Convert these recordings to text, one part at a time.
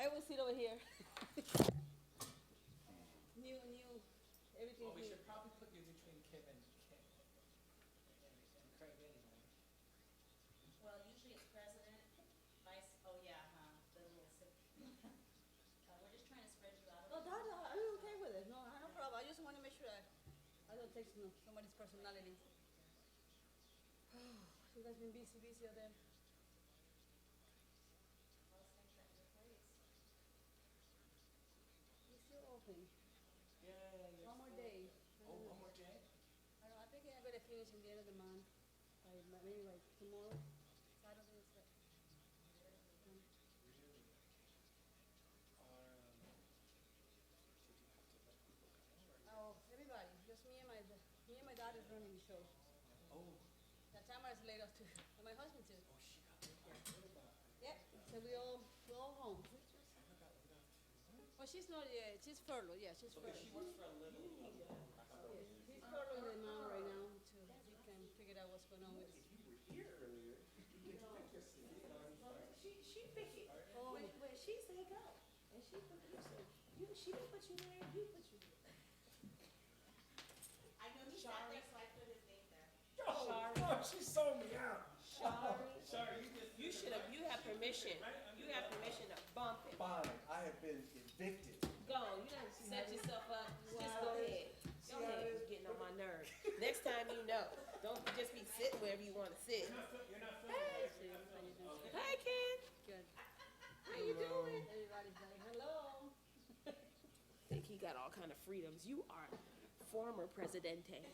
I will sit over here. New, everything. Well, we should probably put you between Kim and Craig anyway. Well, usually it's president, vice, oh yeah, the little, we're just trying to spread you out. No, that, I'm okay with it. No, no problem. I just want to make sure I don't take somebody's personality. You guys been busy of them. How's things at your place? It's still open. Yeah. One more day. Oh, one more day? I don't know, I think I'm gonna finish in the end of the month. Maybe like tomorrow. Saturday is it. Oh, everybody, just me and my dad is running the show. Oh. That Tamara's laid off too, and my husband too. Oh, she got it. Yep, so we're all home. Well, she's not yet, she's furloughed, yeah, she's furloughed. She works for a little. He's furloughing the mom right now to he can figure out what's going on with it. You were here earlier. She picked it. When she said go, and she put you said, she didn't put you there, you put you there. I know he sat there, so I put his name there. Oh, she sold me out. Sorry, you should have, you have permission to bump it. Fine, I have been evicted. Go, you done set yourself up, just go ahead. Go ahead, it's getting on my nerves. Next time you know, don't just be sitting wherever you want to sit. You're not filming. Hi, Ken. Good. How you doing? Everybody's like, hello. Think he got all kind of freedoms. You are former presidente.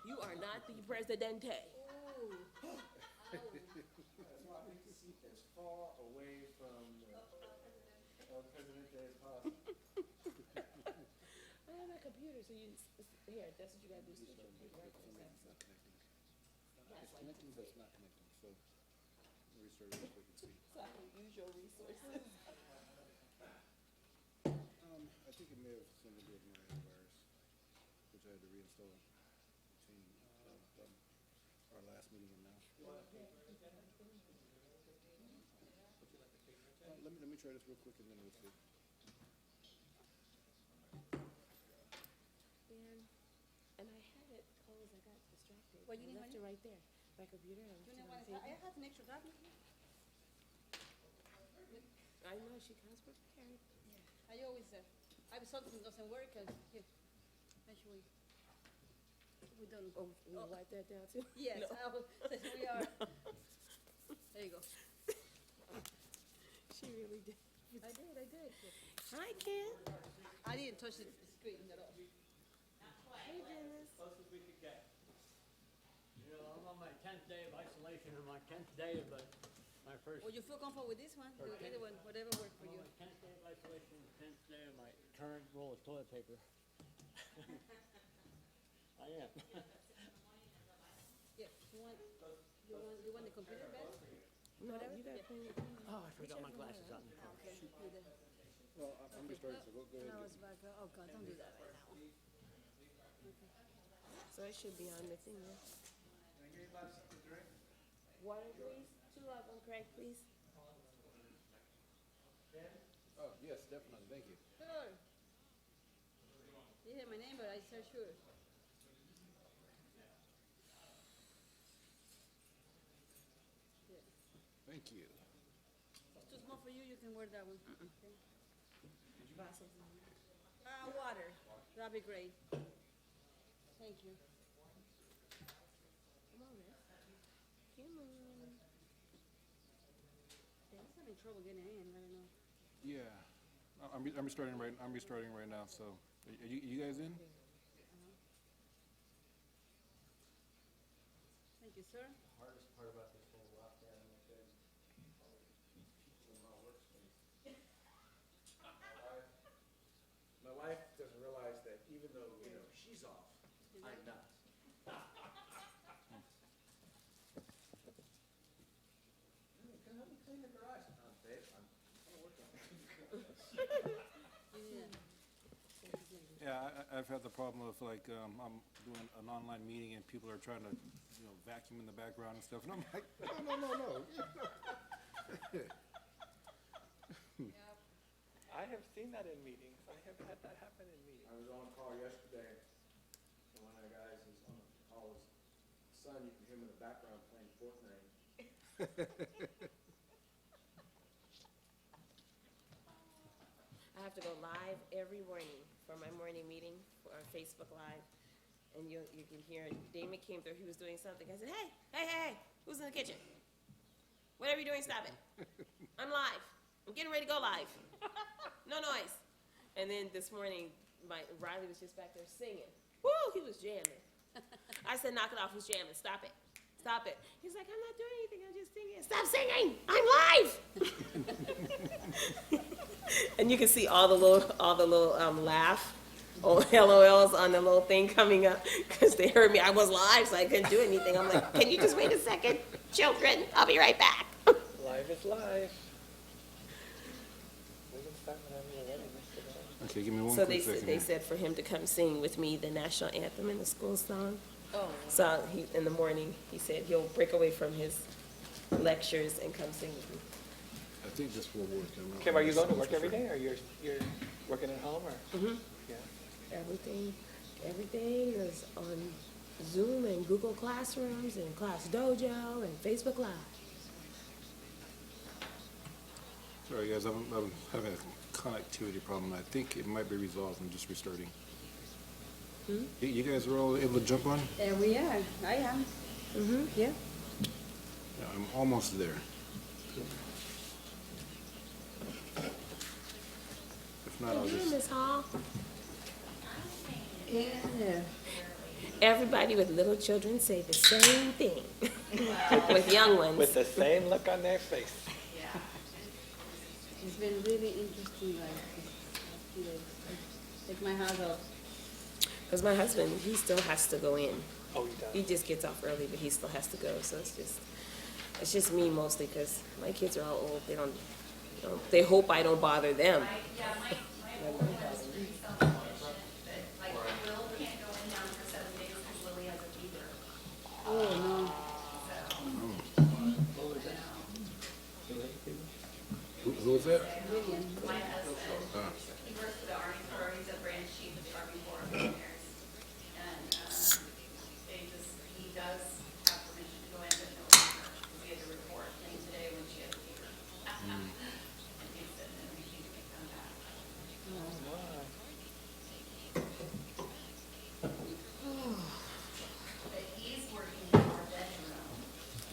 You are not the presidente. Ooh. That's why I need to keep as far away from El Presidente as possible. I have a computer, so you here. That's what you gotta do. Switch your computer, right? It's not connecting. Yeah, It's connecting, but it's not connecting, so restart it so we can see. so I can use your resources. I think it may have something to do with my antivirus, which I had to reinstall between our last meeting and now. Let me try this real quick and then we'll see. And I had it closed. I got distracted. What, you I need left honey? it right there. My computer. I left You it know on what? the table. I have an extra tablet. I know she comes prepared. I always if something doesn't work, here, make sure we don't. Oh, you wanna wipe that down too? Yes, No. we are. There you go. She really did. I did. Hi, Ken. I didn't touch the screen at all. Hey, Dennis. Close as we could get. You know, I'm on my 10th day of isolation, or my 10th day of my first. Well, you feel comfortable with this one? Either one, whatever works for I'm you. on my 10th day of isolation, 10th day of my current roll of toilet paper. I am. Yeah, you want the computer better? No, you gotta put it. Oh, I forgot my glasses on. Okay, do that. Well, I'm restarting, so go ahead. No, and it's back. Oh God, don't do that right now. So it should be on the thing. Yeah. Can I get anybody something to drink? Water, please. 2 of them, Craig, please. Oh, yes, definitely, thank you. Sure. You hear my name, but I said sure. Yeah. Thank you. It's too small for you. You can wear that one. Okay. Did you buy something? Water. That'd be great. Thank you. Come on, man. Come on. I'm having trouble getting in. I don't know. Yeah, I'm restarting right now, so, are you guys in? Thank you, sir. Hardest part about this whole lockdown has been people in my workspace. My wife doesn't realize that even though, she's off, I'm not. Can help me clean the garage? Babe, I'm working. Yeah, I've had the problem of like, I'm doing an online meeting and people are trying to, vacuum in the background and stuff, and I'm like, no. Yeah. I have seen that in meetings. I have had that happen in meetings. I was on call yesterday, and one of the guys is on the call, his son, you can hear him in the background playing Fortnite. I have to go live every morning for my morning meeting on Facebook Live. And you can hear Damon came through, he was doing something. I said, hey, who's in the kitchen? Whatever you're doing, stop it. I'm live. I'm getting ready to go live. No noise. And then this morning, Riley was just back there singing. Woo, he was jamming. I said, knock it off, who's jamming? Stop it. Stop it. He's like, I'm not doing anything, I'm just singing. Stop singing, I'm live. And you can see all the little laugh, LOLs on the little thing coming up, because they heard me. I was live, so I couldn't do anything. I'm like, can you just wait a second? Children, I'll be right back. Live is live. We can start whenever you're ready, Mr. Bell. Okay, give me one So quick second. they said for him to come sing with me the national anthem and the school song. Oh. So in the morning, he said he'll break away from his lectures and come sing with me. I think this will work. I'm not Kim, are you going to 100% work every sure. day, or you're working at home, or? Mm-hmm. Yeah. Everything is on Zoom and Google Classrooms and Class Dojo and Facebook Live. Sorry, guys, I'm having a connectivity problem. I think it might be resolved. I'm just restarting. Hmm? You guys are all able to jump on? There we are. I am. Mm-hmm. Yeah. Yeah, I'm almost there. If not, I'll Hey, just... Ms. Hall. Yeah. Everybody with little children say the same thing. With young ones. With the same look on their face. It's been really interesting, like, you know, like my household. Because my husband, he still has to go in. Oh, he He does. just gets off early, but he still has to go. So it's just me mostly, because my kids are all old. They hope I don't bother them. My older one is pretty self-sufficient, but like Will can't go in now for 7 days because Lily has a fever. Oh, no. Who was that? William. My husband, he works for the Army Corps, he's a branch chief of the Army Corps of Engineers. And, he does have permission to go in, but no fever, because he had to report clean today when she had a fever. And he said, then we can come back. But he's working in our bedroom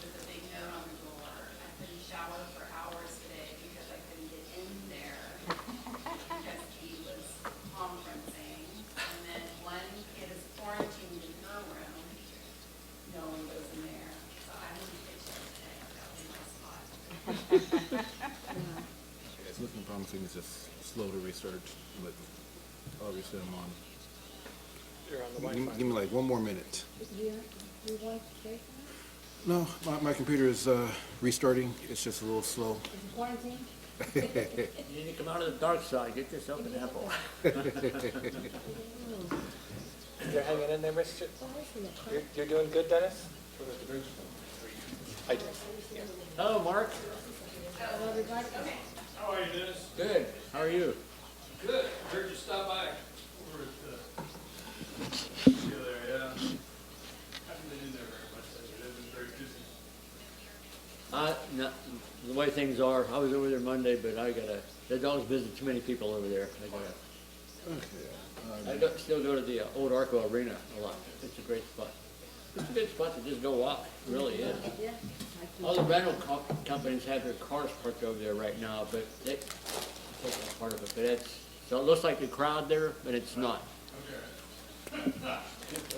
with a big note on the door. I couldn't shower for hours today because I couldn't get in there because he was conferencing. And then one kid is quarantined in her room. No one goes in there. So I'm in the kitchen today. That was my spot. It's looking promising. It's just slow to restart, but obviously I'm on. You're on the Give Wi-Fi. me like one more minute. Do you want to say No, something? my computer is restarting. It's just a little slow. Is it quarantine? You need to come out of the dark side, get yourself an apple. You're hanging in there, Mr. You're doing good, Dennis? I did. Yeah. Hello, Mark. Hello, everybody. How are you, Dennis? Good. How are you? Good. Heard you stop by over at the other, yeah. Haven't been in there very much lately. They've been very busy. No, the way things are, I was over there Monday, but the dogs visit too many people over there. Still go to the old Arco Arena a lot. It's a great spot. It's a good spot to just go walk, it really is. Yeah. All the rental companies have their cars parked over there right now, but they take that part of it, but so it looks like a crowd there, but it's not. I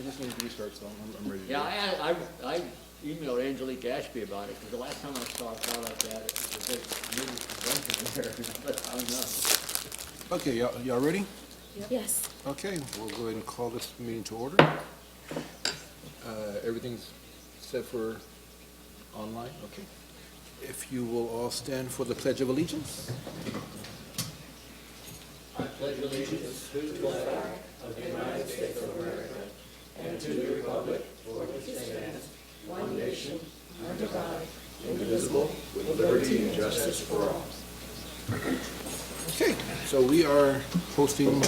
just need to restart, so I'm ready to Yeah, go. I emailed Angelique Ashby about it, because the last time I saw a crowd like that, it was a big news convention there, but I don't know. Okay, y'all ready? Yes. Okay, we'll go ahead and call this meeting to order. Everything's set for online, okay. If you will all stand for the Pledge of Allegiance. I pledge allegiance to the flag of the United States of America and to the republic for which it stands, one nation, under God, indivisible, with liberty and justice for all. Okay, so we are hosting,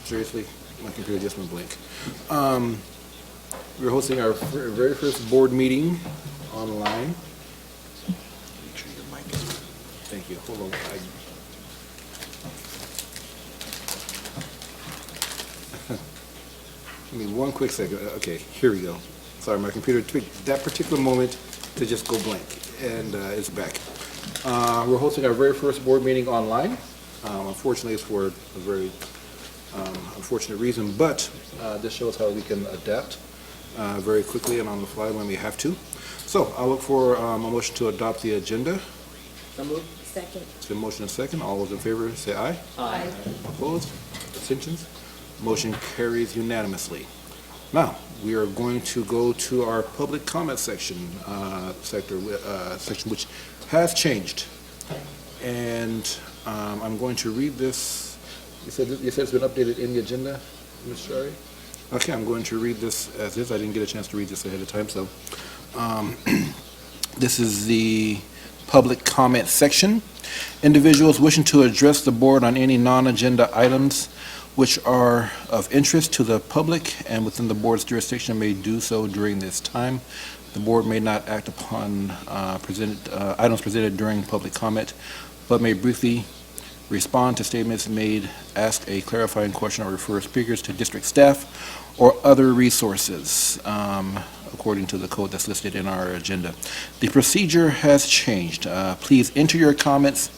seriously, my computer just went blank. We're hosting our very first board meeting online. Make sure your mic is, thank you, hold on. Give me one quick second. Okay, here we go. Sorry, my computer took that particular moment to just go blank, and it's back. We're hosting our very first board meeting online. Unfortunately, it's for a very unfortunate reason, but this shows how we can adapt very quickly and on the fly when we have to. So I'll look for a motion to adopt the agenda. So moved. Second. It's been motion and second. All those in favor say aye. Aye. Opposed? Abstentions? Motion carries unanimously. Now, we are going to go to our public comment section, section which has changed. And I'm going to read this. You said it's been updated in the agenda, Ms. Shari? Okay, I'm going to read this as is. I didn't get a chance to read this ahead of time, so. This is the public comment section. Individuals wishing to address the board on any non-agenda items which are of interest to the public and within the board's jurisdiction may do so during this time. The board may not act upon items presented during public comment, but may briefly respond to statements made, ask a clarifying question, or refer speakers to district staff or other resources, according to the code that's listed in our agenda. The procedure has changed. Please enter your comments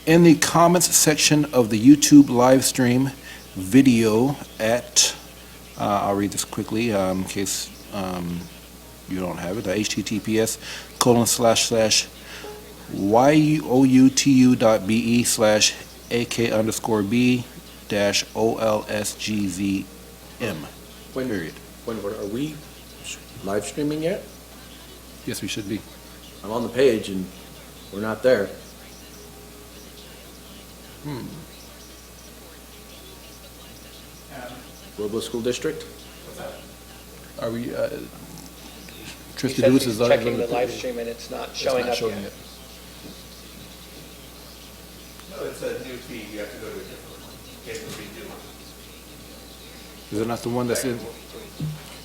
in the comments section of the YouTube live stream video at, I'll read this quickly in case you don't have it, https://youtube.be/ak_b-olsgzm. Period. Are we live streaming yet? Yes, we should be. I'm on the page and we're not there. Robla School District? Are we, He Trustee says Lewis he's is on. checking the live stream and it's not showing up yet. No, it's a new feed, you have to go to a different one. Get the redo. Is it not the one that's in,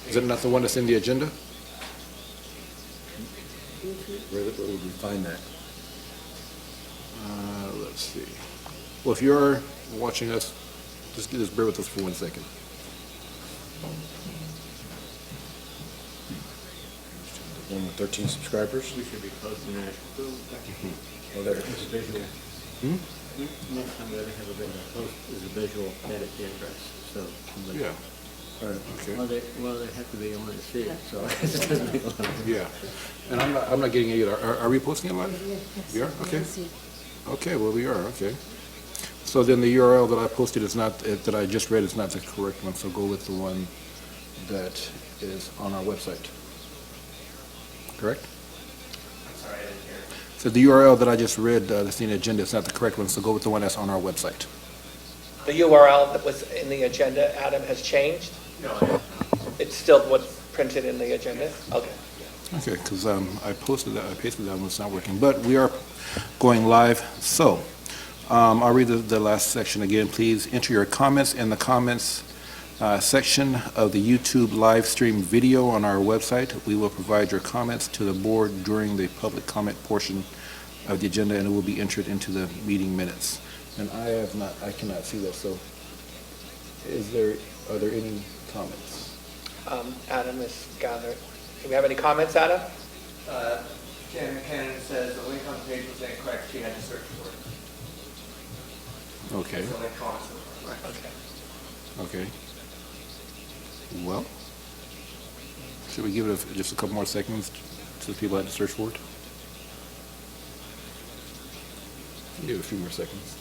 is it not the one that's in the agenda? Where would we find that? Let's see. Well, if you're watching us, just bear with us for 1 second. One with 13 subscribers? We should be posting that. Oh, there it is. Visual. Next time we ever have a visual post is a visual edit the address, so. somebody- Yeah, Or, okay. well, they have to be able to see it, so it doesn't make a lot of Yeah. And I'm not getting it either. Are we posting it live? We are? Okay. Okay, well, we are, okay. So then the URL that I posted is not, that I just read is not the correct one, so go with the one that is on our website. Correct? I'm sorry, I didn't hear. So the URL that I just read, that's in the agenda, is not the correct one, so go with the one that's on our website. The URL that was in the agenda, Adam, has changed? No, It's still what's printed in the agenda? Okay. Okay, because I pasted that one, it's not working, but we are going live. So, I'll read the last section again. Please enter your comments in the comments section of the YouTube live stream video on our website. We will provide your comments to the board during the public comment portion of the agenda, and it will be entered into the meeting minutes. And I cannot see that, so are there any comments? Adam is gathered. Do we have any comments, Adam? Janet Cannon says the link on the page was incorrect, she had to search for it. Okay, That's the link on it. Okay. okay. Well, should we give it just a couple more seconds so people have to search for it? Give it a few more seconds.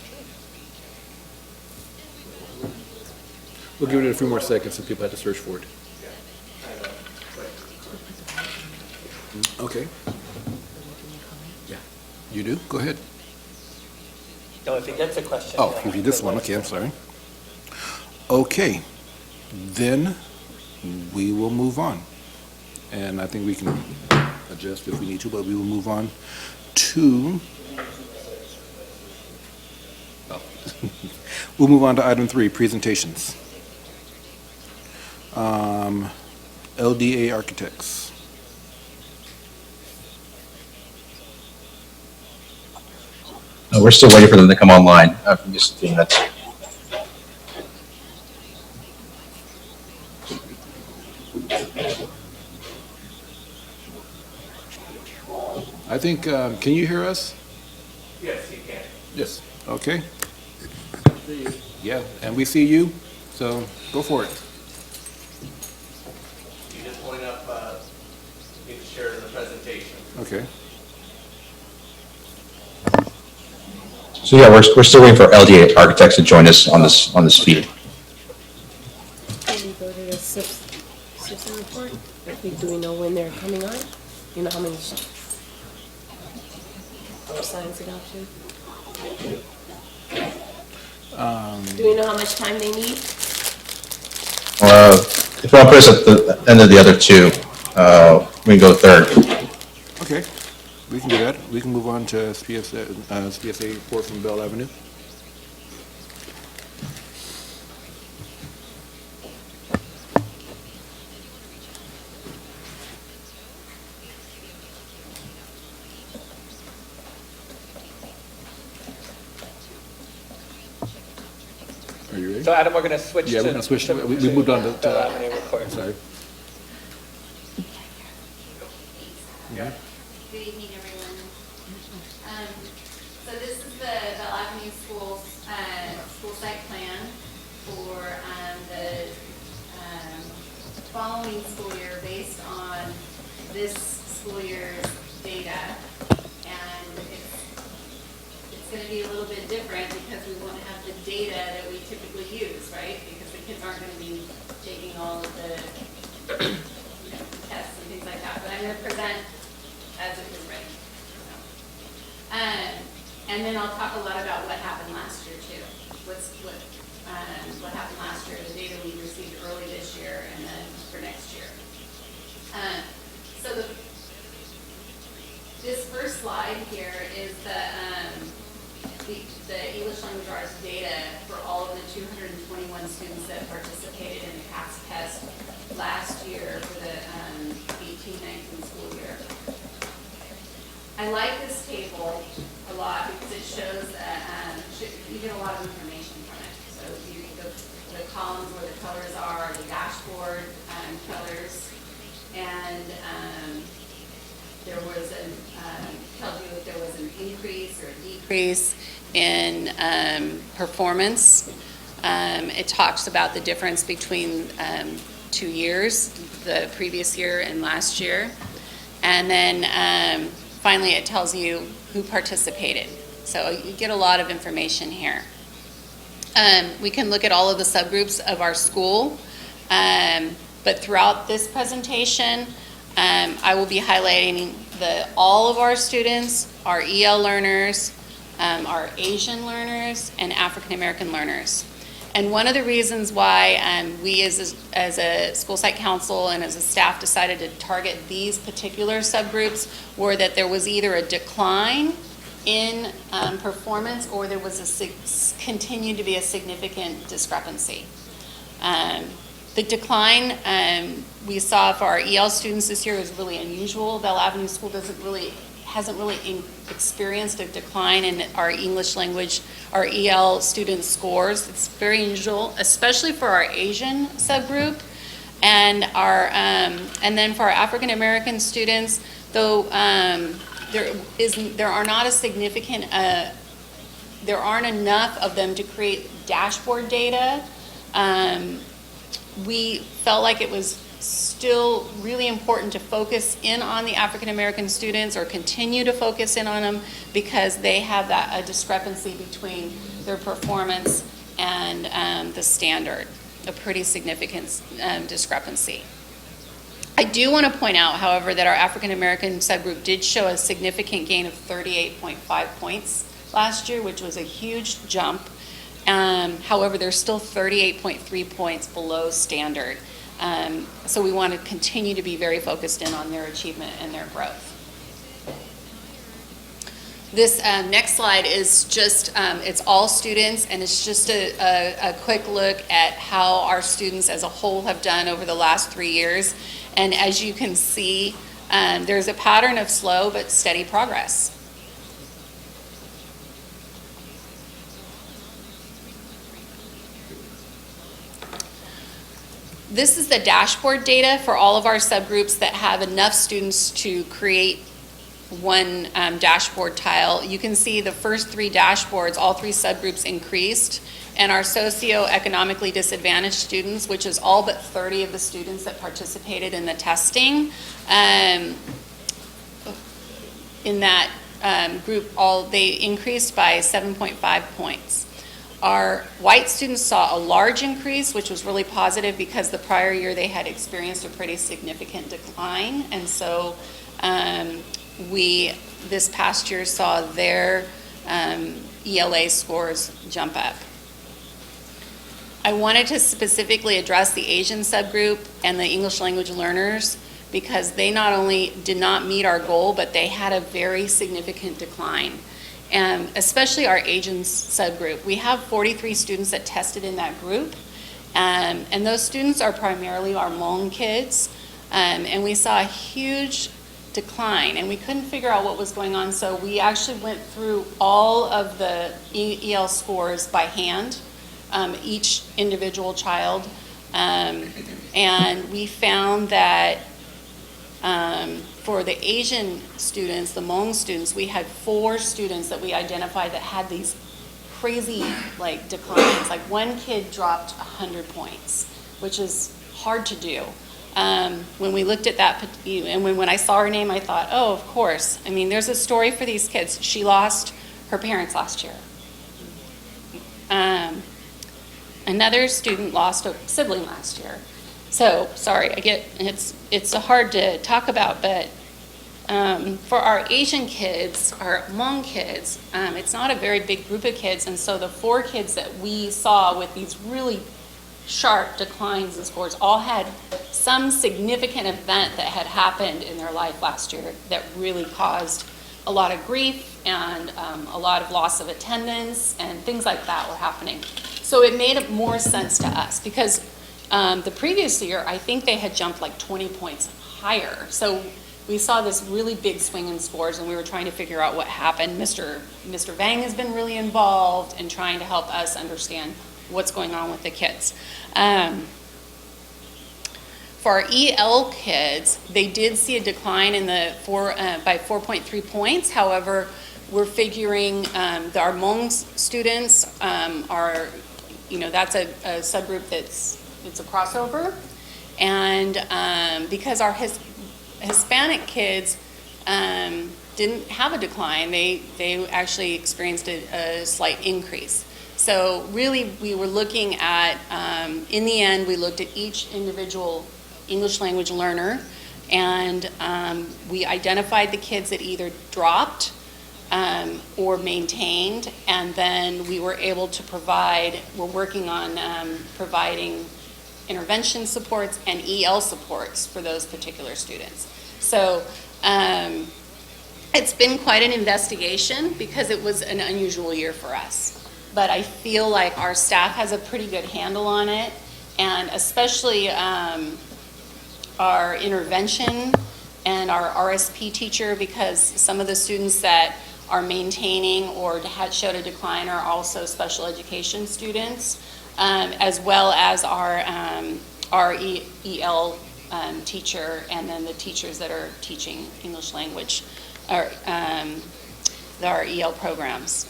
We'll give it a few more seconds so people have to search for it. Okay. Yeah. You do? Go ahead. No, if he gets a question. Oh, he'll give you have this to one. let us Okay, I'm know. sorry. Okay. Then we will move on. And I think we can adjust if we need to, but we will move on to We'll move on to item 3, presentations. LDA Architects. We're still waiting for them to come online. Just a few minutes. I think, can you hear us? Yes, you can. Yes. Okay. Yeah, and we see you, so go for it. You just point up, you can share the presentation. Okay. So yeah, we're still waiting for LDA Architects to join us on this feed. Can we go to the system report? Do we know when they're coming on? You know how many science adoption? Do we know how much time they need? If you want to put us at the end of the other two, we can go third. Okay, we can do that. We can move on to SPSA report from Bell Avenue. Are you ready? So Adam, we're going to switch to... Yeah, we're gonna switch to- we moved on to- Bell Avenue report. Sorry. Good evening, everyone. So this is the Bell Avenue Schools, school site plan for, the, following school year based on this school year's data. And it's gonna be a little bit different because we won't have the data that we typically use, right? Because the kids aren't gonna be taking all of the, tests and things like that. But I'm gonna present as it was written. And then I'll talk a lot about what happened last year too. What happened last year, the data we received early this year, and then for next year. So this first slide here is the English language arts data for all of the 221 students that participated in the CAPS test last year for the 18-19 school year. I like this table a lot because it shows that you get a lot of information from it. So the columns where the colors are, the dashboard colors, and there was tells you if there was an increase or a decrease in performance. It talks about the difference between 2 years, the previous year and last year. And then finally, it tells you who participated. So you get a lot of information here. We can look at all of the subgroups of our school, but throughout this presentation, I will be highlighting all of our students, our EL learners, our Asian learners, and African American learners. And one of the reasons why we as a school site council and as a staff decided to target these particular subgroups were that there was either a decline in performance or there was continued to be a significant discrepancy. The decline we saw for our EL students this year was really unusual. Bell Avenue School hasn't really experienced a decline in our English language, our EL student scores. It's very unusual, especially for our Asian subgroup, and then for our African American students. Though there aren't enough of them to create dashboard data. We felt like it was still really important to focus in on the African American students or continue to focus in on them because they have a discrepancy between their performance and the standard, a pretty significant discrepancy. I do want to point out, however, that our African American subgroup did show a significant gain of 38.5 points last year, which was a huge jump. However, they're still 38.3 points below standard. So we want to continue to be very focused in on their achievement and their growth. This next slide is just, it's all students, and it's just a quick look at how our students as a whole have done over the last 3 years. And as you can see, there's a pattern of slow but steady progress. This is the dashboard data for all of our subgroups that have enough students to create one dashboard tile. You can see the first 3 dashboards, all 3 subgroups increased, and our socioeconomically disadvantaged students, which is all but 30 of the students that participated in the testing, in that group, they increased by 7.5 points. Our white students saw a large increase, which was really positive because the prior year they had experienced a pretty significant decline, and so we, this past year, saw their ELA scores jump up. I wanted to specifically address the Asian subgroup and the English language learners because they not only did not meet our goal, but they had a very significant decline. And especially our Asian subgroup. We have 43 students that tested in that group, and those students are primarily our Hmong kids, and we saw a huge decline, and we couldn't figure out what was going on, so we actually went through all of the EL scores by hand, each individual child, and we found that for the Asian students, the Hmong students, we had 4 students that we identified that had these crazy declines. Like one kid dropped 100 points, which is hard to do. When we looked at that, and when I saw her name, I thought, oh, of course. I mean, there's a story for these kids. She lost her parents last year. Another student lost a sibling last year. So, sorry, it's hard to talk about, but for our Asian kids, our Hmong kids, it's not a very big group of kids, and so the 4 kids that we saw with these really sharp declines in scores all had some significant event that had happened in their life last year that really caused a lot of grief and a lot of loss of attendance and things like that were happening. So it made more sense to us because the previous year, I think they had jumped like 20 points higher. So we saw this really big swing in scores, and we were trying to figure out what happened. Mr. Vang has been really involved in trying to help us understand what's going on with the kids. For our EL kids, they did see a decline in the by 4.3 points. However, we're figuring that our Hmong students are, that's a subgroup it's a crossover, and because our Hispanic kids didn't have a decline, they actually experienced a slight increase. So really, we were looking at, in the end, we looked at each individual English language learner, and we identified the kids that either dropped or maintained, and then we were able to we're working on providing intervention supports and EL supports for those particular students. So it's been quite an investigation because it was an unusual year for us. But I feel like our staff has a pretty good handle on it, and especially our intervention and our RSP teacher, because some of the students that are maintaining or had showed a decline are also special education students, as well as our EL teacher, and then the teachers that are teaching English language, or our EL programs.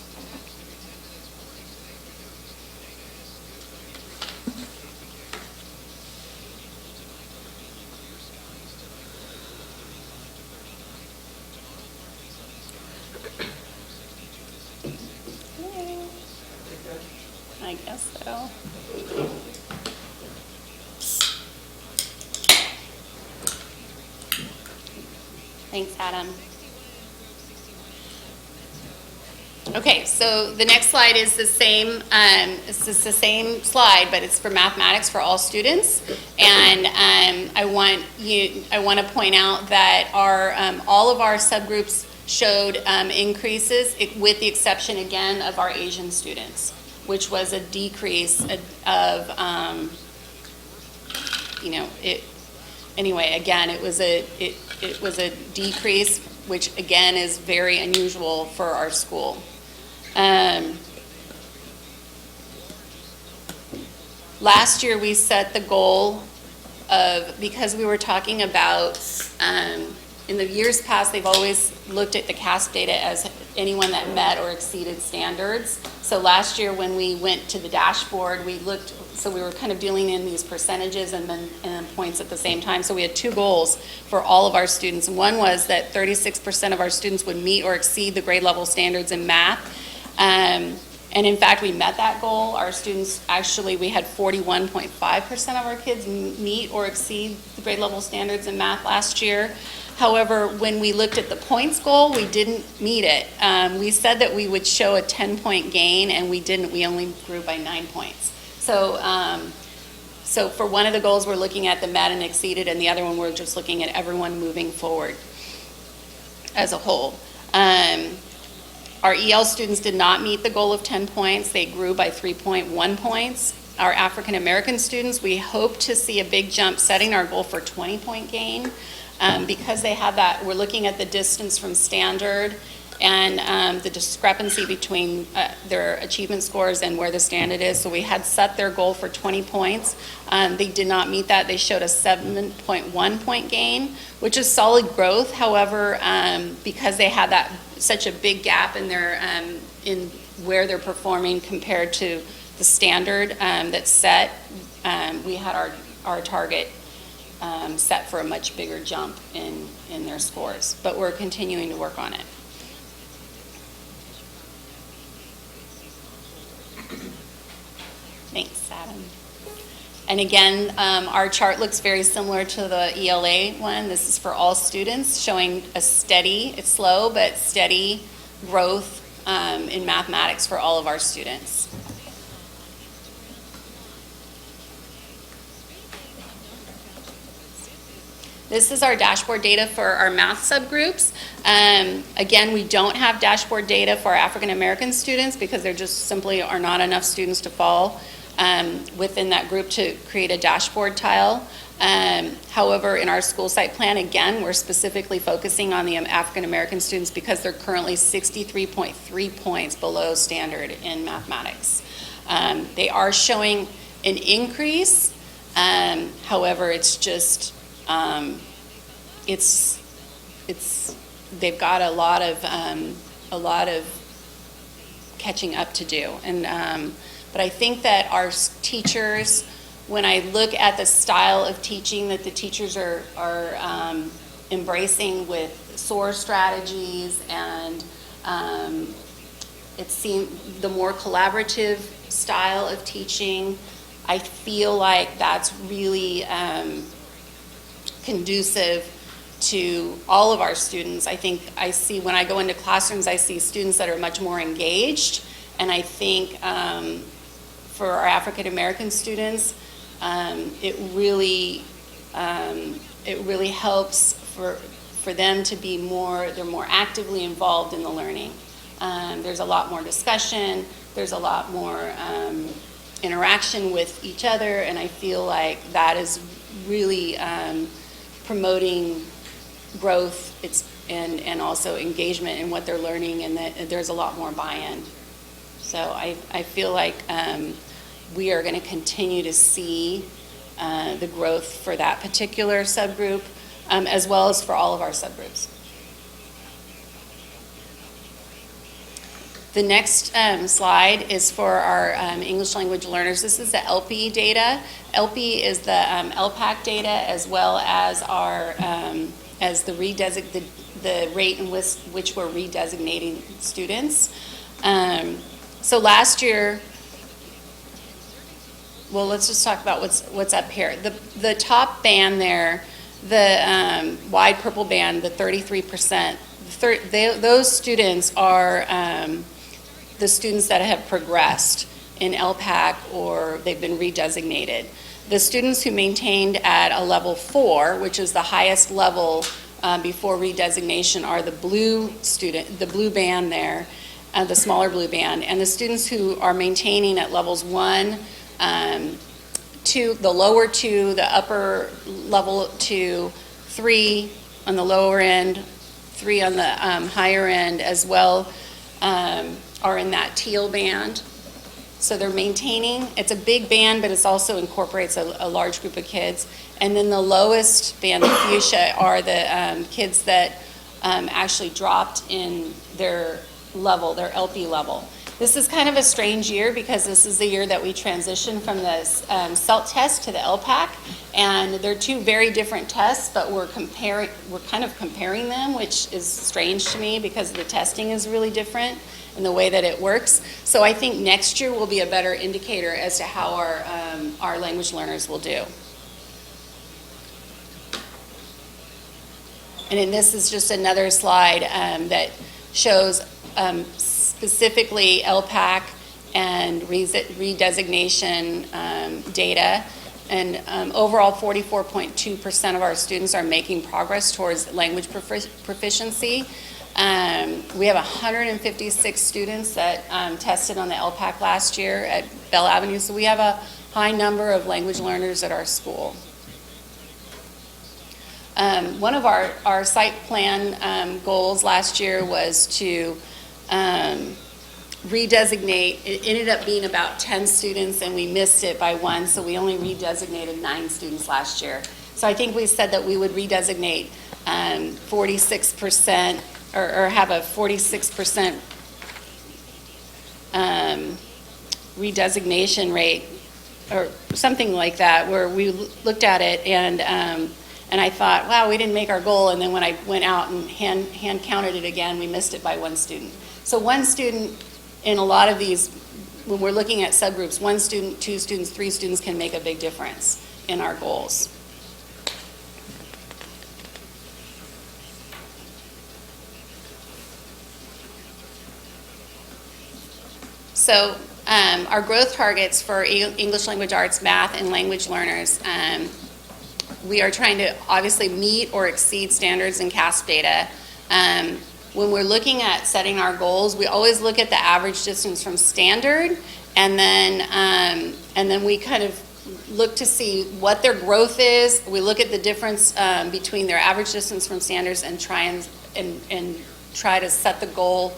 I guess so. Thanks, Adam. Okay, so the next slide is the same. It's just the same slide, but it's for mathematics for all students. And I want to point out that our all of our subgroups showed increases, with the exception again of our Asian students, which was a decrease of, anyway, again, it was a decrease, which again is very unusual for our school. Last year we set the goal of, because we were talking about, in the years past, they've always looked at the CASP data as anyone that met or exceeded standards. So last year when we went to the dashboard, we looked, so we were kind of dealing in these percentages and then points at the same time. So we had two goals for all of our students. One was that 36% of our students would meet or exceed the grade level standards in math. And in fact, we met that goal. Our students, actually, we had 41.5% of our kids meet or exceed the grade level standards in math last year. However, when we looked at the points goal, we didn't meet it. We said that we would show a 10-point gain, and we didn't. We only grew by 9 points. So, so for one of the goals, we're looking at the met and exceeded, and the other one, we're just looking at everyone moving forward as a whole. Our EL students did not meet the goal of 10 points. They grew by 3.1 points. Our African American students, we hope to see a big jump, setting our goal for 20-point gain. Because they have that, we're looking at the distance from standard and the discrepancy between their achievement scores and where the standard is. So we had set their goal for 20 points. They did not meet that. They showed a 7.1 point gain, which is solid growth. However, because they had that such a big gap in their in where they're performing compared to the standard that's set, we had our target set for a much bigger jump in their scores, but we're continuing to work on it. Thanks, Adam. And again, our chart looks very similar to the ELA one. This is for all students, showing a steady, it's slow, but steady growth in mathematics for all of our students. This is our dashboard data for our math subgroups. Again, we don't have dashboard data for our African American students because there just simply are not enough students to fall within that group to create a dashboard tile. However, in our school site plan, again, we're specifically focusing on the African American students because they're currently 63.3 points below standard in mathematics. They are showing an increase, however, it's just, they've got a lot of catching up to do. And, but I think that our teachers, when I look at the style of teaching that the teachers are embracing with SOAR strategies and it seems the more collaborative style of teaching, I feel like that's really conducive to all of our students. I think I see, when I go into classrooms, I see students that are much more engaged, and I think for our African American students, it really helps for them to be they're more actively involved in the learning. There's a lot more discussion, there's a lot more interaction with each other, and I feel like that is really promoting growth and also engagement in what they're learning, and that there's a lot more buy-in. So I feel like we are going to continue to see the growth for that particular subgroup, as well as for all of our subgroups. The next slide is for our English language learners. This is the LP data. LP is the LPAC data, as well as our as the rate in which we're redesignating students. So last year, well, let's just talk about what's up here. The top band there, the wide purple band, the 33%. Those students are the students that have progressed in LPAC or they've been redesignated. The students who maintained at a level 4, which is the highest level before redesignation are the blue band there, the smaller blue band, and the students who are maintaining at levels 1, 2, the lower 2, the upper level 2, 3 on the lower end, 3 on the higher end as well, are in that teal band. So they're maintaining, it's a big band, but it also incorporates a large group of kids. And then the lowest band, the fuchsia, are the kids that actually dropped in their level, their LP level. This is kind of a strange year because this is the year that we transition from the CELT test to the LPAC. And they're two very different tests, but we're kind of comparing them, which is strange to me because the testing is really different in the way that it works. So I think next year will be a better indicator as to how our language learners will do. And then this is just another slide that shows specifically LPAC and redesignation data. And overall, 44.2% of our students are making progress towards language proficiency. We have 156 students that tested on the LPAC last year at Bell Avenue, so we have a high number of language learners at our school. One of our site plan goals last year was to redesignate. It ended up being about 10 students and we missed it by 1, so we only redesignated 9 students last year. So I think we said that we would redesignate 46% or have a 46% redesignation rate or something like that, where we looked at it and I thought, wow, we didn't make our goal, and then when I went out and hand counted it again, we missed it by 1 student. So 1 student in a lot of these, when we're looking at subgroups, 1 student, 2 students, 3 students can make a big difference in our goals. So our growth targets for English language arts, math, and language learners, we are trying to obviously meet or exceed standards and CASP data. When we're looking at setting our goals, we always look at the average distance from standard, and then we kind of look to see what their growth is. We look at the difference between their average distance from standards and try to set the goal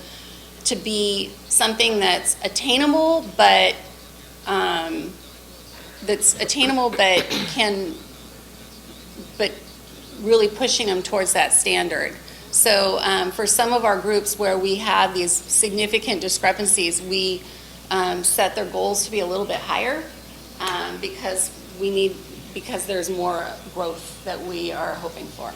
to be something that's attainable, but really pushing them towards that standard. So for some of our groups where we have these significant discrepancies, we set their goals to be a little bit higher because there's more growth that we are hoping for.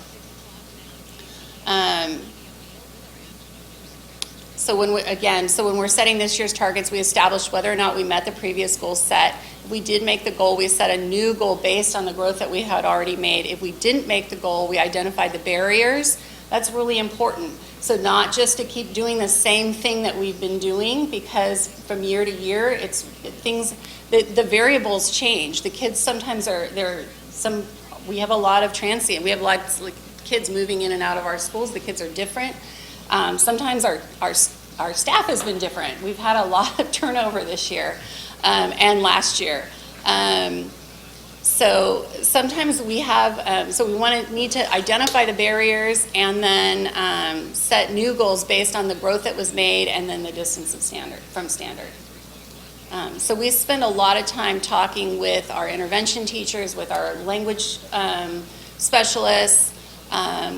So when we're setting this year's targets, we established whether or not we met the previous goal set. If we did make the goal, we set a new goal based on the growth that we had already made. If we didn't make the goal, we identified the barriers. That's really important. So not just to keep doing the same thing that we've been doing, because from year to year, the variables change. The kids sometimes we have a lot of transient. We have lots of kids moving in and out of our schools. The kids are different. Sometimes our staff has been different. We've had a lot of turnover this year and last year. So sometimes we have, so we need to identify the barriers and then set new goals based on the growth that was made and then the distance from standard. So we spend a lot of time talking with our intervention teachers, with our language specialists,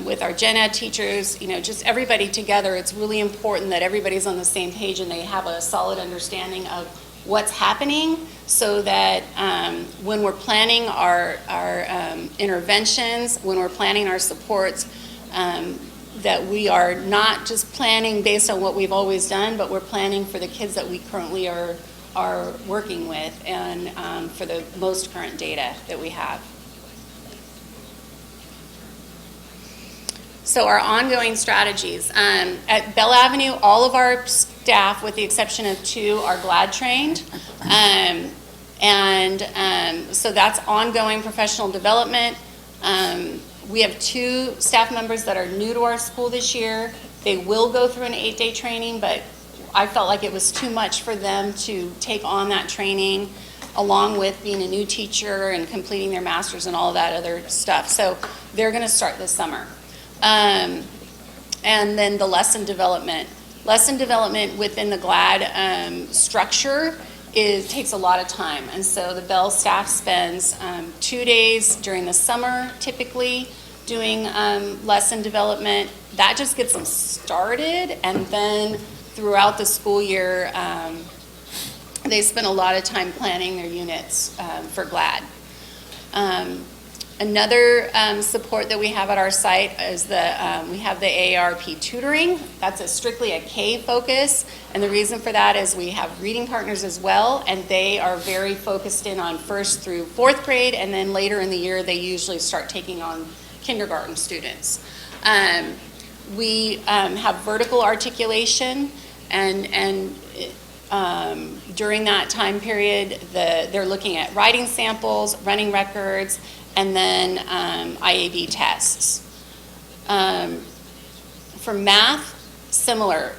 with our gen ed teachers, just everybody together. It's really important that everybody's on the same page and they have a solid understanding of what's happening, so that when we're planning our interventions, when we're planning our supports, that we are not just planning based on what we've always done, but we're planning for the kids that we currently are working with and for the most current data that we have. So our ongoing strategies. At Bell Avenue, all of our staff, with the exception of 2, are GLAD trained. So that's ongoing professional development. We have 2 staff members that are new to our school this year. They will go through an 8-day training, but I felt like it was too much for them to take on that training along with being a new teacher and completing their master's and all of that other stuff. So they're going to start this summer. And then the lesson development. Lesson development within the GLAD structure takes a lot of time. And so the Bell staff spends 2 days during the summer typically doing lesson development. That just gets them started, and then throughout the school year, they spend a lot of time planning their units for GLAD. Another support that we have at our site is we have the AARP tutoring. That's strictly a K focus, and the reason for that is we have reading partners as well, and they are very focused in on 1st through 4th grade, and then later in the year they usually start taking on kindergarten students. We have vertical articulation, and during that time period, they're looking at writing samples, running records, and then IAB tests. For math, similar.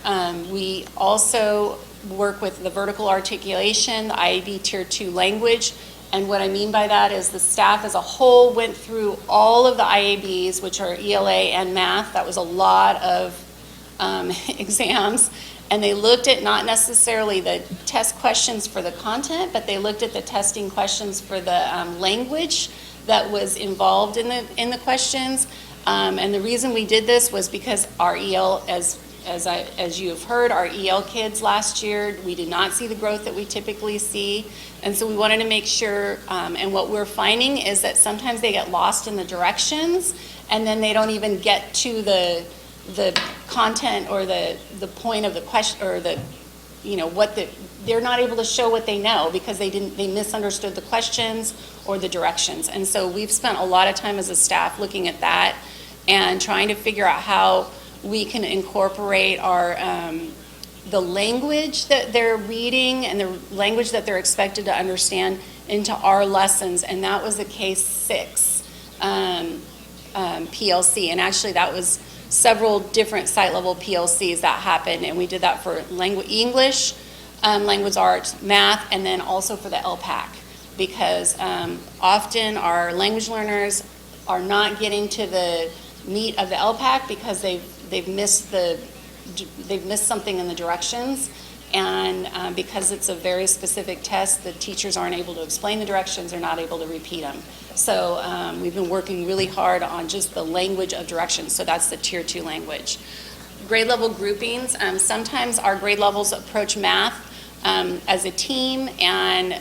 We also work with the vertical articulation, the IAB Tier 2 language, and what I mean by that is the staff as a whole went through all of the IABs, which are ELA and math. That was a lot of exams. And they looked at not necessarily the test questions for the content, but they looked at the testing questions for the language that was involved in the questions. And the reason we did this was because our EL, as you have heard, our EL kids last year, we did not see the growth that we typically see. And so we wanted to make sure, and what we're finding is that sometimes they get lost in the directions, and then they don't even get to the content or the point of the question, or they're not able to show what they know because they misunderstood the questions or the directions. And so we've spent a lot of time as a staff looking at that and trying to figure out how we can incorporate the language that they're reading and the language that they're expected to understand into our lessons. And that was a Case 6 PLC. And actually that was several different site level PLCs that happened. And we did that for English, language arts, math, and then also for the LPAC. Because often our language learners are not getting to the meat of the LPAC because they've missed something in the directions, and because it's a very specific test, the teachers aren't able to explain the directions, they're not able to repeat them. So we've been working really hard on just the language of directions, so that's the Tier 2 language. Grade level groupings, sometimes our grade levels approach math as a team, and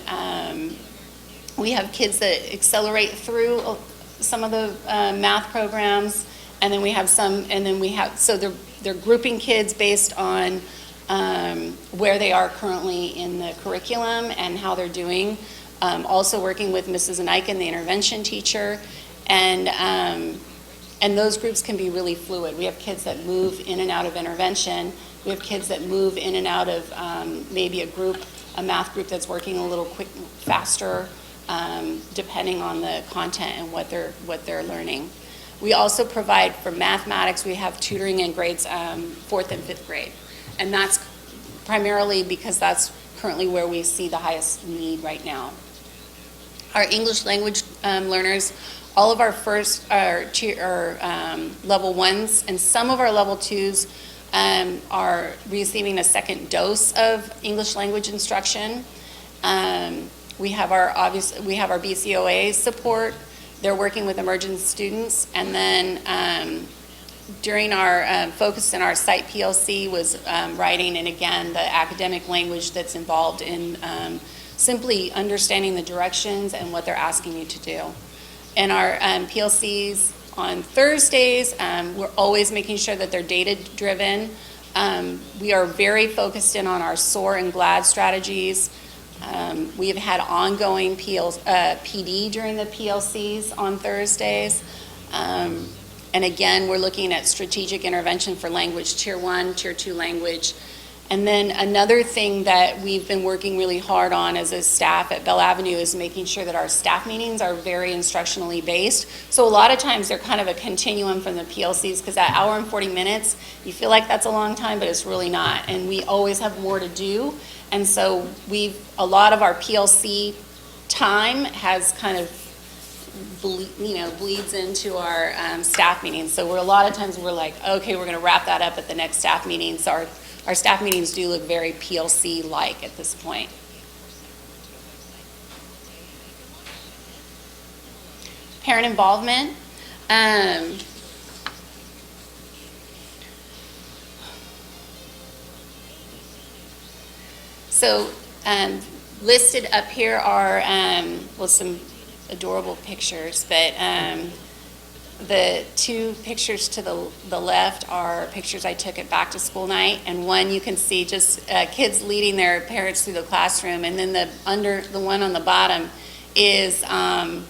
we have kids that accelerate through some of the math programs, and then we have so they're grouping kids based on where they are currently in the curriculum and how they're doing. Also working with Mrs. Aniken, the intervention teacher, and those groups can be really fluid. We have kids that move in and out of intervention. We have kids that move in and out of maybe a math group that's working a little faster, depending on the content and what they're learning. We also provide for mathematics. We have tutoring in grades 4th and 5th grade, and that's primarily because that's currently where we see the highest need right now. Our English language learners, all of our level 1s and some of our level 2s are receiving a second dose of English language instruction. We have our BCOA support. They're working with emergent students, and then during our focus in our site PLC was writing, and again, the academic language that's involved in simply understanding the directions and what they're asking you to do. In our PLCs on Thursdays, we're always making sure that they're data-driven. We are very focused in on our SOAR and GLAD strategies. We have had ongoing PD during the PLCs on Thursdays. And again, we're looking at strategic intervention for language, Tier 1, Tier 2 language. And then another thing that we've been working really hard on as a staff at Bell Avenue is making sure that our staff meetings are very instructionally based. So a lot of times they're kind of a continuum from the PLCs, because that hour and 40 minutes, you feel like that's a long time, but it's really not. And we always have more to do. And so a lot of our PLC time has kind of bleeds into our staff meetings. So a lot of times we're like, okay, we're going to wrap that up at the next staff meeting. So our staff meetings do look very PLC-like at this point. Parent involvement. So listed up here are some adorable pictures, but the two pictures to the left are pictures I took at back to school night, and one you can see just kids leading their parents through the classroom, and then the one on the bottom is our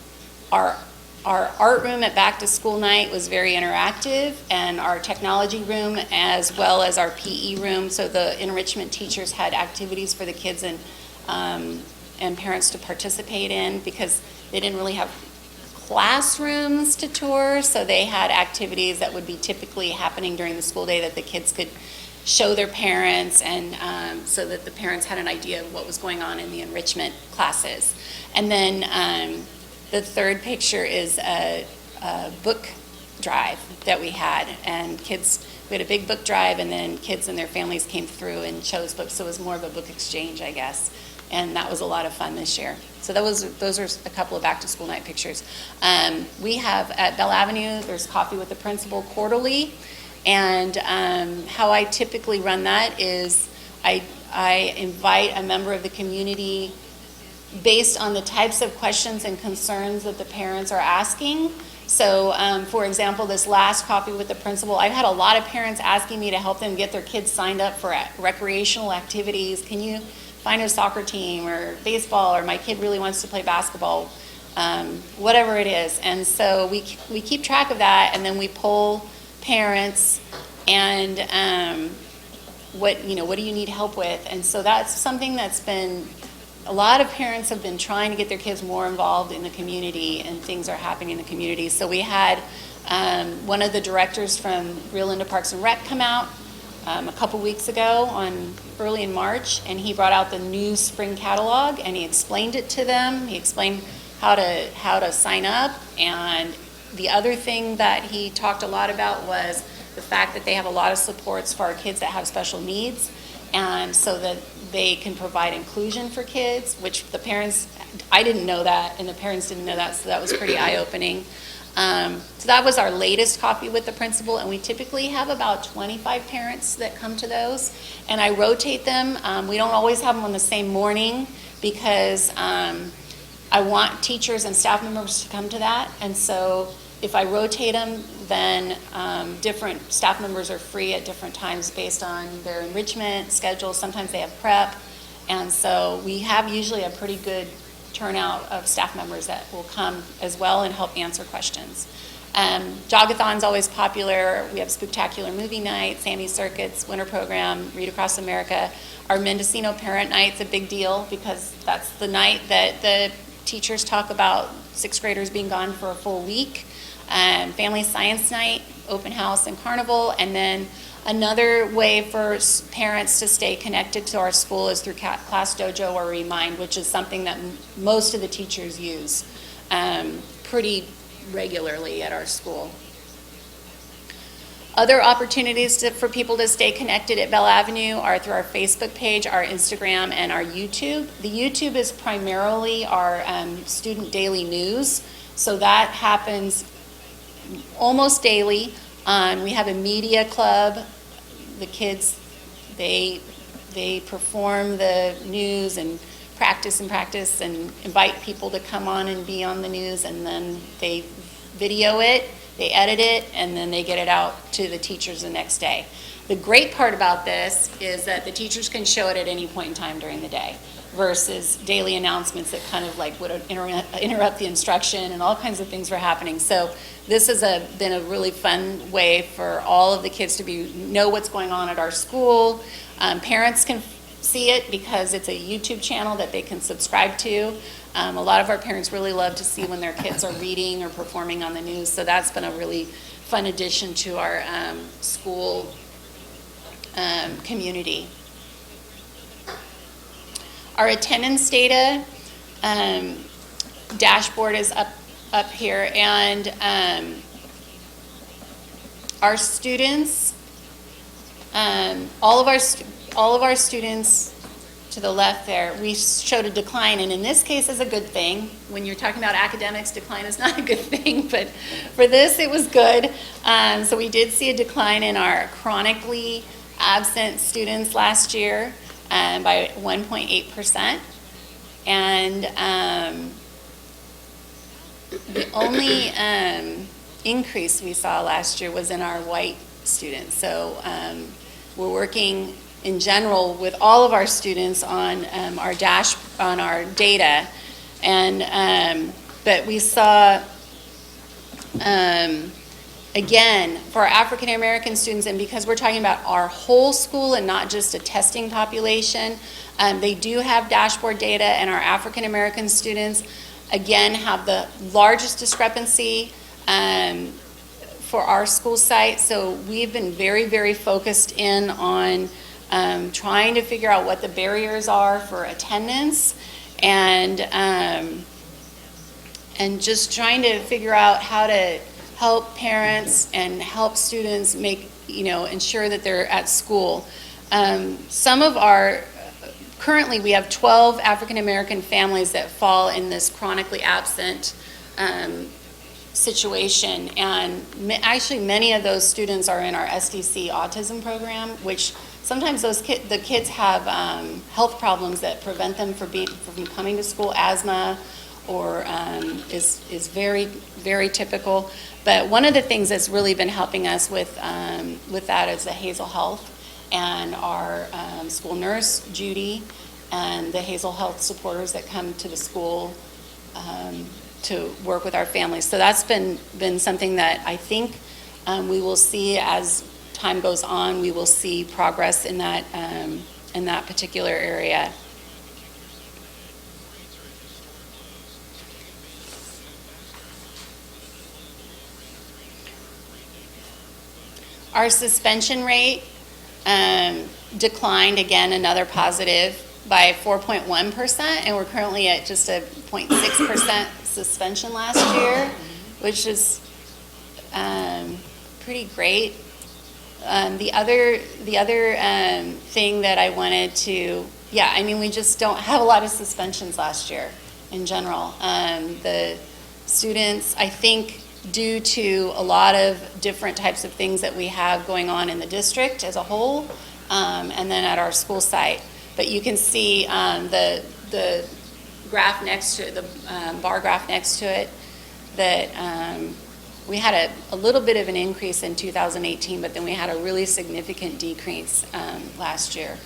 art room at back to school night was very interactive, and our technology room as well as our PE room, so the enrichment teachers had activities for the kids and parents to participate in, because they didn't really have classrooms to tour, so they had activities that would be typically happening during the school day that the kids could show their parents, and so that the parents had an idea of what was going on in the enrichment classes. And then the third picture is a book drive that we had, and we had a big book drive, and then kids and their families came through and chose books, so it was more of a book exchange, I guess. And that was a lot of fun this year. So those are a couple of back to school night pictures. We have at Bell Avenue, there's Coffee with the Principal quarterly. And how I typically run that is I invite a member of the community based on the types of questions and concerns that the parents are asking. So for example, this last Coffee with the Principal, I've had a lot of parents asking me to help them get their kids signed up for recreational activities. Can you find a soccer team or baseball, or my kid really wants to play basketball, whatever it is. And so we keep track of that, and then we poll parents and what do you need help with? And so that's something that's been, a lot of parents have been trying to get their kids more involved in the community, and things are happening in the community. So we had one of the directors from Rio Linda Parks and Rec come out a couple weeks ago early in March, and he brought out the new spring catalog, and he explained it to them. He explained how to sign up, and the other thing that he talked a lot about was the fact that they have a lot of supports for our kids that have special needs, and so that they can provide inclusion for kids, which the parents, I didn't know that, and the parents didn't know that, so that was pretty eye-opening. So that was our latest Coffee with the Principal, and we typically have about 25 parents that come to those, and I rotate them. We don't always have them on the same morning, because I want teachers and staff members to come to that, and so if I rotate them, then different staff members are free at different times based on their enrichment schedule. Sometimes they have prep, and so we have usually a pretty good turnout of staff members that will come as well and help answer questions. Jogathon's always popular. We have Spooktacular Movie Night, Sammy Circuits, Winter Program, Read Across America. Our Mendocino Parent Night's a big deal, because that's the night that the teachers talk about sixth graders being gone for a full week. Family Science Night, open house and carnival, and then another way for parents to stay connected to our school is through Class Dojo or Remind, which is something that most of the teachers use pretty regularly at our school. Other opportunities for people to stay connected at Bell Avenue are through our Facebook page, our Instagram, and our YouTube. The YouTube is primarily our student daily news, so that happens almost daily. We have a media club. The kids, they perform the news and practice and invite people to come on and be on the news, and then they video it, they edit it, and then they get it out to the teachers the next day. The great part about this is that the teachers can show it at any point in time during the day, versus daily announcements that kind of like would interrupt the instruction, and all kinds of things were happening. So this has been a really fun way for all of the kids to know what's going on at our school. Parents can see it because it's a YouTube channel that they can subscribe to. A lot of our parents really love to see when their kids are reading or performing on the news, so that's been a really fun addition to our school community. Our attendance data dashboard is up here, and our students, all of our students to the left there, we showed a decline, and in this case is a good thing. When you're talking about academics, decline is not a good thing, but for this it was good. So we did see a decline in our chronically absent students last year by 1.8%. And the only increase we saw last year was in our white students. So we're working in general with all of our students on our data, and but we saw again for our African American students, and because we're talking about our whole school and not just a testing population, they do have dashboard data, and our African American students again have the largest discrepancy for our school site. So we've been very, very focused in on trying to figure out what the barriers are for attendance, and just trying to figure out how to help parents and help students ensure that they're at school. Some of our, currently we have 12 African American families that fall in this chronically absent situation, and actually many of those students are in our SDC autism program, which sometimes the kids have health problems that prevent them from coming to school. Asthma or is very, very typical. But one of the things that's really been helping us with that is the Hazel Health and our school nurse, Judy, and the Hazel Health supporters that come to the school to work with our families. So that's been something that I think we will see as time goes on. We will see progress in that particular area. Our suspension rate declined, again, another positive, by 4.1%, and we're currently at just a 0.6% suspension last year, which is pretty great. The other thing that I wanted to, we just don't have a lot of suspensions last year in general. The students, I think, due to a lot of different types of things that we have going on in the district as a whole, and then at our school site. But you can see the graph next to it, the bar graph next to it, that we had a little bit of an increase in 2018, but then we had a really significant decrease last year.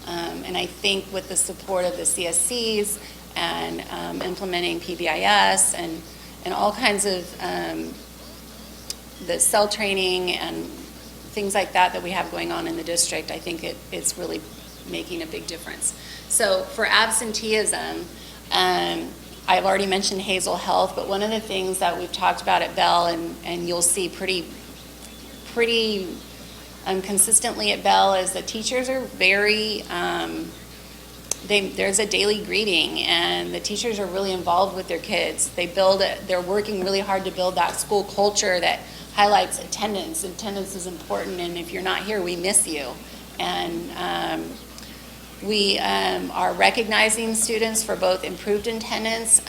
And I think with the support of the CSCs and implementing PBIS and all kinds of the cell training and things like that we have going on in the district, I think it's really making a big difference. So for absenteeism, I've already mentioned Hazel Health, but one of the things that we've talked about at Bell, and you'll see pretty consistently at Bell, is that teachers are very, there's a daily greeting, and the teachers are really involved with their kids. They're working really hard to build that school culture that highlights attendance. Attendance is important, and if you're not here, we miss you. And we are recognizing students for both improved attendance,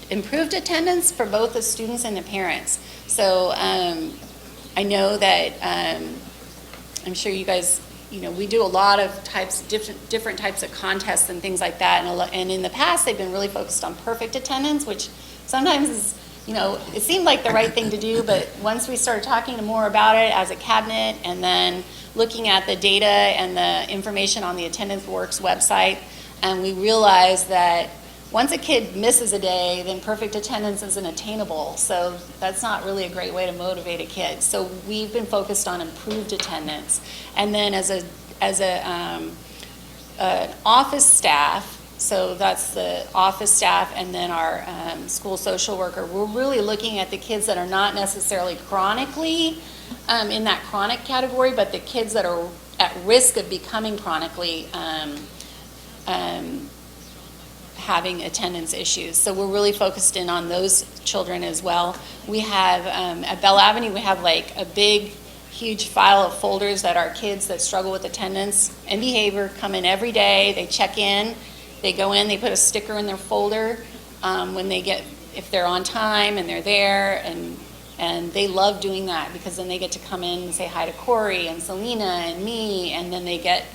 improved attendance for both the students and the parents. So I know that I'm sure you guys, we do a lot of different types of contests and things like that. And in the past, they've been really focused on perfect attendance, which sometimes is, it seemed like the right thing to do. But once we started talking more about it as a cabinet, and then looking at the data and the information on the Attendance Works website, and we realized that once a kid misses a day, then perfect attendance isn't attainable. So that's not really a great way to motivate a kid. So we've been focused on improved attendance. And then as as an office staff, so that's the office staff and then our school social worker, we're really looking at the kids that are not necessarily chronically in that chronic category, but the kids that are at risk of becoming chronically having attendance issues. So we're really focused in on those children as well. We have, at Bell Avenue, we have like a big, huge file of folders that our kids that struggle with attendance and behavior come in every day. They check in, they go in, they put a sticker in their folder when they get, if they're on time and they're there, and they love doing that because then they get to come in and say hi to Corey and Selena and me, and then they get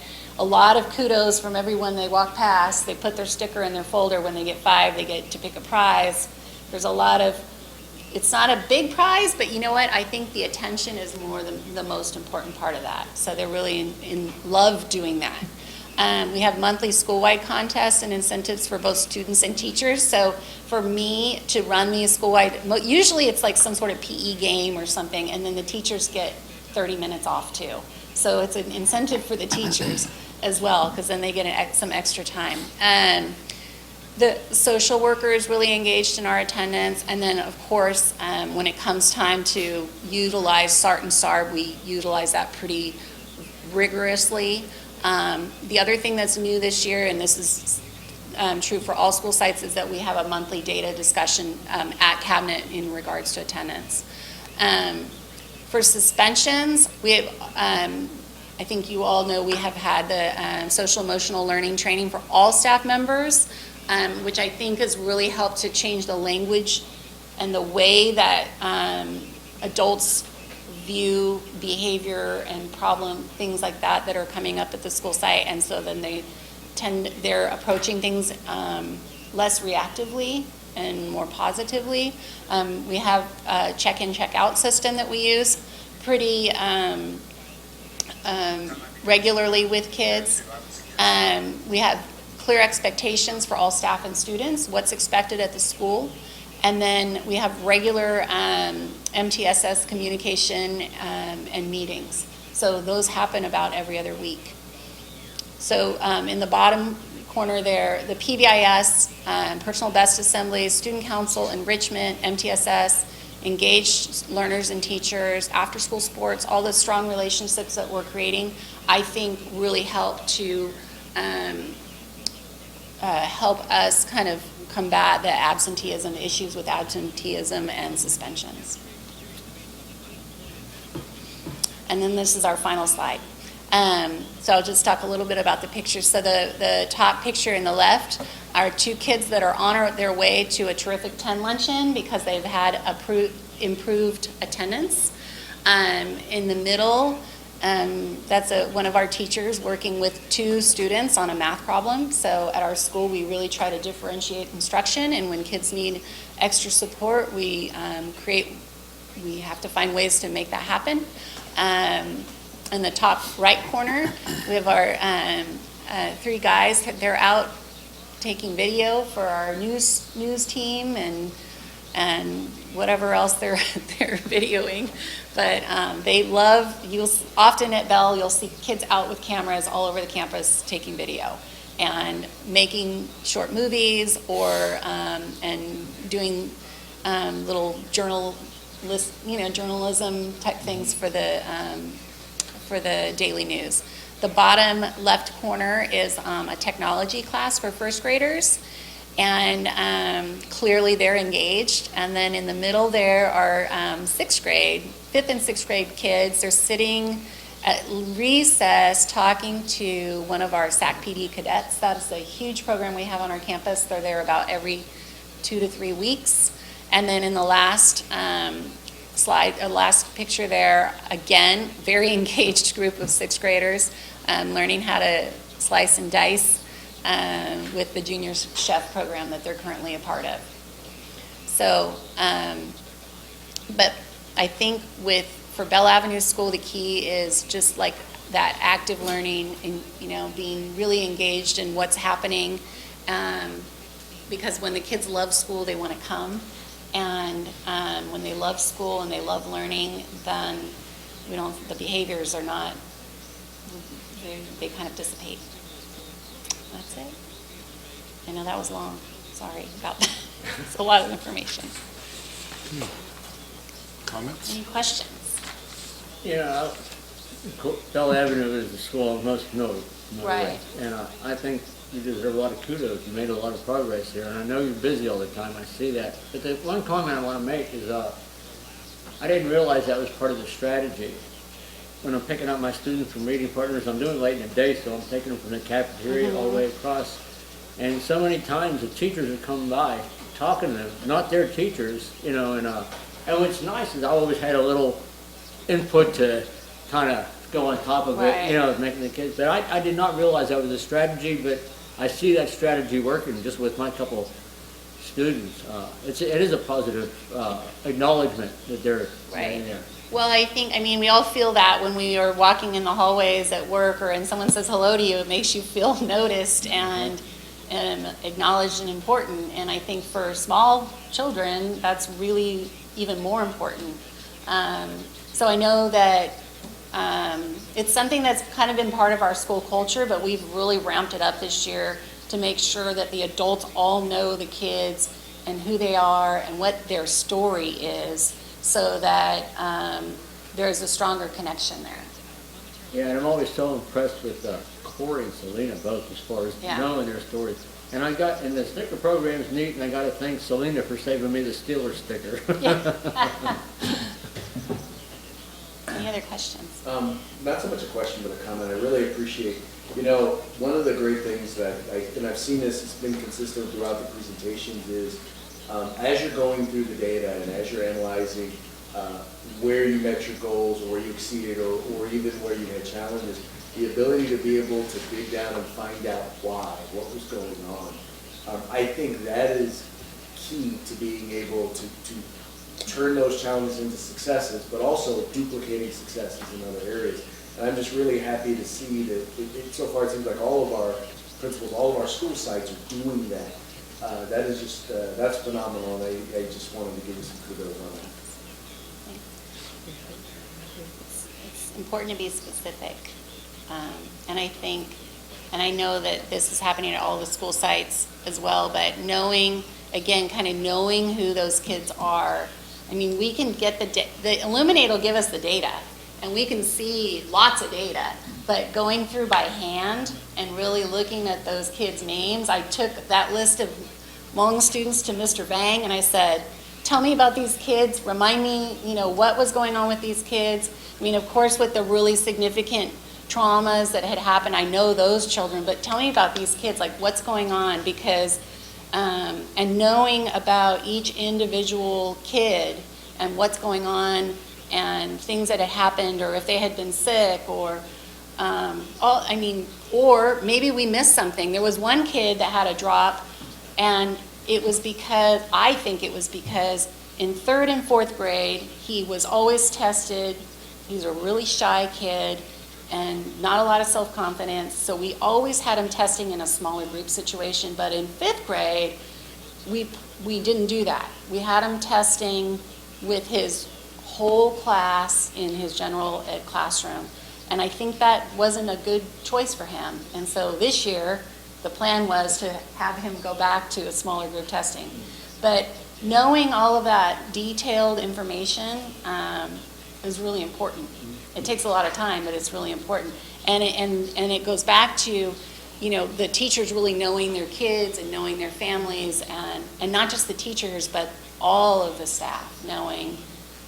a lot of kudos from everyone they walk past. They put their sticker in their folder. When they get 5, they get to pick a prize. There's a lot of, it's not a big prize, but you know what? I think the attention is more the most important part of that. So they're really in love doing that. We have monthly school-wide contests and incentives for both students and teachers. So for me to run these school-wide, usually it's like some sort of PE game or something, and then the teachers get 30 minutes off too. So it's an incentive for the teachers as well, because then they get some extra time. The social worker is really engaged in our attendance, and then of course, when it comes time to utilize SART and SARB, we utilize that pretty rigorously. The other thing that's new this year, and this is true for all school sites, is that we have a monthly data discussion at Cabinet in regards to attendance. For suspensions, we have, I think you all know we have had the social emotional learning training for all staff members, which I think has really helped to change the language and the way that adults view behavior and problem, things like that that are coming up at the school site. And so then they're approaching things less reactively and more positively. We have a check-in, check-out system that we use pretty regularly with kids. We have clear expectations for all staff and students, what's expected at the school. And then we have regular MTSS communication and meetings. So those happen about every other week. So in the bottom corner there, the PBIS, personal best assemblies, student council, enrichment, MTSS, engaged learners and teachers, after school sports, all the strong relationships that we're creating, I think really help to help us kind of combat the absenteeism, issues with absenteeism and suspensions. And then this is our final slide. So I'll just talk a little bit about the pictures. So the top picture in the left are 2 kids that are on their way to a terrific 10 luncheon because they've had improved attendance. In the middle, that's one of our teachers working with 2 students on a math problem. So at our school, we really try to differentiate instruction, and when kids need extra support, we have to find ways to make that happen. In the top right corner, we have our 3 guys. They're out taking video for our news team and whatever else they're videoing. But they love, often at Bell, you'll see kids out with cameras all over the campus taking video and making short movies or and doing little journalism type things for the daily news. The bottom left corner is a technology class for first graders, and clearly they're engaged. And then in the middle there are 6th grade, 5th and 6th grade kids. They're sitting at recess talking to one of our SAC PD cadets. That is a huge program we have on our campus. They're there about every 2 to 3 weeks. And then in the last slide, last picture there, again, very engaged group of 6th graders learning how to slice and dice with the junior chef program that they're currently a part of. So, but I think for Bell Avenue School, the key is just like that active learning and, being really engaged in what's happening, because when the kids love school, they want to come. And when they love school and they love learning, then the behaviors are not they kind of dissipate. That's it. I know that was long. Sorry about that. It's a lot of information. Comments? Any questions? Yeah, Bell Avenue is the school most know. Right. And I think you deserve a lot of kudos. You made a lot of progress here, and I know you're busy all the time. I see that. But the one comment I want to make is I didn't realize that was part of the strategy. When I'm picking up my students from reading partners, I'm doing it late in the day, so I'm taking them from the cafeteria all the way across. And so many times the teachers would come by talking to them, not their teachers, you know, and what's nice is I always had a little input to kind of go on top of it, you know, making the kids. But I did not realize that was a strategy, but I see that strategy working just with my couple students. It is a positive acknowledgement that they're in there. Well, I mean, we all feel that when we are walking in the hallways at work and someone says hello to you, it makes you feel noticed and acknowledged and important. And I think for small children, that's really even more important. So I know that it's something that's kind of been part of our school culture, but we've really ramped it up this year to make sure that the adults all know the kids and who they are and what their story is, so that there's a stronger connection there. Yeah, and I'm always so impressed with Corey and Selena both as far as knowing their stories. And the sticker program's neat, and I got to thank Selena for saving me the Steelers sticker. Yeah. Any other questions? Not so much a question, but a comment. I really appreciate, you know, one of the great things that and I've seen this, it's been consistent throughout the presentations, is as you're going through the data and as you're analyzing where you met your goals or where you exceeded or even where you had challenges, the ability to be able to dig down and find out why, what was going on. I think that is key to being able to turn those challenges into successes, but also duplicating successes in other areas. And I'm just really happy to see that so far it seems like all of our principals, all of our school sites are doing that. That is just, that's phenomenal, and I just wanted to give you some kudos on that. It's important to be specific. And I think, and I know that this is happening at all the school sites as well, but knowing, again, kind of knowing who those kids are. I mean, we can get the Illuminate will give us the data, and we can see lots of data, but going through by hand and really looking at those kids' names, I took that list of Hmong students to Mr. Vang, and I said, tell me about these kids, remind me, you know, what was going on with these kids. I mean, of course, with the really significant traumas that had happened, I know those children, but tell me about these kids, like what's going on, because, and knowing about each individual kid and what's going on and things that had happened, or if they had been sick, or, or maybe we missed something. There was one kid that had a drop, and it was because, I think it was because in 3rd and 4th grade, he was always tested. He was a really shy kid and not a lot of self-confidence, so we always had him testing in a smaller group situation. But in 5th grade, we didn't do that. We had him testing with his whole class in his general ed classroom, and I think that wasn't a good choice for him. And so this year, the plan was to have him go back to a smaller group testing. But knowing all of that detailed information is really important. It takes a lot of time, but it's really important. And it goes back to, you know, the teachers really knowing their kids and knowing their families, and not just the teachers, but all of the staff knowing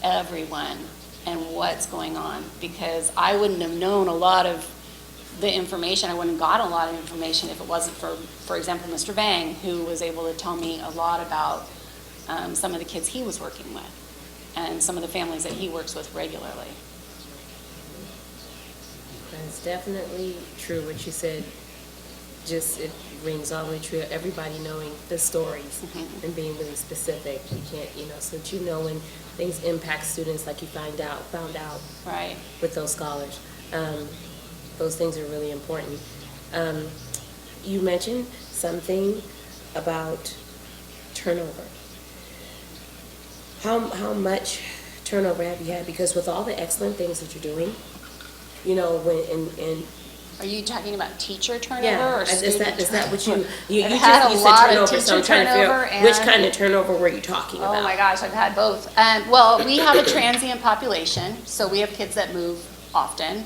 everyone and what's going on. Because I wouldn't have known a lot of the information, I wouldn't have gotten a lot of information if it wasn't for example, Mr. Vang, who was able to tell me a lot about some of the kids he was working with and some of the families that he works with regularly. It's definitely true what you said. Just, it rings all the way true. Everybody knowing the stories and being really specific. You can't, you know, so that you know when things impact students, like you found out Right. with those scholars. Those things are really important. You mentioned something about turnover. How much turnover have you had? Because with all the excellent things that you're doing, you know, when, and Are you talking about teacher turnover yeah, or is student that what you, turnover? you I've just, had a you said lot of turnover, so I'm teacher trying to figure turnover out, which and- kind of turnover were you talking about? Oh my gosh, I've had both. Well, we have a transient population, so we have kids that move often,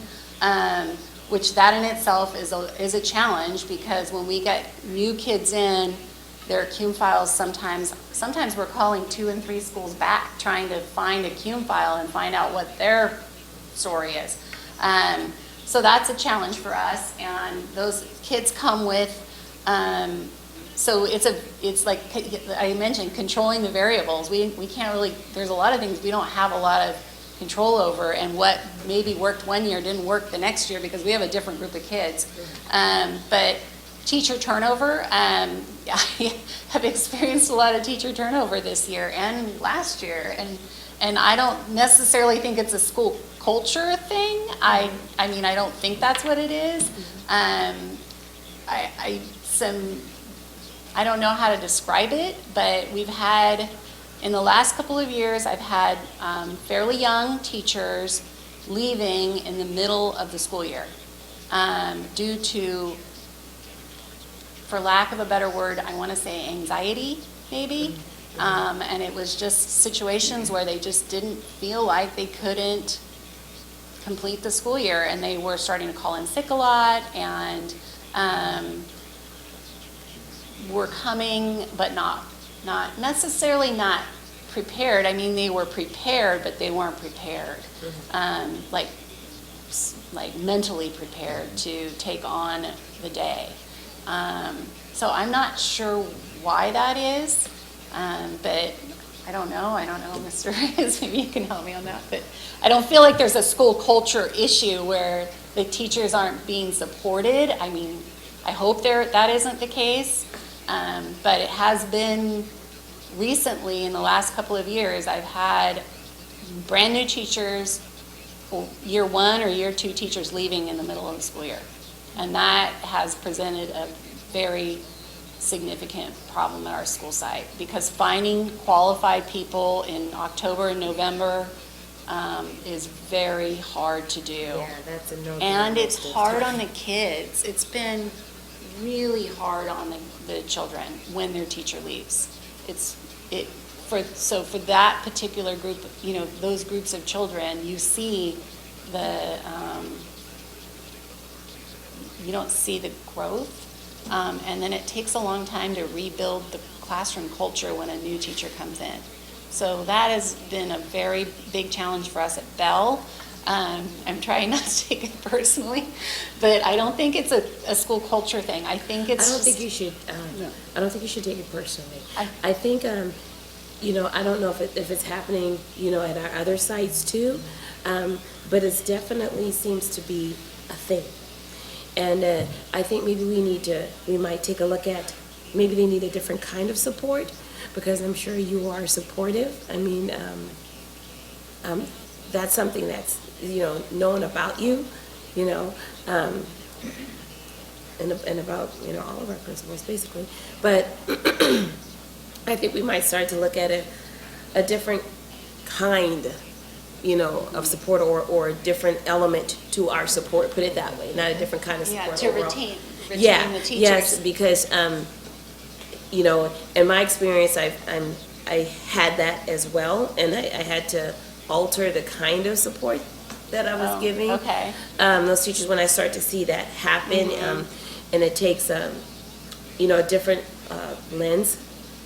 which that in itself is a challenge, because when we get new kids in, their CUME files sometimes we're calling 2 and 3 schools back, trying to find a CUME file and find out what their story is. So that's a challenge for us, and those kids come with, so it's like I mentioned, controlling the variables. We can't really, there's a lot of things we don't have a lot of control over, and what maybe worked one year didn't work the next year because we have a different group of kids. But teacher turnover, I have experienced a lot of teacher turnover this year and last year, and I don't necessarily think it's a school culture thing. I mean, I don't think that's what it is. I don't know how to describe it, but we've had, in the last couple of years, I've had fairly young teachers leaving in the middle of the school year due to, for lack of a better word, I want to say anxiety, maybe. And it was just situations where they just didn't feel like they couldn't complete the school year, and they were starting to call in sick a lot, and were coming, but not necessarily not prepared. I mean, they were prepared, but they weren't prepared, like mentally prepared to take on the day. So I'm not sure why that is, but I don't know, Mr. Reyes, maybe you can help me on that, but I don't feel like there's a school culture issue where the teachers aren't being supported. I mean, I hope that isn't the case, but it has been recently, in the last couple of years, I've had brand new teachers, year 1 or year 2 teachers leaving in the middle of the school year. And that has presented a very significant problem at our school site, because finding qualified people in October and November is very hard to do. Yeah, that's a no. And it's hard on the kids. It's been really hard on the children when their teacher leaves. So for that particular group, you know, those groups of children, you see you don't see the growth. And then it takes a long time to rebuild the classroom culture when a new teacher comes in. So that has been a very big challenge for us at Bell. I'm trying not to take it personally, but I don't think it's a school culture thing. I think it's I don't think you should, I don't think you should take it personally. I think, you know, I don't know if it's happening, you know, at our other sites too, but it definitely seems to be a thing. And I think maybe we might take a look at, maybe they need a different kind of support, because I'm sure you are supportive. I mean, that's something that's, you know, known about you, you know, and about, you know, all of our principals basically. But I think we might start to look at a different kind, you know, of support, or a different element to our support, put it that way, not a different kind of support to overall. retain Yeah, the teachers. yes, because, you know, in my experience, I had that as well, and I had to alter the kind of support that I was giving. Okay. Those teachers, when I start to see that happen, and it takes, you know, a different lens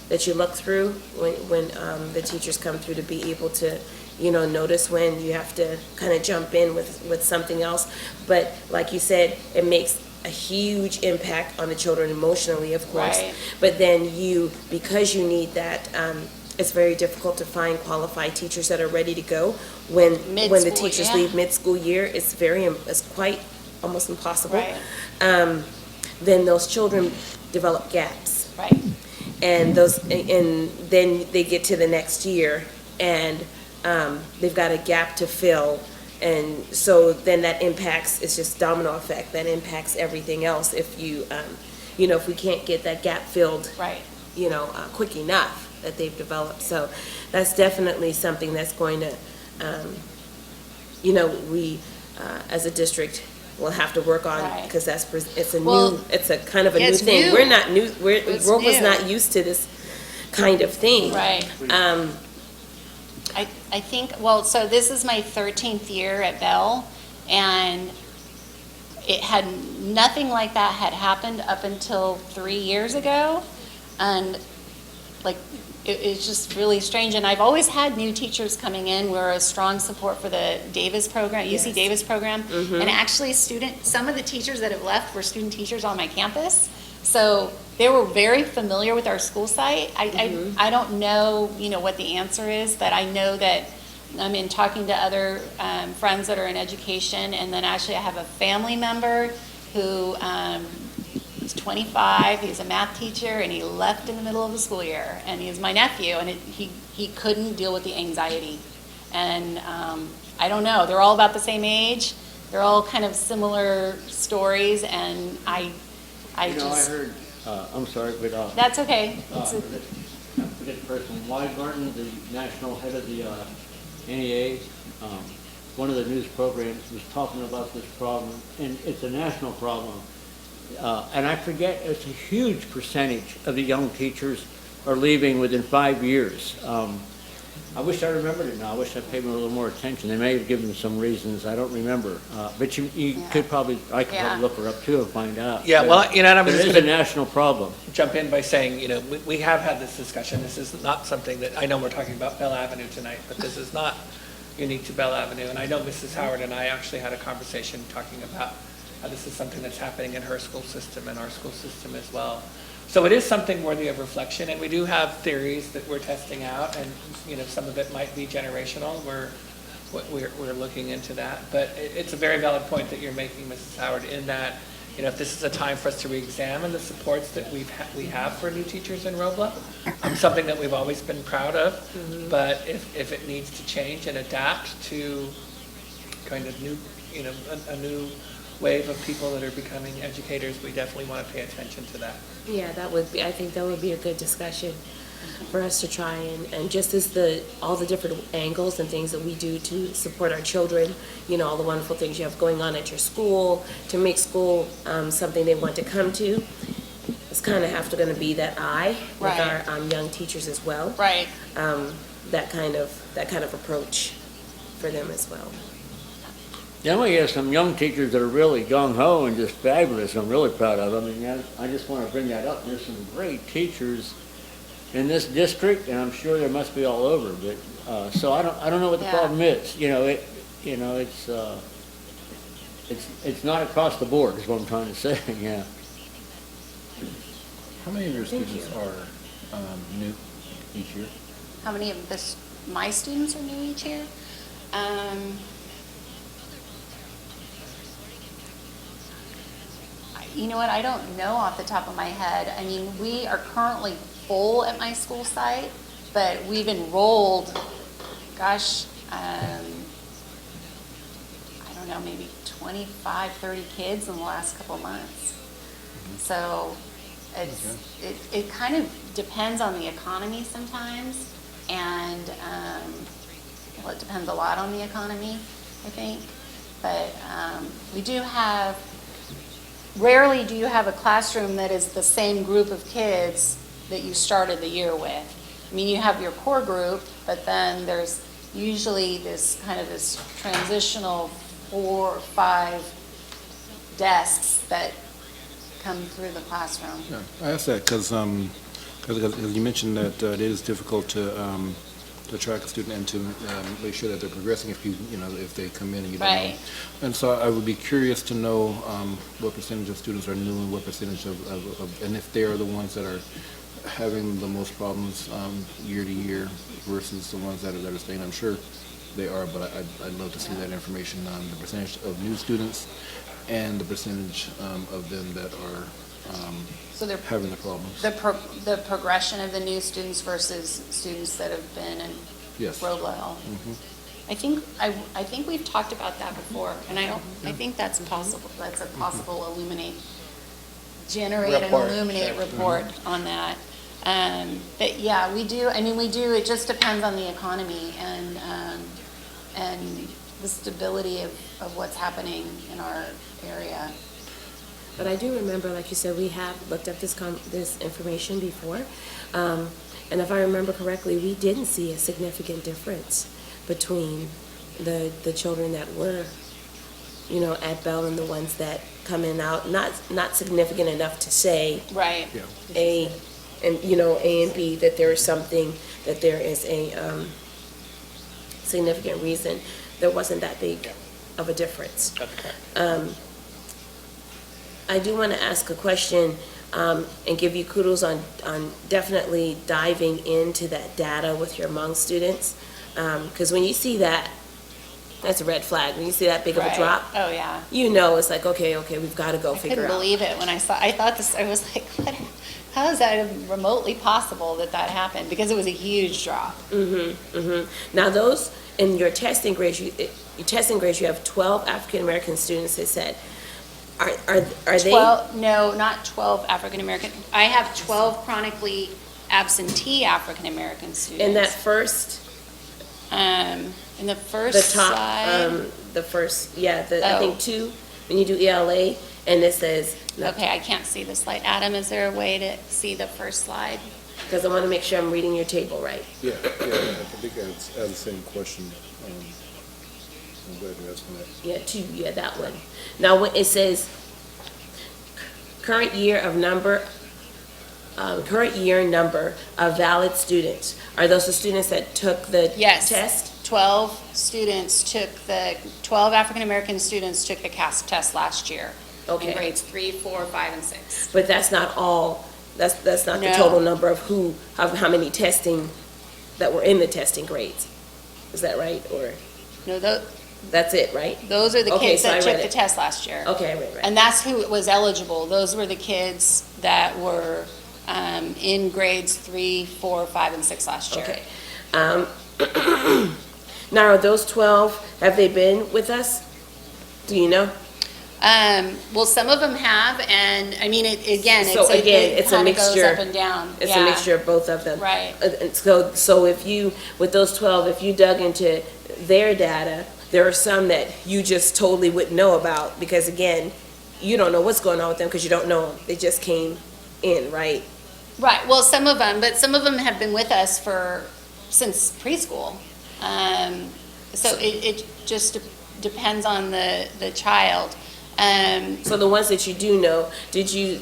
that you look through when the teachers come through, to be able to, you know, notice when you have to kind of jump in with something else. But like you said, it makes a huge impact on the children emotionally, of course. Right. But then because you need that, it's very difficult to find qualified teachers that are ready to go when the Mid-school, teachers yeah. leave mid-school year. It's quite almost impossible. Right. Then those children develop gaps. Right. And then they get to the next year, and they've got a gap to fill, and so then that impacts, it's just domino effect, that impacts everything else if you, you know, if we can't get that gap filled, Right. you know, quick enough that they've developed. So that's definitely something that's going to, you know, we as a district, will have to work on, Right. because it's a Well, new, it's a kind of a yeah, new it's thing. new. We're not new, It's Robla's new. not used to this kind of thing. Right. I think, well, so this is my 13th year at Bell, and nothing like that had happened up until 3 years ago. And like, it's just really strange. And I've always had new teachers coming in. We're a strong support for the Davis program, UC Davis program. And actually some of the teachers that have left were student teachers on my campus. So they were very familiar with our school site. I don't know, what the answer is, but I know that I'm in talking to other friends that are in education, and then actually I have a family member who is 25, he's a math teacher, and he left in the middle of the school year, and he's my nephew, and he couldn't deal with the anxiety. And I don't know, they're all about the same age, they're all kind of similar stories, and I I heard, I'm sorry, but, that's okay. I forget the person, Garden, the national head of the NEA, one of the news programs was talking about this problem, and it's a national problem. And I forget, it's a huge percentage of the young teachers are leaving within 5 years. I wish I remembered it now. I wish I paid them a little more attention. They may have given some reasons, I don't remember. But you could probably, I could probably look her up too and find out. Yeah, well, and I'm But just it is gonna a national problem. jump in by saying, we have had this discussion. This is not something that, I know we're talking about Bell Avenue tonight, but this is not unique to Bell Avenue. And I know Mrs. Howard and I actually had a conversation talking about how this is something that's happening in her school system and our school system as well. So it is something worthy of reflection, and we do have theories that we're testing out, and, some of it might be generational. We're looking into that. But it's a very valid point that you're making, Mrs. Howard, in that, if this is a time for us to re-examine the supports that we have for new teachers in Robla, something that we've always been proud of, but if it needs to change and adapt to kind of new, a new wave of people that are becoming educators, we definitely want to pay attention to that. Yeah, I think that would be a good discussion for us to try and just as all the different angles and things that we do to support our children, all the wonderful things you have going on at your school, to make school something they want to come to. It's kind of going to be that eye with Right. our young teachers as well. Right. That kind of approach for them as well. Then we have some young teachers that are really gung-ho and just fabulous. I'm really proud of them. I just want to bring that up. There's some great teachers in this district, and I'm sure there must be all over. But so I don't know what the problem is. It's not across the board, is what I'm trying to say. Yeah. How many of your students are new each year? How many of my students are new each year? You know what, I don't know off the top of my head. I mean, we are currently full at my school site, but we've enrolled, gosh, I don't know, maybe 25, 30 kids in the last couple of months. So it kind of depends on the economy sometimes, and well, it depends a lot on the economy, I think. But we do have, rarely do you have a classroom that is the same group of kids that you started the year with. I mean, you have your core group, but then there's usually this transitional 4 or 5 desks that come through the classroom. Yeah, I asked that because you mentioned that it is difficult to track a student and to make sure that they're progressing if they come in and you don't know. Right. And so I would be curious to know what percentage of students are new and what percentage and if they are the ones that are having the most problems year to year versus the ones that are staying. I'm sure they are, but I'd love to see that information on the percentage of new students and the percentage of them that are So they're having the problems. the progression of the new students versus students that have been in Yes. Robla. I think we've talked about that before, and I think that's possible. That's a possible generate an illuminate report on that. But yeah, we do. I mean, we do. It just depends on the economy, and the stability of what's happening in our area. But I do remember, like you said, we have looked up this information before. And if I remember correctly, we didn't see a significant difference between the children that were, you know, at Bell and the ones that come in out. Not significant enough to say Right. A and, you know, A and B, that there is something, that there is a significant reason. There wasn't that big of a difference. That's correct. I do want to ask a question and give you kudos on definitely diving into that data with your Hmong students. Because when you see that, that's a red flag. When you see that big of a Right. drop, Oh, yeah. you know it's like, okay, we've got to go I figure couldn't out. believe it when I was like, what, how is that remotely possible that happened? Because it was a huge drop. Now those, in your testing grades, you have 12 African-American students, it said. Are they? 12, no, not 12 African-American. I have 12 chronically absentee African-American students. In that first, In the the first top, slide. the first, yeah, I Oh. think 2, when you do ELA, and it says, Okay, I can't see the slide. Adam, is there a way to see the first slide? because I want to make sure I'm reading your table right. Yeah, I think I had the same question. I'm glad you're asking that. Yeah, 2, yeah, that one. Now, when it says current year number of valid students, are those the students that took the Yes. test? 12 African-American students took the CAS test last year. Okay. In grades 3, 4, 5, and 6. But that's not all, that's not the No. total number of how many testing, that were in the testing grades. Is that right, or, No, that's it, right? those are the Okay, kids so I that took read the it. test last year. Okay, right. And that's who was eligible. Those were the kids that were in grades 3, 4, 5, and 6 last year. Okay. Now, are those 12, have they been with us? Do you know? Well, some of them have, and I mean, So again, it's a kinda goes mixture. up and down. It's Yeah. a mixture of both of them. Right. And so if you, with those 12, if you dug into their data, there are some that you just totally wouldn't know about, because again, you don't know what's going on with them because you don't know them. They just came in, right? Right, well, some of them have been with us since preschool. So it just depends on the child. So the ones that you do know, did you,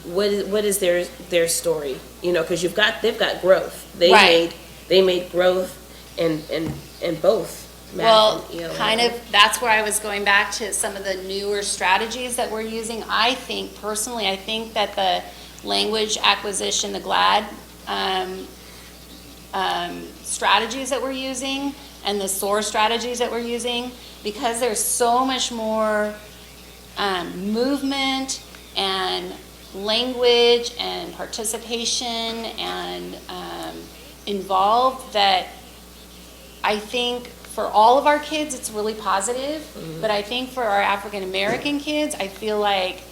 what is their story? You know, because they've got growth. Right. They made growth in both math Well, and ELA. kind of, that's where I was going back to some of the newer strategies that we're using. I think that the language acquisition, the GLAD strategies that we're using, and the SOAR strategies that we're using, because there's so much more movement and language and participation and involved, that I think for all of our kids it's really positive, but I think for our African American kids, I feel like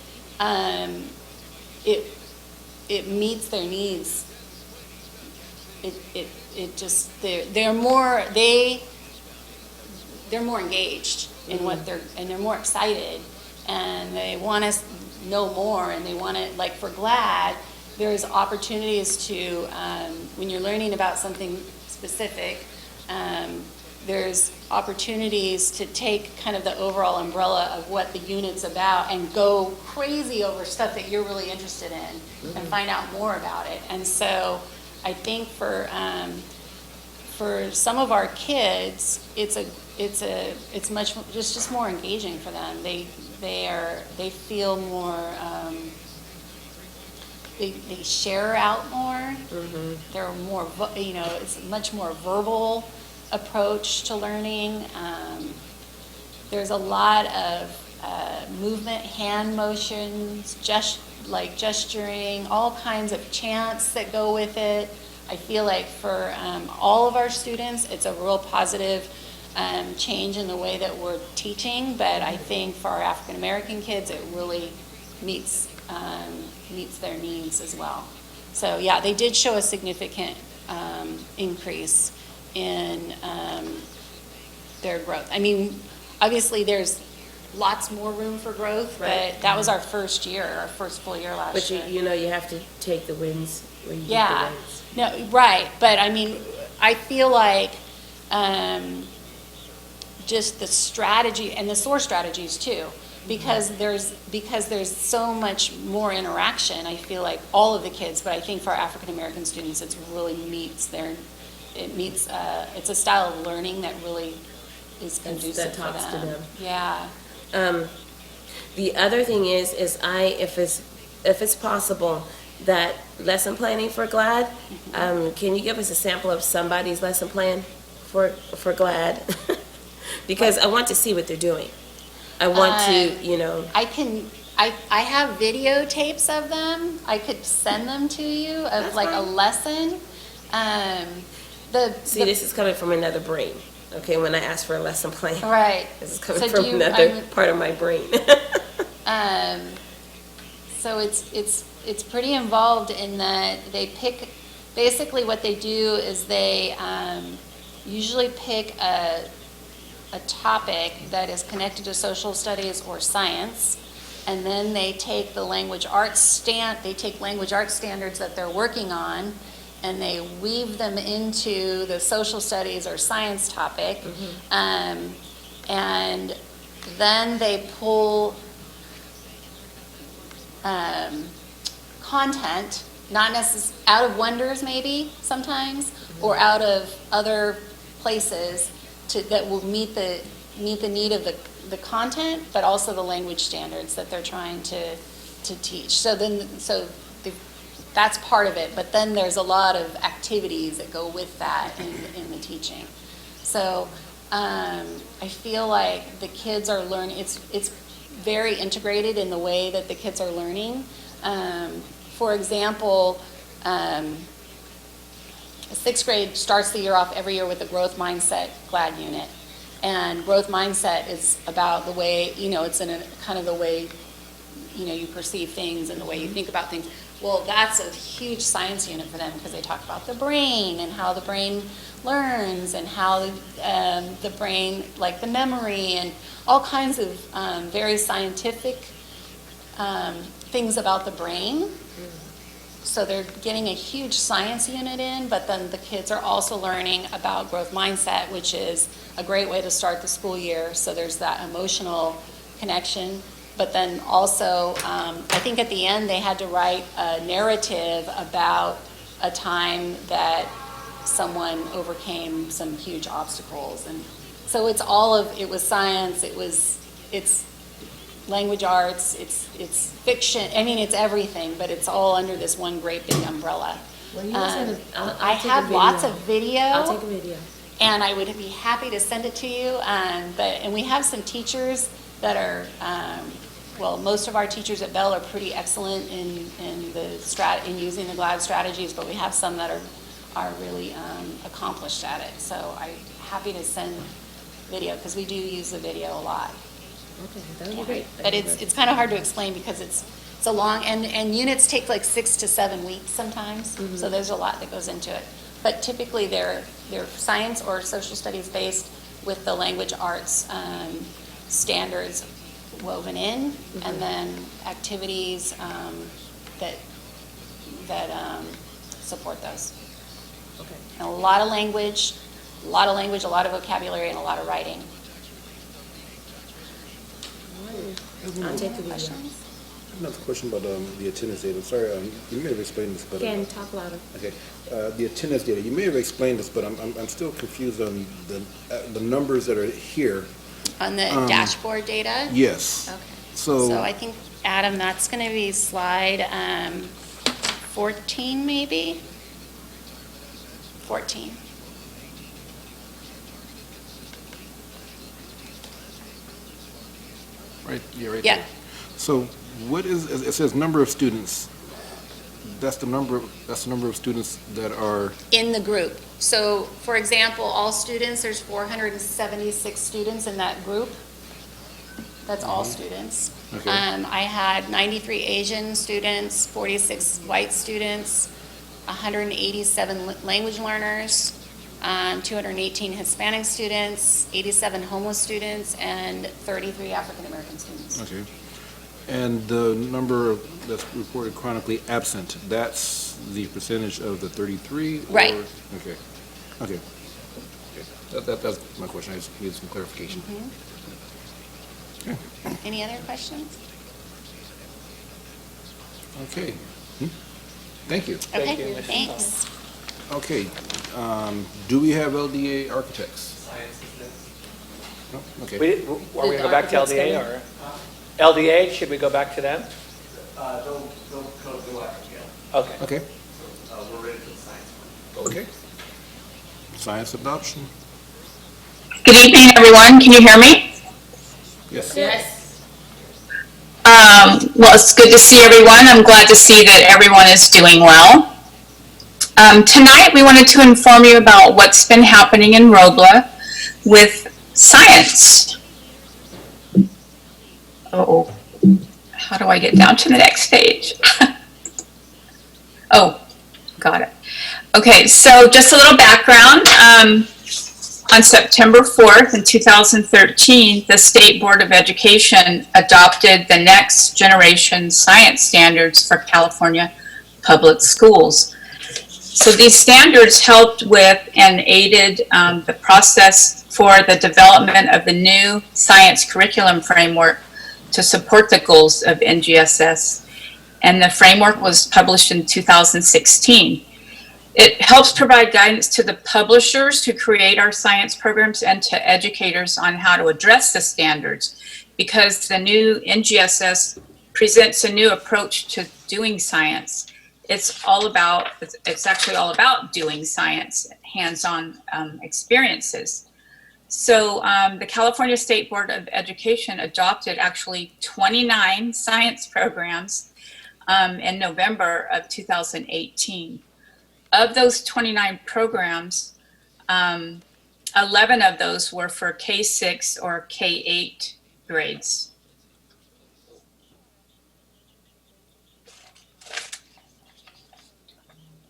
it meets their needs. It just, they're more engaged in what they're more excited, and they want to know more, and they want to, like for GLAD, there's opportunities to, when you're learning about something specific, there's opportunities to take kind of the overall umbrella of what the unit's about and go crazy over stuff that you're really interested in and find out more about it. And so I think for some of our kids, it's just more engaging for them. They feel more, they share out more. They're more, it's a much more verbal approach to learning. There's a lot of movement, hand motions, gesturing, all kinds of chants that go with it. I feel like for all of our students, it's a real positive change in the way that we're teaching, but I think for our African American kids, it really meets their needs as well. So yeah, they did show a significant increase in their growth. I mean, obviously, there's lots more room for growth, but Right. that was our first year, our first full year last But year. you know, you have to take the wins when you get Yeah, the wins. no, right, but I mean, I feel like, just the strategy, and the SOAR strategies too, because there's so much more interaction, I feel like all of the kids, but I think for African-American students, it's really meets, it's a style of learning that really is conducive that for talks to them. Yeah. The other thing is if it's possible, that lesson planning for GLAD, can you give us a sample of somebody's lesson plan for GLAD? Because I want to see what they're doing. I want to, you know. I have videotapes of them. I could send them to you of That's like a fine. lesson. See, this is coming from another brain, okay, when I ask for a lesson plan. Right. This is coming So from do you- another part of my brain. So it's pretty involved in that they pick, basically what they do is they usually pick a topic that is connected to social studies or science, and then they take the language arts standards that they're working on, and they weave them into the social studies or science topic, and then they pull content, not necessarily out of Wonders maybe sometimes, or out of other places that will meet the need of the content, but also the language standards that they're trying to teach. So that's part of it, but then there's a lot of activities that go with that in the teaching. So I feel like the kids are learning, it's very integrated in the way that the kids are learning. For example, sixth grade starts the year off every year with a growth mindset GLAD unit. And growth mindset is about the way, you know, it's in a kind of the way, you know, you perceive things and the way you think about things. Well, that's a huge science unit for them because they talk about the brain and how the brain learns and how the brain, like the memory and all kinds of very scientific things about the brain. So they're getting a huge science unit in, but then the kids are also learning about growth mindset, which is a great way to start the school year. So there's that emotional connection. But then also, I think at the end they had to write a narrative about a time that someone overcame some huge obstacles. And so it was science, it's language arts, it's fiction, I mean, it's everything, but it's all under this one great big umbrella. I have lots of video. I'll take a video. And I would be happy to send it to you. And we have some teachers that are, well, most of our teachers at Bell are pretty excellent in using the GLAD strategies, but we have some that are really accomplished at it. So I'm happy to send video because we do use the video a lot. Okay, that would be great. But it's kind of hard to explain because it's a long, and units take like 6 to 7 weeks sometimes, so there's a lot that goes into it. But typically they're science or social studies based with the language arts standards woven in, and then activities that support those. Okay. And a lot of language, a lot of vocabulary, and a lot of writing. I'll take the video. Questions? Another question about the attendance data. I'm sorry, you may have explained this, but Again, talk louder. okay, the attendance data. You may have explained this, but I'm still confused on the numbers that are here. On the dashboard data? Yes. Okay. So I think, Adam, that's going to be slide 14, maybe? 14. Right, yeah, right Yeah. there. So what is, it says number of students. That's the number of students that are, In the group. So, for example, all students, there's 476 students in that group. That's all students. Okay. I had 93 Asian students, 46 white students, 187 language learners, 218 Hispanic students, 87 homeless students, and 33 African-American students. Okay. And the number that's reported chronically absent, that's the percentage of the 33? Right. Okay. Okay. That's my question. I just need some clarification. Any other questions? Okay. Thank you. Okay, you, Mrs. thanks. Okay. Do we have LDA architects? No? Okay. Are we gonna go back to LDA or? LDA, should we go back to them? They'll go after Gail. Okay. Okay. We're ready for the science one. Okay. Science adoption. Good evening, everyone. Can you hear me? Yes. Yes. Well, it's good to see everyone. I'm glad to see that everyone is doing well. Tonight, we wanted to inform you about what's been happening in Robla with science. Oh, how do I get down to the next page? Oh, got it. Okay, so just a little background. On September 4th in 2013, the State Board of Education adopted the next generation science standards for California public schools. So these standards helped with and aided the process for the development of the new science curriculum framework to support the goals of NGSS. And the framework was published in 2016. It helps provide guidance to the publishers who create our science programs and to educators on how to address the standards, because the new NGSS presents a new approach to doing science. It's actually all about doing science, hands-on experiences. So the California State Board of Education adopted actually 29 science programs in November of 2018. Of those 29 programs, 11 of those were for K-6 or K-8 grades.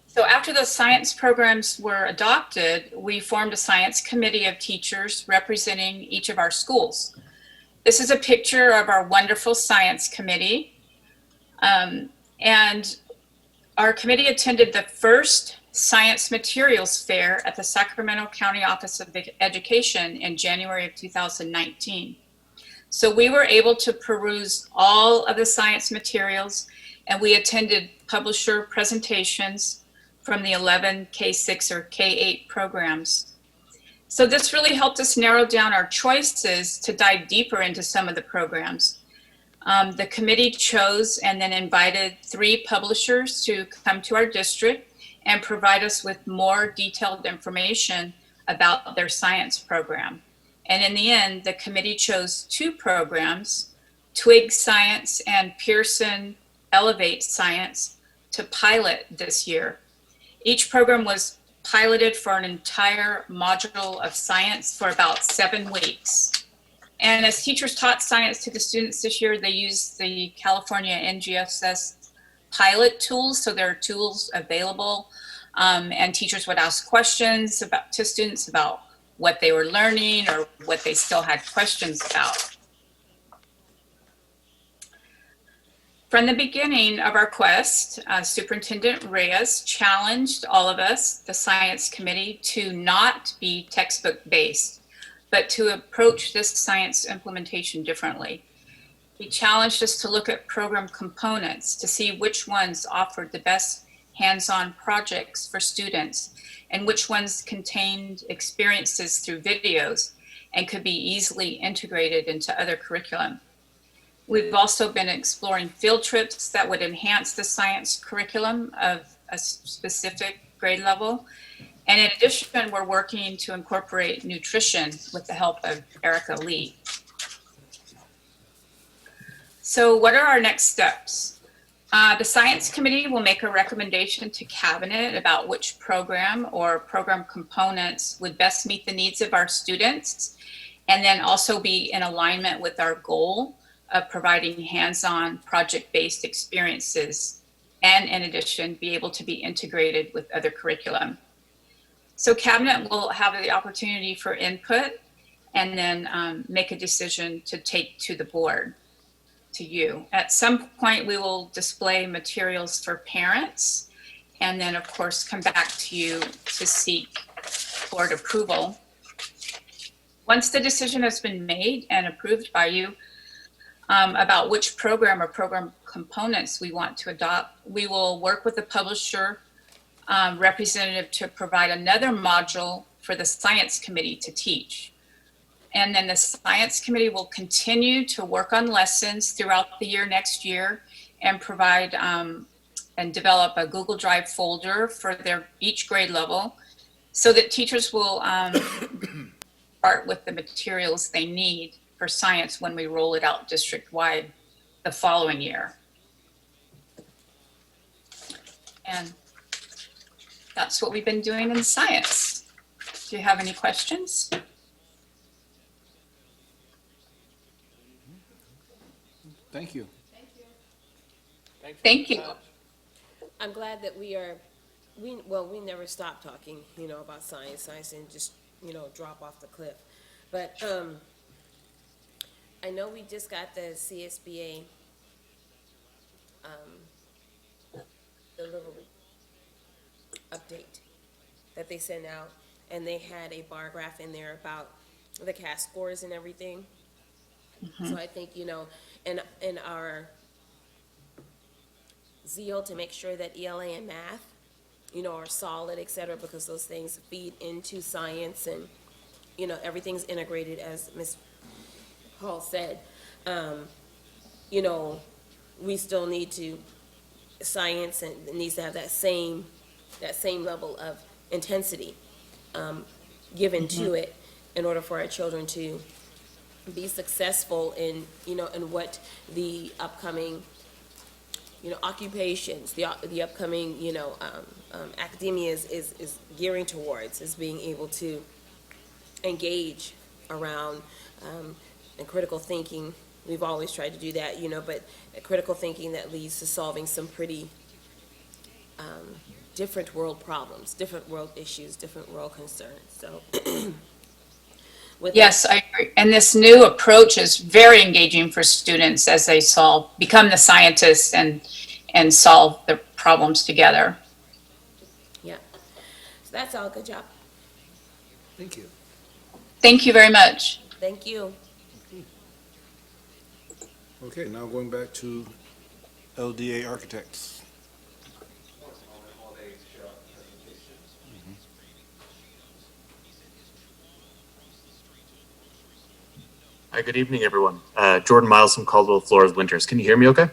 So after the science programs were adopted, we formed a science committee of teachers representing each of our schools. This is a picture of our wonderful science committee. And our committee attended the first science materials fair at the Sacramento County Office of Education in January of 2019. So we were able to peruse all of the science materials, and we attended publisher presentations from the 11 K-6 or K-8 programs. So this really helped us narrow down our choices to dive deeper into some of the programs. The committee chose and then invited 3 publishers to come to our district and provide us with more detailed information about their science program. And in the end, the committee chose 2 programs, Twig Science and Pearson Elevate Science, to pilot this year. Each program was piloted for an entire module of science for about 7 weeks. And as teachers taught science to the students this year, they used the California NGSS pilot tools. So there are tools available, and teachers would ask questions to students about what they were learning or what they still had questions about. From the beginning of our quest, Superintendent Reyes challenged all of us, the science committee, to not be textbook based, but to approach this science implementation differently. He challenged us to look at program components to see which ones offered the best hands-on projects for students and which ones contained experiences through videos and could be easily integrated into other curriculum. We've also been exploring field trips that would enhance the science curriculum of a specific grade level. And in addition, we're working to incorporate nutrition with the help of Erica Lee. So what are our next steps? The Science Committee will make a recommendation to Cabinet about which program or program components would best meet the needs of our students, and then also be in alignment with our goal of providing hands-on project-based experiences, and in addition, be able to be integrated with other curriculum. So cabinet will have the opportunity for input and then make a decision to take to the board, to you. At some point, we will display materials for parents and then, of course, come back to you to seek board approval. Once the decision has been made and approved by you about which program or program components we want to adopt, we will work with the publisher representative to provide another module for the science committee to teach. And then the science committee will continue to work on lessons throughout the year next year and provide and develop a Google Drive folder for each grade level so that teachers will start with the materials they need for science when we roll it out district-wide the following year. And that's what we've been doing in science. Do you have any questions? Thank you. Thank you. I'm glad that we never stop talking, about science and just, drop off the cliff. But I know we just got the CSBA, the little update that they sent out, and they had a bar graph in there about the CAS scores and everything. So I think, in our zeal to make sure that ELA and math, are solid, et cetera, because those things feed into science and, everything's integrated, as Ms. Hall said. We still need to, science and it needs to have that same level of intensity given to it in order for our children to be successful in, in what the upcoming, occupations, the upcoming, academia is gearing towards, is being able to engage around and critical thinking. We've always tried to do that, but critical thinking that leads to solving some pretty different world problems, different world issues, different world concerns. So, yes, I agree. And this new approach is very engaging for students as they become the scientists and solve the problems together. Yeah. So that's all. Good job. Thank you. Thank you very much. Thank you. Okay, now going back to LDA Architects. Hi, good evening, everyone. Jordan Miles from Caldwell Flores Winters. Can you hear me okay?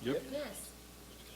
Yep. Yes.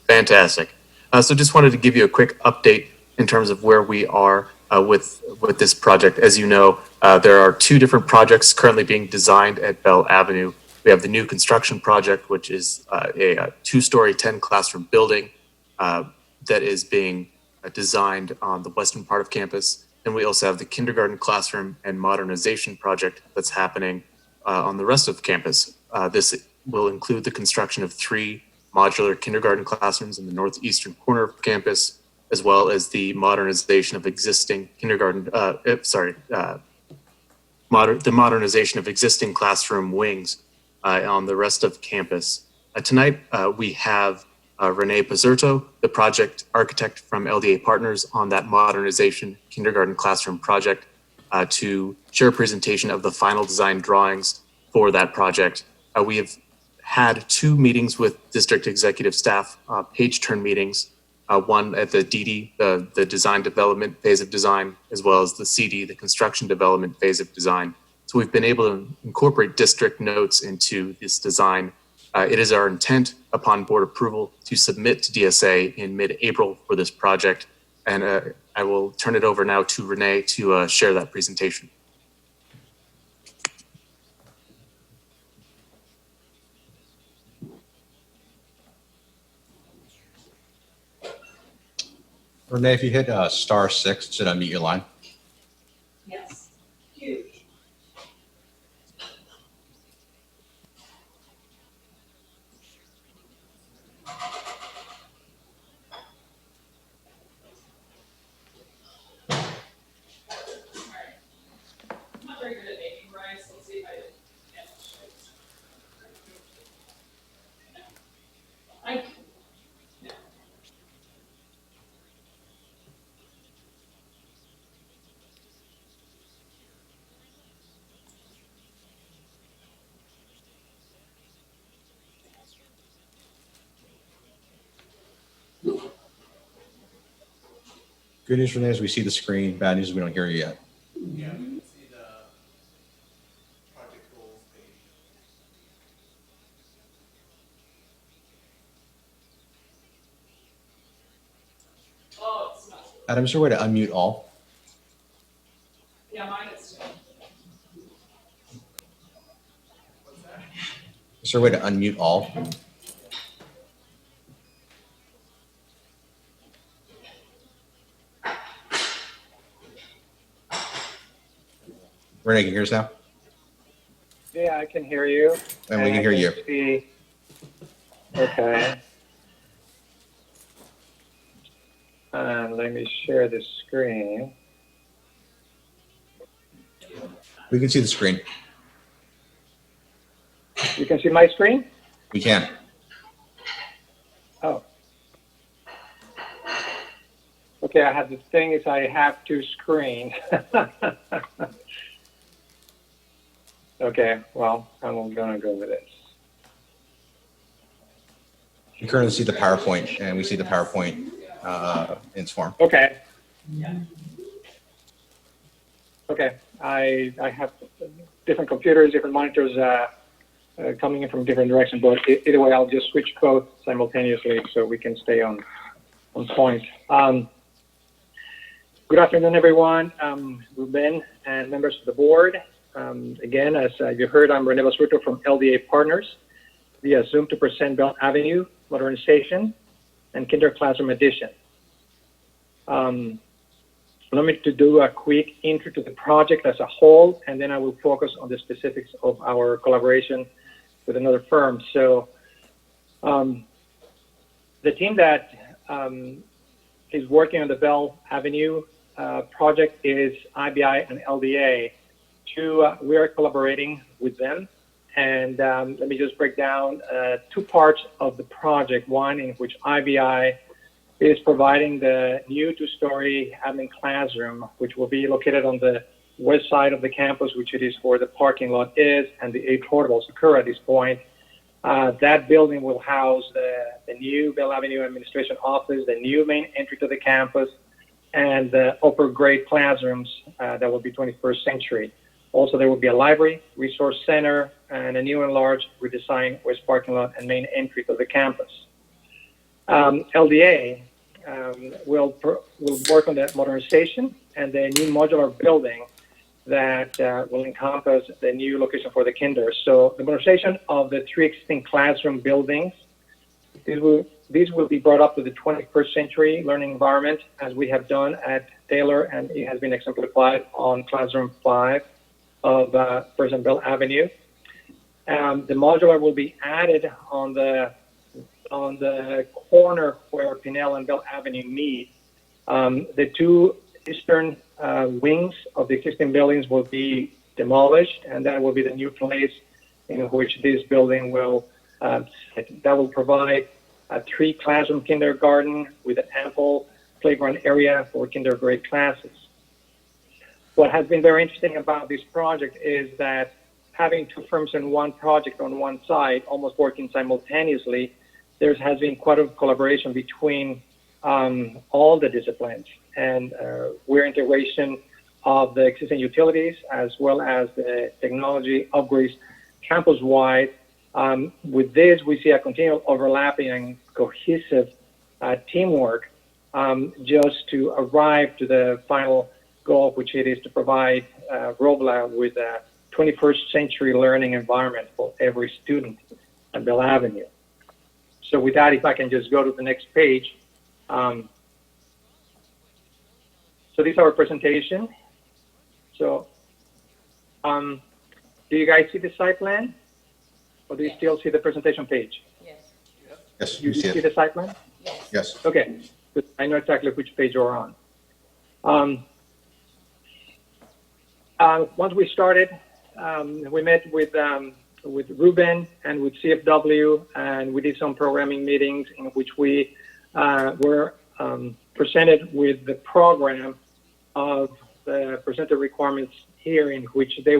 Fantastic. So just wanted to give you a quick update in terms of where we are with this project. As you know, there are two different projects currently being designed at Bell Avenue. We have the new construction project, which is a 2-story, 10-classroom building that is being designed on the western part of campus. And we also have the kindergarten classroom and modernization project that's happening on the rest of campus. This will include the construction of 3 modular kindergarten classrooms in the northeastern corner of campus, as well as the modernization of existing the modernization of existing classroom wings on the rest of campus. Tonight, we have Renee Pizerto, the project architect from LDA Partners on that modernization kindergarten classroom project, to share a presentation of the final design drawings for that project. We have had 2 meetings with district executive staff, page turn meetings, one at the DD, the design development phase of design, as well as the CD, the construction development phase of design. So we've been able to incorporate district notes into this design. It is our intent upon board approval to submit to DSA in mid-April for this project. And I will turn it over now to Renee to share that presentation. Renee, if you hit *6, it should unmute your line. Yes. Huge. Good news, Renee, is we see the screen. Bad news is we don't hear you yet. Yeah, we can see the project goals page. Oh, it's not. Adam, is there a way to unmute all? Yeah, mine is still. What's that? Is there a way to unmute all? Renee, can you hear us now? Yeah, I can hear you. And we can hear you. See. Okay. Let me share the screen. We can see the screen. You can see my screen? We can. Oh. Okay, I have the thing is I have two screens. Okay, well, I'm gonna go with this. We currently see the PowerPoint, and we see the PowerPoint in its form. Okay. Okay, I have different computers, different monitors coming in from different directions, but either way, I'll just switch both simultaneously so we can stay on point. Good afternoon, everyone. Ruben and members of the board. Again, as you heard, I'm Rene Basurto from LDA Partners via Zoom to present Bell Avenue Modernization and Kinder Classroom Edition. Allow me to do a quick intro to the project as a whole, and then I will focus on the specifics of our collaboration with another firm. So the team that is working on the Bell Avenue project is IBI and LDA. We are collaborating with them. And let me just break down two parts of the project. One in which IBI is providing the new two-story admin classroom, which will be located on the west side of the campus, which it is where the parking lot is, and the 8 portables occur at this point. That building will house the new Bell Avenue Administration Office, the new main entry to the campus, and the upper-grade classrooms that will be 21st century. Also, there will be a library, resource center, and a new and large redesigned west parking lot and main entry to the campus. LDA will work on the modernization and the new modular building that will encompass the new location for the kinder. So the modernization of the 3 existing classroom buildings, these will be brought up to the 21st century learning environment, as we have done at Taylor, and it has been exemplified on Classroom 5 of First and Bell Avenue. The modular will be added on the corner where Pinell and Bell Avenue meet. The 2 eastern wings of the existing buildings will be demolished, and that will be the new place in which this building will provide a 3-classroom kindergarten with an ample playground area for kindergarten classes. What has been very interesting about this project is that having 2 firms in one project on one side, almost working simultaneously, there has been quite a collaboration between all the disciplines, and we're integration of the existing utilities as well as the technology upgrades campus-wide. With this, we see a continual overlapping and cohesive teamwork just to arrive to the final goal, which it is to provide Robla with a 21st century learning environment for every student at Bell Avenue. So with that, if I can just go to the next page. So this is our presentation. So do you guys see the site plan? Or do you still see the presentation page? Yes. Yes, You we see see it. the site plan? Yes. Okay, good. I know exactly which page you're on. Once we started, we met with Ruben and with CFW, and we did some programming meetings in which we were presented with the program of the presented requirements here, in which they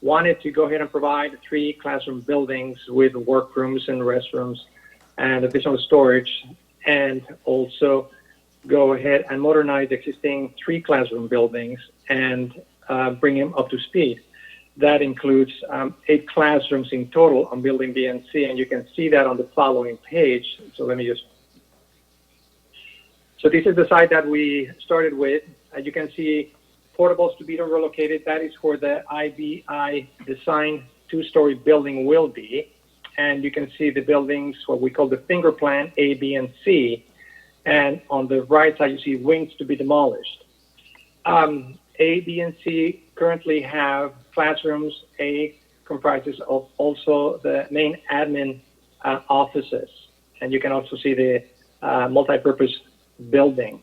wanted to go ahead and provide 3 classroom buildings with workrooms and restrooms and additional storage, and also go ahead and modernize the existing 3 classroom buildings and bring them up to speed. That includes 8 classrooms in total on building B and C, and you can see that on the following page. So let me just. So this is the site that we started with. As you can see, portables to be relocated. That is where the IBI design 2-story building will be. And you can see the buildings, what we call the finger plan, A, B, and C. And on the right side, you see wings to be demolished. A, B, and C currently have classrooms. A comprises of also the main admin offices. And you can also see the multi-purpose building.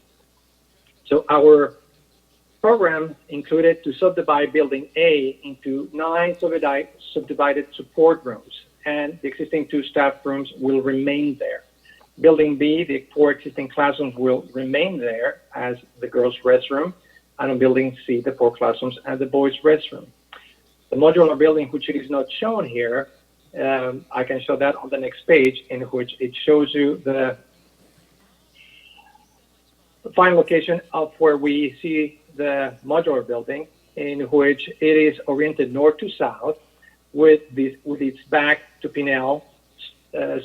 So our program included to subdivide building A into 9 subdivided support rooms, and the existing 2 staff rooms will remain there. Building B, the 4 existing classrooms will remain there as the girls' restroom, and on building C, the 4 classrooms and the boys' restroom. The modular building, which it is not shown here, I can show that on the next page, in which it shows you the final location of where we see the modular building, in which it is oriented north to south with its back to Pinell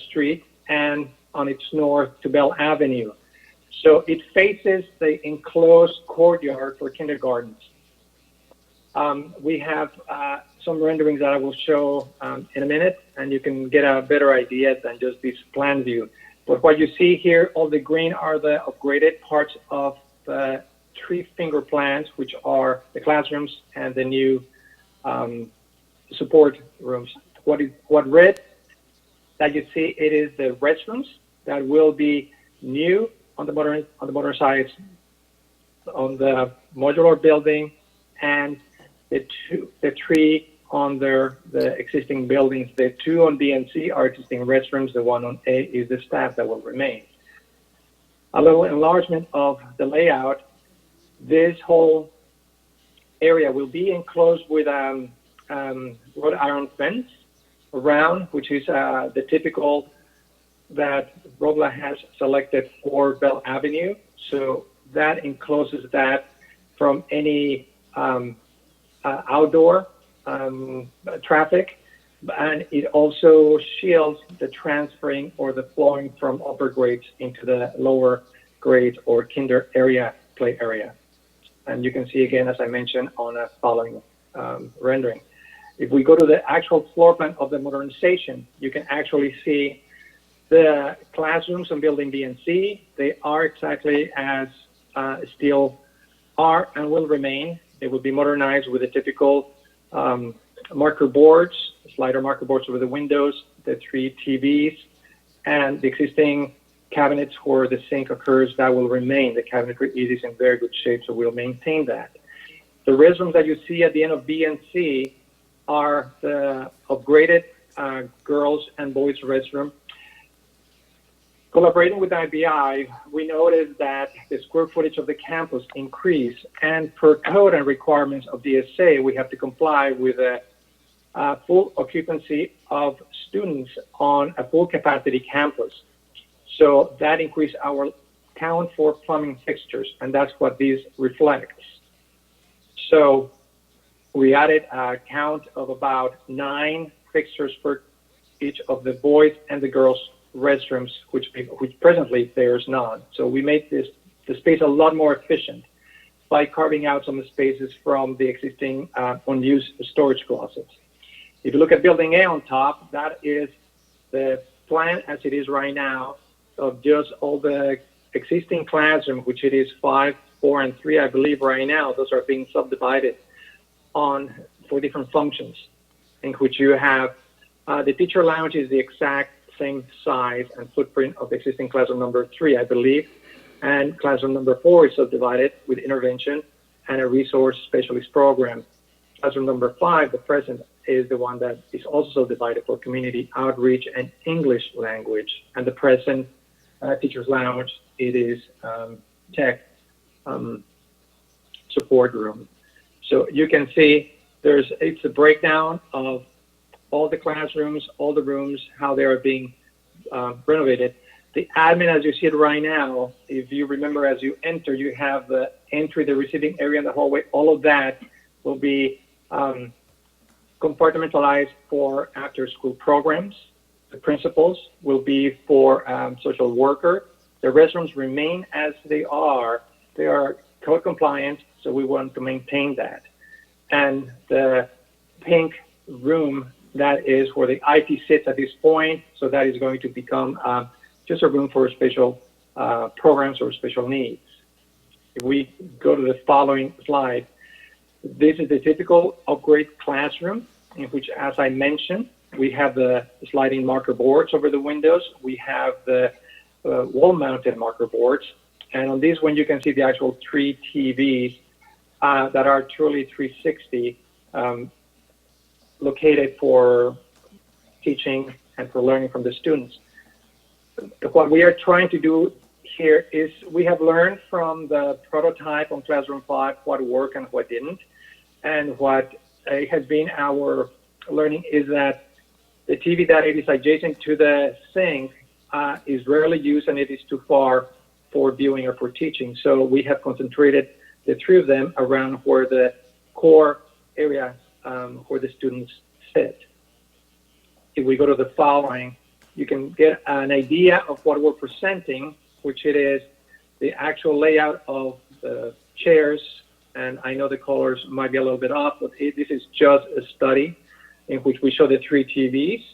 Street and on its north to Bell Avenue. So it faces the enclosed courtyard for kindergartens. We have some renderings that I will show in a minute, and you can get a better idea than just this plan view. But what you see here, all the green are the upgraded parts of the 3 finger plans, which are the classrooms and the new support rooms. What red that you see, it is the restrooms that will be new on the modern side on the modular building, and the 3 on the existing buildings. The 2 on B and C are existing restrooms. The 1 on A is the staff that will remain. A little enlargement of the layout. This whole area will be enclosed with wrought iron fence around, which is the typical that Robla has selected for Bell Avenue. So that encloses that from any outdoor traffic, and it also shields the transferring or the flowing from upper grades into the lower grades or kinder area, play area. And you can see again, as I mentioned, on a following rendering. If we go to the actual floor plan of the modernization, you can actually see the classrooms on building B and C. They are exactly as still are and will remain. They will be modernized with the typical marker boards, slider marker boards over the windows, the 3 TVs, and the existing cabinets where the sink occurs, that will remain. The cabinetry is in very good shape, so we'll maintain that. The restrooms that you see at the end of B and C are the upgraded girls and boys restroom. Collaborating with IBI, we noticed that the square footage of the campus increased, and per code and requirements of DSA, we have to comply with a full occupancy of students on a full capacity campus. So that increased our count for plumbing fixtures, and that's what this reflects. So we added a count of about 9 fixtures for each of the boys and the girls' restrooms, which presently there's none. So we made the space a lot more efficient by carving out some spaces from the existing unused storage closets. If you look at building A on top, that is the plan as it is right now of just all the existing classrooms, which it is 5, 4, and 3, I believe right now. Those are being subdivided for different functions, in which you have the teacher lounge is the exact same size and footprint of the existing classroom number 3, I believe, and classroom number 4 is subdivided with intervention and a resource specialist program. Classroom number 5, the present, is the one that is also divided for community outreach and English language. And the present teacher's lounge, it is tech support room. So you can see it's a breakdown of all the classrooms, all the rooms, how they are being renovated. The admin, as you see it right now, if you remember, as you enter, you have the entry, the receiving area, and the hallway. All of that will be compartmentalized for after-school programs. The principals will be for social worker. The restrooms remain as they are. They are code compliant, so we want to maintain that. And the pink room, that is where the IT sits at this point, so that is going to become just a room for special programs or special needs. If we go to the following slide, this is the typical upgrade classroom in which, as I mentioned, we have the sliding marker boards over the windows. We have the wall-mounted marker boards. And on this one, you can see the actual 3 TVs that are truly 360, located for teaching and for learning from the students. What we are trying to do here is we have learned from the prototype on Classroom 5 what worked and what didn't. And what has been our learning is that the TV that it is adjacent to the sink is rarely used, and it is too far for viewing or for teaching. So we have concentrated the 3 of them around where the core area where the students sit. If we go to the following, you can get an idea of what we're presenting, which it is the actual layout of the chairs. And I know the colors might be a little bit off, but this is just a study in which we show the 3 TVs.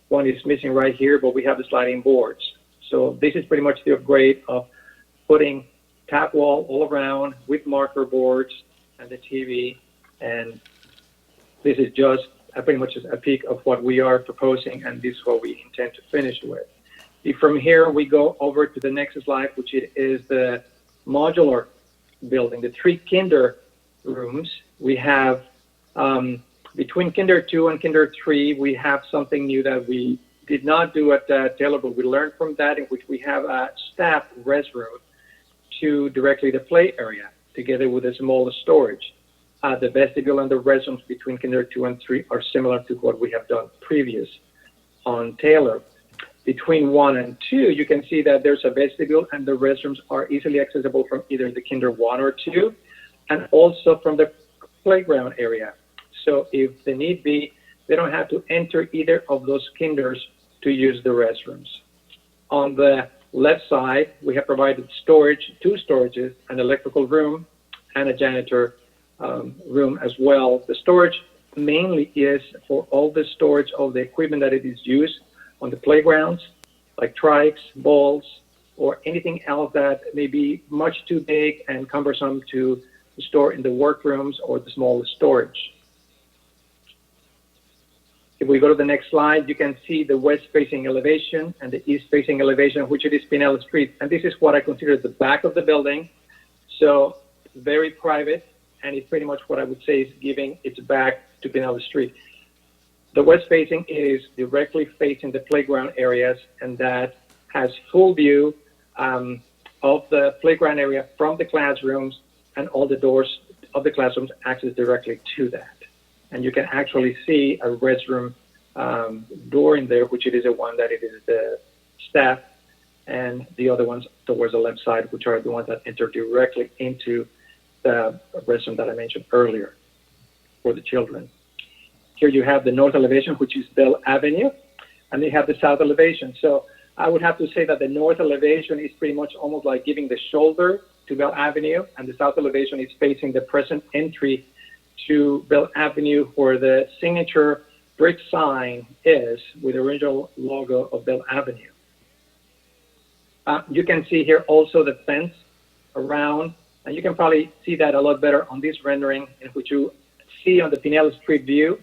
One is missing right here, but we have the sliding boards. So this is pretty much the upgrade of putting tap wall all around with marker boards and the TV. And this is just pretty much a peek of what we are proposing, and this is what we intend to finish with. If from here we go over to the next slide, which is the modular building, the 3 kinder rooms. We have between kinder 2 and kinder 3, we have something new that we did not do at Taylor, but we learned from that, in which we have a staff restroom to directly the play area, together with a small storage. The vestibule and the restrooms between kinder 2 and 3 are similar to what we have done previous on Taylor. Between 1 and 2, you can see that there's a vestibule, and the restrooms are easily accessible from either the kinder 1 or 2, and also from the playground area. So if the need be, they don't have to enter either of those kinders to use the restrooms. On the left side, we have provided storage, 2 storages, an electrical room and a janitor room as well. The storage mainly is for all the storage of the equipment that it is used on the playgrounds, like trikes, balls, or anything else that may be much too big and cumbersome to store in the workrooms or the small storage. If we go to the next slide, you can see the west-facing elevation and the east-facing elevation, which it is Pinellas Street. And this is what I consider the back of the building. So very private, and it's pretty much what I would say is giving its back to Pinellas Street. The west-facing is directly facing the playground areas, and that has full view of the playground area from the classrooms, and all the doors of the classrooms access directly to that. And you can actually see a restroom door in there, which it is the one that it is the staff, and the other ones towards the left side, which are the ones that enter directly into the restroom that I mentioned earlier for the children. Here you have the north elevation, which is Bell Avenue, and they have the south elevation. So I would have to say that the north elevation is pretty much almost like giving the shoulder to Bell Avenue, and the south elevation is facing the present entry to Bell Avenue, where the signature brick sign is with the original logo of Bell Avenue. You can see here also the fence around, and you can probably see that a lot better on this rendering, in which you see on the Pinellas Street view.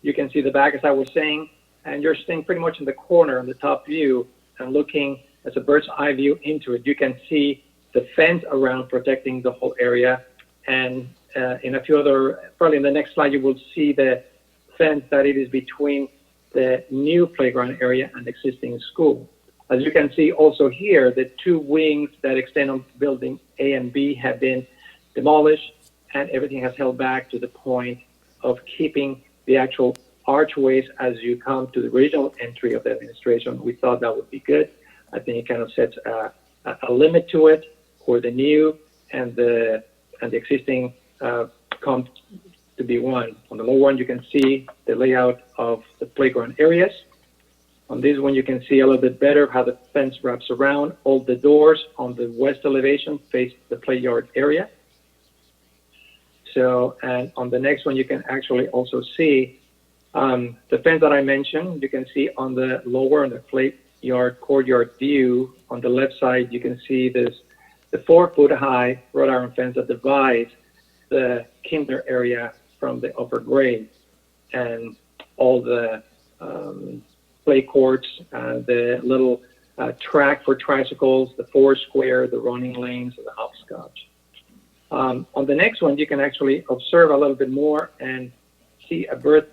You can see the back, as I was saying, and you're staying pretty much in the corner on the top view and looking as a bird's eye view into it. You can see the fence around protecting the whole area, and in a few other, probably in the next slide, you will see the fence that it is between the new playground area and existing school. As you can see also here, the 2 wings that extend on building A and B have been demolished, and everything has held back to the point of keeping the actual archways as you come to the original entry of the administration. We thought that would be good. I think it kind of sets a limit to it for the new and the existing come to be one. On the lower one, you can see the layout of the playground areas. On this one, you can see a little bit better how the fence wraps around. All the doors on the west elevation face the play yard area. So, and on the next one, you can actually also see the fence that I mentioned. You can see on the lower, on the play yard, courtyard view, on the left side, you can see this, the 4-foot-high wrought iron fence that divides the kinder area from the upper grade, and all the play courts, the little track for tricycles, the 4-square, the running lanes, and the hopscotch. On the next one, you can actually observe a little bit more and see a bird,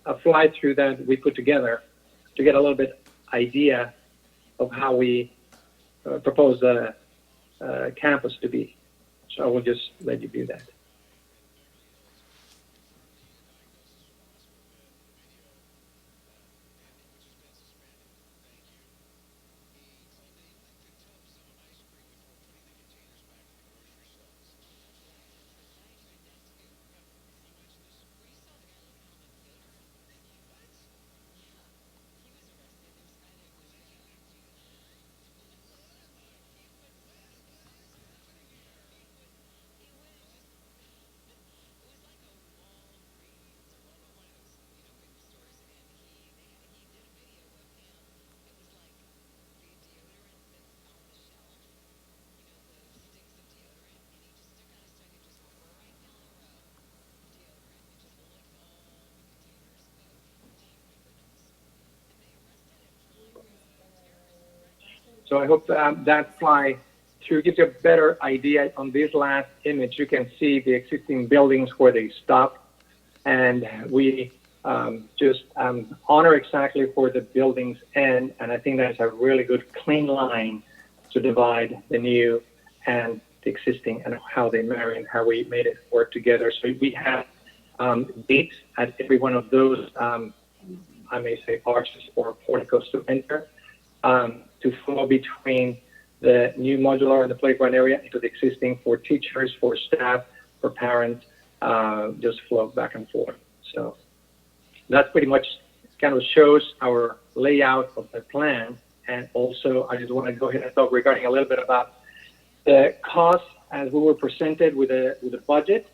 a fly through that we put together to get a little bit idea of how we propose the campus to be. So I will just let you do that. So I hope that fly through gives you a better idea. On this last image, you can see the existing buildings where they stop. And we just honor exactly where the buildings end. And I think that's a really good clean line to divide the new and the existing and how they marry and how we made it work together. So we have gates at every one of those, I may say, arches or porticos to enter. To flow between the new modular and the playground area into the existing for teachers, for staff, for parents, just flow back and forth. So that pretty much kind of shows our layout of the plan. And also, I just want to go ahead and talk regarding a little bit about the cost as we were presented with a budget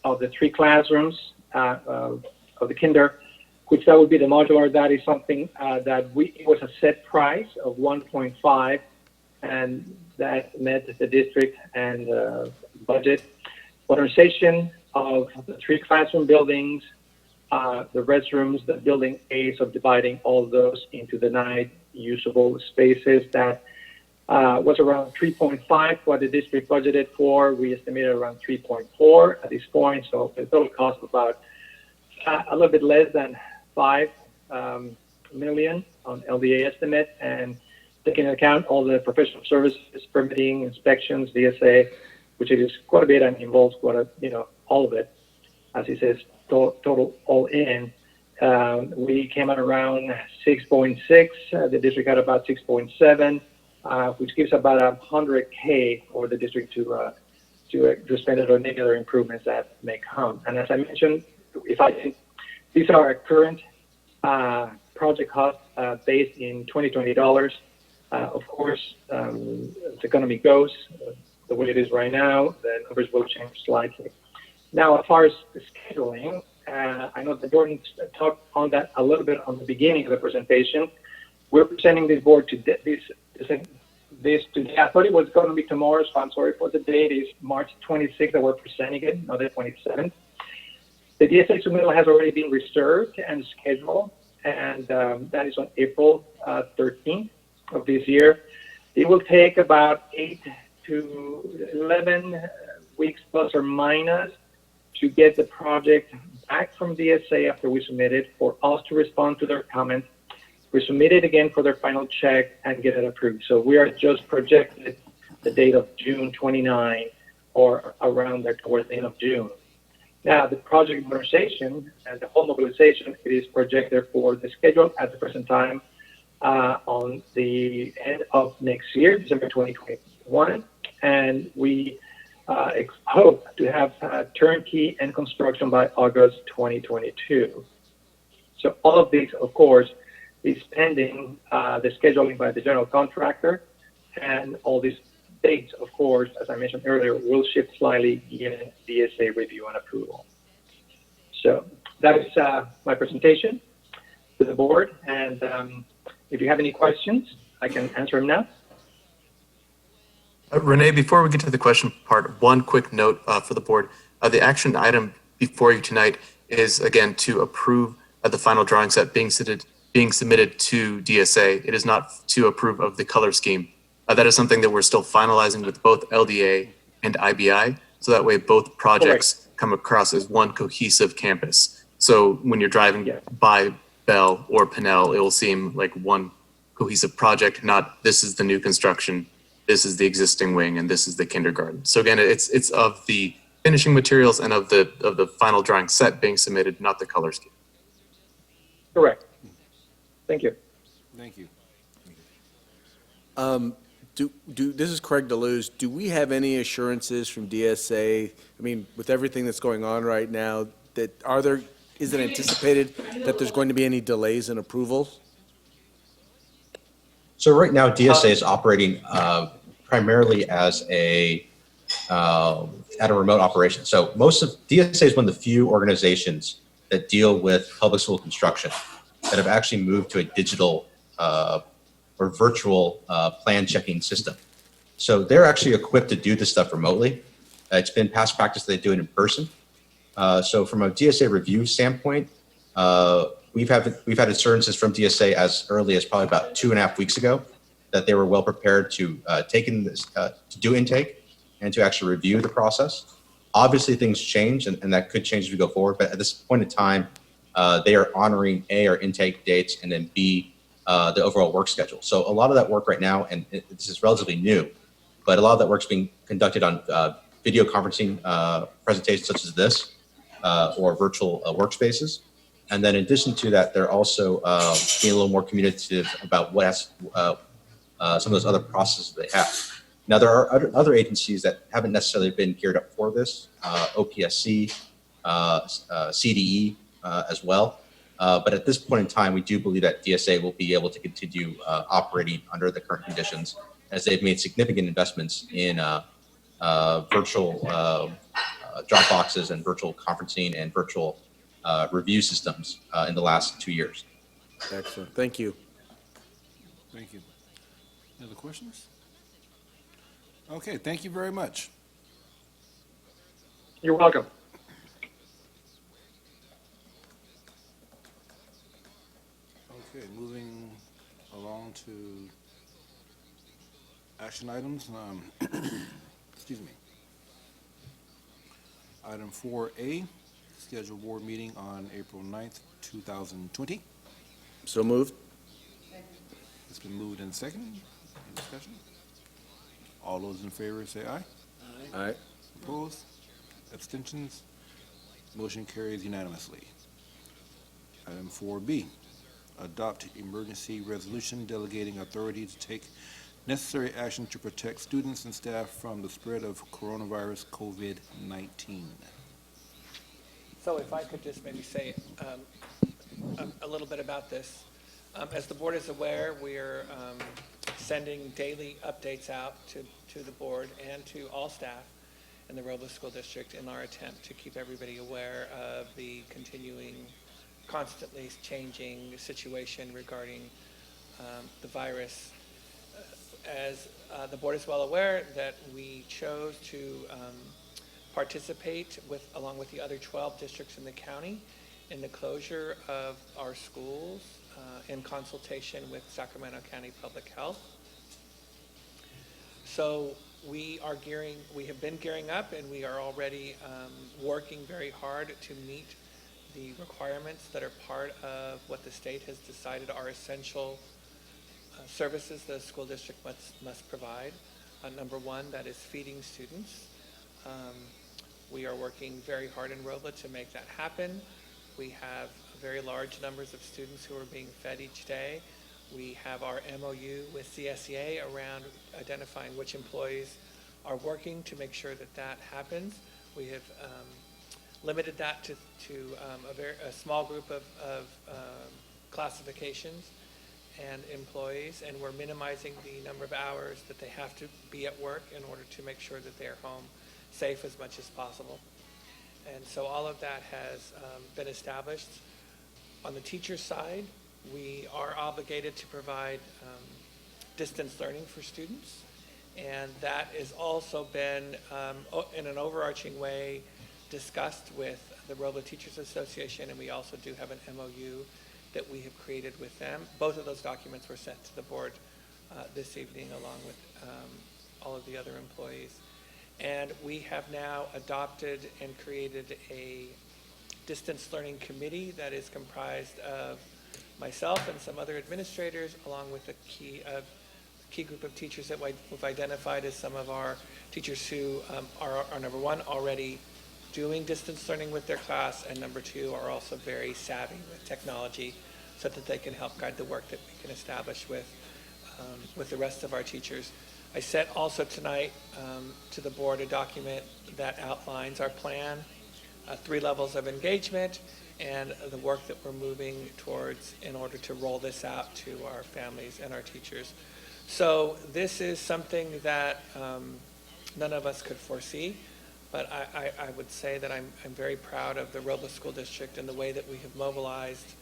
of the 3 classrooms of the kinder, which that would be the modular. That is something that it was a set price of 1.5, and that met the district and budget. Modernization of the 3 classroom buildings, the restrooms, the building A, so dividing all those into the 9 usable spaces. That was around 3.5 what the district budgeted for. We estimated around 3.4 at this point, so the total cost of about a little bit less than 5 million on LDA estimate, and taking into account all the professional services, permitting, inspections, DSA, which it is quite a bit and involves quite a, all of it. As he says, total all in, we came at around 6.6. The district had about 6.7, which gives about $100K for the district to spend it on any other improvements that may come. And as I mentioned, these are our current project costs based in 2020 dollars. Of course, as the economy goes, the way it is right now, the numbers will change slightly. Now, as far as the scheduling, I know that Jordan talked on that a little bit on the beginning of the presentation. We're presenting this board to this today. I thought it was going to be tomorrow, so I'm sorry for the date. It's March 26th that we're presenting it, not the 27th. The DSA submittal has already been reserved and scheduled, and that is on April 13th of this year. It will take about 8 to 11 weeks plus or minus to get the project back from DSA after we submit it, for us to respond to their comments, resubmit it again for their final check, and get it approved. So we are just projected the date of June 29 or around there towards the end of June. Now, the project modernization and the whole mobilization, it is projected for the schedule at the present time on the end of next year, December 2021, and we hope to have turnkey and construction by August 2022. So all of this, of course, is pending the scheduling by the general contractor, and all these dates, of course, as I mentioned earlier, will shift slightly given DSA review and approval. So that is my presentation to the board, and if you have any questions, I can answer them now. Renee, before we get to the question part, one quick note for the board. The action item before you tonight is, again, to approve the final drawing set being submitted to DSA. It is not to approve of the color scheme. That is something that we're still finalizing with both LDA and IBI, so that way both projects come across as one cohesive campus. So when you're driving by Bell or Pinnell, it will seem like one cohesive project, not this is the new construction, this is the existing wing, and this is the kindergarten. So again, it's of the finishing materials and of the final drawing set being submitted, not the color scheme. Correct. Thank you. Thank you. This is Craig DeLuz. Do we have any assurances from DSA? I mean, with everything that's going on right now, is it anticipated that there's going to be any delays in approvals? So right now, DSA is operating primarily as at a remote operation. So most of DSA is one of the few organizations that deal with public school construction that have actually moved to a digital or virtual plan checking system. So they're actually equipped to do this stuff remotely. It's been past practice that they do it in person. So from a DSA review standpoint, we've had assurances from DSA as early as probably about 2.5 weeks ago that they were well prepared to to do intake and to actually review the process. Obviously, things change, and that could change as we go forward. But at this point in time, they are honoring A, our intake dates, and then B, the overall work schedule. So a lot of that work right now, and this is relatively new, but a lot of that work's being conducted on video conferencing presentations such as this, or virtual workspaces. And then in addition to that, they're also being a little more communicative about what some of those other processes they have. Now, there are other agencies that haven't necessarily been geared up for this, OPSC, CDE as well. But at this point in time, we do believe that DSA will be able to continue operating under the current conditions, as they've made significant investments in virtual drop boxes and virtual conferencing and virtual review systems in the last 2 years. Excellent. Thank you. Thank you. Any other questions? Okay, thank you very much. You're welcome. Okay, moving along to action items. Excuse me. Item 4A, scheduled board meeting on April 9th, 2020. So moved. It's been moved and seconded. Any discussion? All those in favor say aye. Aye. Opposed? Abstentions? Motion carries unanimously. Item 4B, adopt emergency resolution delegating authority to take necessary action to protect students and staff from the spread of coronavirus COVID-19. So if I could just maybe say a little bit about this. As the board is aware, we're sending daily updates out to the board and to all staff in the Robla School District in our attempt to keep everybody aware of the continuing, constantly changing situation regarding the virus. As the board is well aware that we chose to participate along with the other 12 districts in the county in the closure of our schools in consultation with Sacramento County Public Health. So we have been gearing up, and we are already working very hard to meet the requirements that are part of what the state has decided are essential services the school district must provide. Number one, that is feeding students. We are working very hard in Robla to make that happen. We have very large numbers of students who are being fed each day. We have our MOU with CSEA around identifying which employees are working to make sure that that happens. We have limited that to a small group of classifications and employees, and we're minimizing the number of hours that they have to be at work in order to make sure that they're home safe as much as possible. And so all of that has been established. On the teacher side, we are obligated to provide distance learning for students, and that has also been, in an overarching way, discussed with the Robla Teachers Association, and we also do have an MOU that we have created with them. Both of those documents were sent to the board this evening, along with all of the other employees. And we have now adopted and created a distance learning committee that is comprised of myself and some other administrators, along with a key group of teachers that we've identified as some of our teachers who are number one, already doing distance learning with their class, and number two, are also very savvy with technology so that they can help guide the work that we can establish with the rest of our teachers. I sent also tonight to the board a document that outlines our plan, 3 levels of engagement, and the work that we're moving towards in order to roll this out to our families and our teachers. So this is something that none of us could foresee, but I would say that I'm very proud of the Robla School District and the way that we have mobilized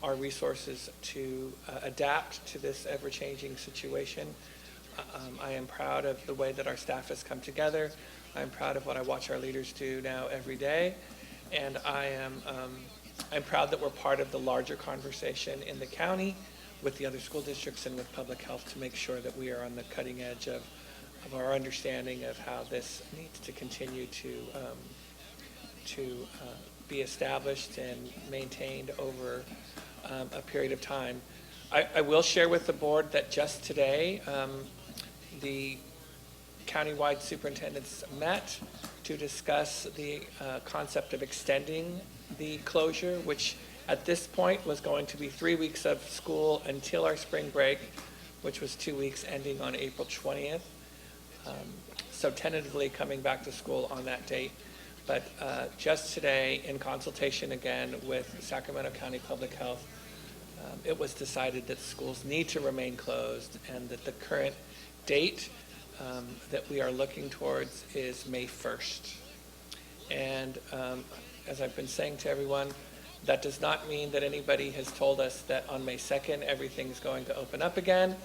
our resources to adapt to this ever-changing situation. I am proud of the way that our staff has come together. I'm proud of what I watch our leaders do now every day, and I'm proud that we're part of the larger conversation in the county with the other school districts and with public health to make sure that we are on the cutting edge of our understanding of how this needs to continue to be established and maintained over a period of time. I will share with the board that just today, the countywide superintendents met to discuss the concept of extending the closure, which at this point was going to be 3 weeks of school until our spring break, which was 2 weeks ending on April 20th. So tentatively coming back to school on that date. But just today, in consultation again with Sacramento County Public Health, it was decided that schools need to remain closed, and that the current date that we are looking towards is May 1st. And as I've been saying to everyone, that does not mean that anybody has told us that on May 2nd everything's going to open up again,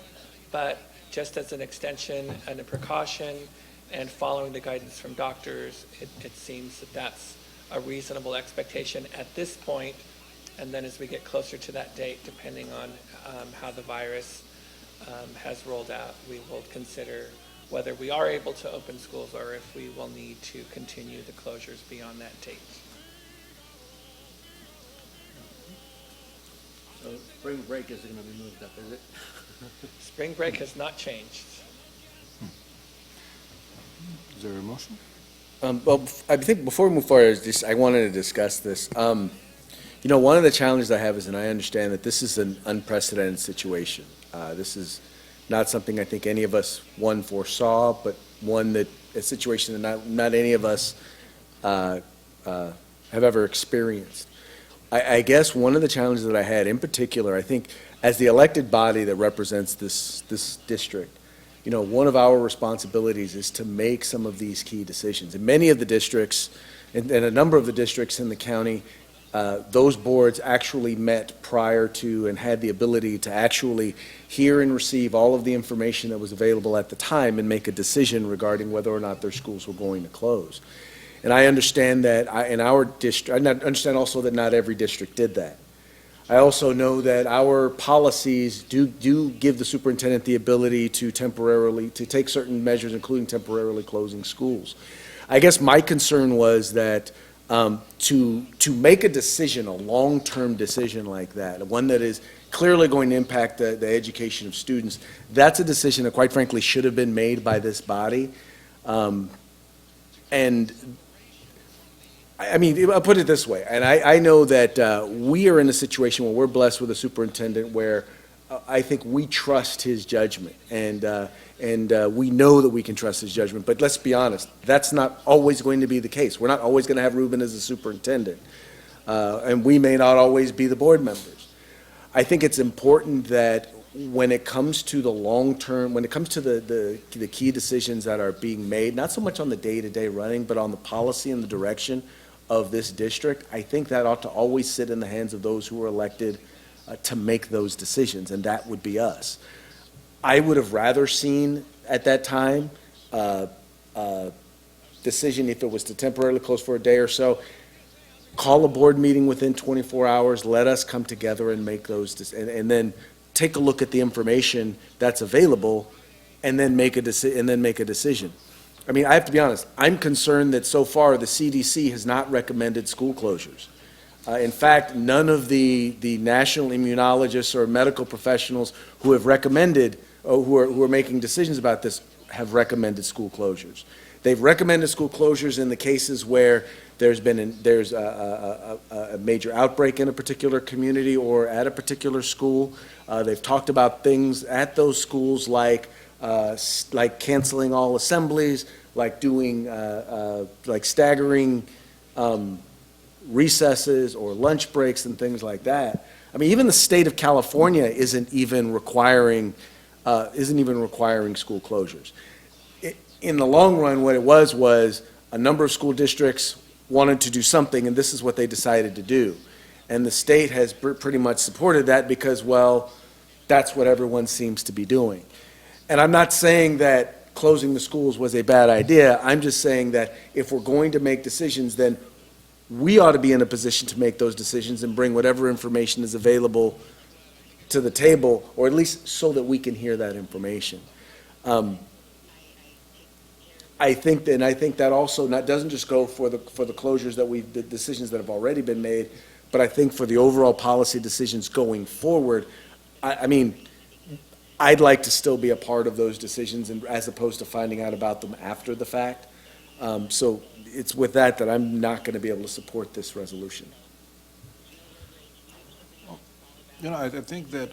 but just as an extension and a precaution and following the guidance from doctors, it seems that that's a reasonable expectation at this point. And then as we get closer to that date, depending on how the virus has rolled out, we will consider whether we are able to open schools or if we will need to continue the closures beyond that date. So spring break isn't going to be moved up, is it? Spring break has not changed. Is there a motion? Well, I think before we move forward, I wanted to discuss this. You know, one of the challenges I have is, and I understand that this is an unprecedented situation. This is not something I think any of us, one, foresaw, but a situation that not any of us have ever experienced. I guess one of the challenges that I had in particular, I think, as the elected body that represents this district, you know, one of our responsibilities is to make some of these key decisions. In many of the districts, and a number of the districts in the county, those boards actually met prior to and had the ability to actually hear and receive all of the information that was available at the time and make a decision regarding whether or not their schools were going to close. And I understand that in our district, I understand also that not every district did that. I also know that our policies do give the superintendent the ability to take certain measures, including temporarily closing schools. I guess my concern was that to make a decision, a long-term decision like that, one that is clearly going to impact the education of students, that's a decision that quite frankly should have been made by this body. And I mean, I'll put it this way, and I know that we are in a situation where we're blessed with a superintendent where I think we trust his judgment, and we know that we can trust his judgment. But let's be honest, that's not always going to be the case. We're not always going to have Ruben as a superintendent, and we may not always be the board members. I think it's important that when it comes to the long term, when it comes to the key decisions that are being made, not so much on the day-to-day running, but on the policy and the direction of this district, I think that ought to always sit in the hands of those who are elected to make those decisions, and that would be us. I would have rather seen at that time a decision, if it was to temporarily close for a day or so, call a board meeting within 24 hours, let us come together and make those, and then take a look at the information that's available, and then make a decision. I mean, I have to be honest, I'm concerned that so far the CDC has not recommended school closures. In fact, none of the national immunologists or medical professionals who have recommended, who are making decisions about this, have recommended school closures. They've recommended school closures in the cases where there's a major outbreak in a particular community or at a particular school. They've talked about things at those schools like canceling all assemblies, like doing like staggering recesses or lunch breaks and things like that. I mean, even the state of California isn't even requiring school closures. In the long run, what it was a number of school districts wanted to do something, and this is what they decided to do. And the state has pretty much supported that because, well, that's what everyone seems to be doing. And I'm not saying that closing the schools was a bad idea. I'm just saying that if we're going to make decisions, then we ought to be in a position to make those decisions and bring whatever information is available to the table, or at least so that we can hear that information. I think that also doesn't just go for the closures the decisions that have already been made, but I think for the overall policy decisions going forward, I mean, I'd like to still be a part of those decisions, and as opposed to finding out about them after the fact. So it's with that I'm not going to be able to support this resolution. You know, I think that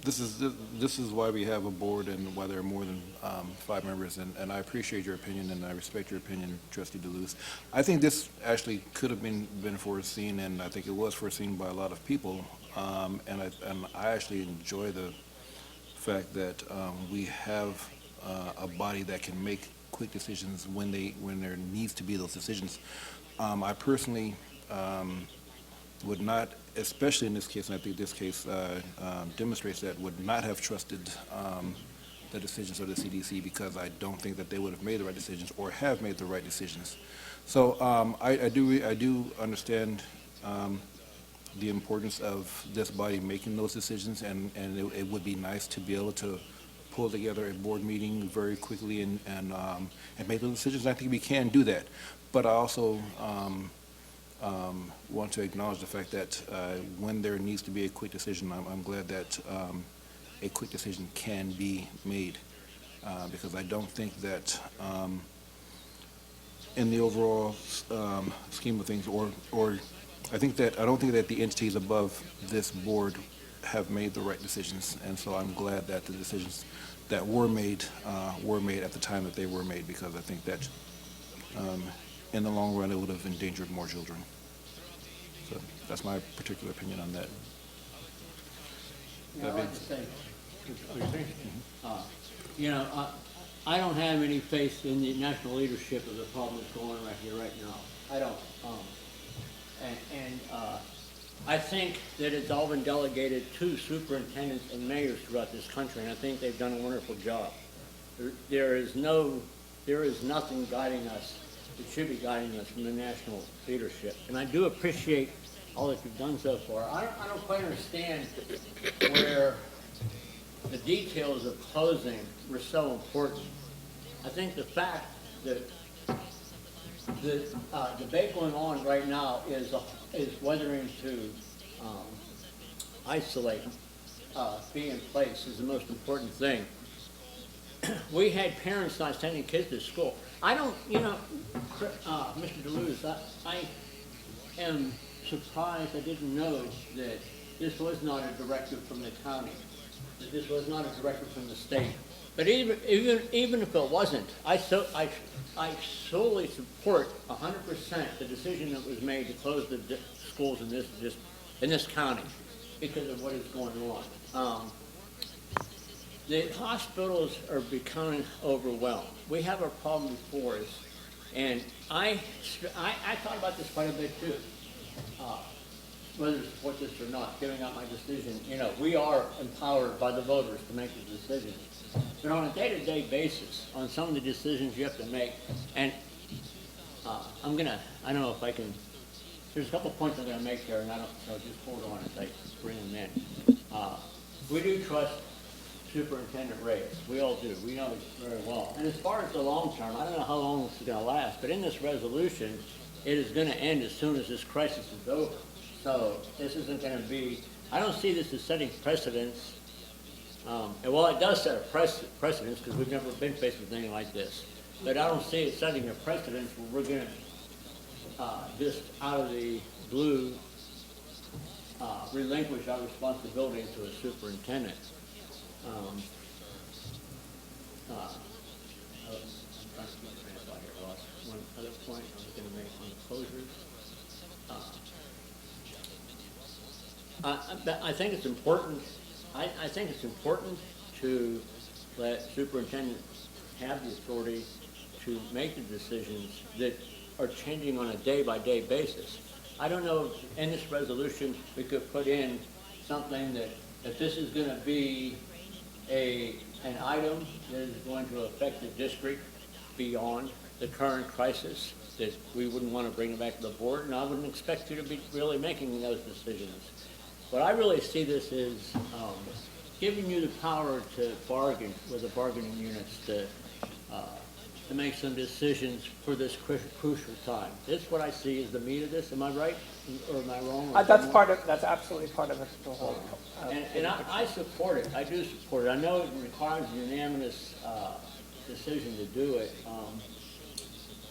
this is why we have a board and why there are more than 5 members, and I appreciate your opinion and I respect your opinion, Trustee DeLuz. I think this actually could have been foreseen, and I think it was foreseen by a lot of people, and I actually enjoy the fact that we have a body that can make quick decisions when there needs to be those decisions. I personally would not, especially in this case, and I think this case demonstrates that, would not have trusted the decisions of the CDC, because I don't think that they would have made the right decisions or have made the right decisions. So I do understand the importance of this body making those decisions, and it would be nice to be able to pull together a board meeting very quickly and make those decisions. I think we can do that, but I also want to acknowledge the fact that when there needs to be a quick decision, I'm glad that a quick decision can be made, because I don't think that in the overall scheme of things, or I don't think that the entities above this board have made the right decisions, and so I'm glad that the decisions that were made at the time that they were made, because I think that in the long run it would have endangered more children. So that's my particular opinion on that. Yeah, I'd like to say, you know, I don't have any faith in the national leadership of the problem that's going right here, right now. I don't. I think that it's all been delegated to superintendents and mayors throughout this country, and I think they've done a wonderful job. There is nothing guiding us that should be guiding us from the national leadership, and I do appreciate all that you've done so far. I don't quite understand where the details of closing were so important. I think the fact that the debate going on right now is whether to isolate, be in place is the most important thing. We had parents not sending kids to school. I don't, Mr. DeLuz, I am surprised I didn't know that this was not a directive from the county. that this was not a directive from the state. But even if it wasn't, I solely support 100% the decision that was made to close the schools in this county because of what is going on. The hospitals are becoming overwhelmed. We have a problem before us, and I thought about this quite a bit too. Whether to support this or not, giving out my decision, we are empowered by the voters to make the decisions. But on a day-to-day basis, on some of the decisions you have to make, and I don't know if I can, there's a couple points I'm gonna make here, and so just hold on as I bring them in. We do trust Superintendent Reyes. We all do. We know it very well. And as far as the long term, I don't know how long this is gonna last, but in this resolution, it is gonna end as soon as this crisis is over. So this isn't going to be, I don't see this as setting precedents. And while it does set a precedence, because we've never been faced with anything like this, but I don't see it setting a precedence where we're going to just out of the blue relinquish our responsibility to a superintendent. I'm trying to keep my train of thought here. One other point I was going to make on the closures. I think it's important. I think it's important to let superintendents have the authority to make the decisions that are changing on a day-by-day basis. I don't know if in this resolution we could put in something that this is going to be an item that is going to affect the district beyond the current crisis, that we wouldn't want to bring it back to the board, and I wouldn't expect you to be really making those decisions. But I really see this as giving you the power to bargain with the bargaining units to make some decisions for this crucial time. This is what I see as the meat of this. Am I right, or am I wrong? That's absolutely part of it. The whole. And I support it. I do support it. I know it requires a unanimous decision to do it.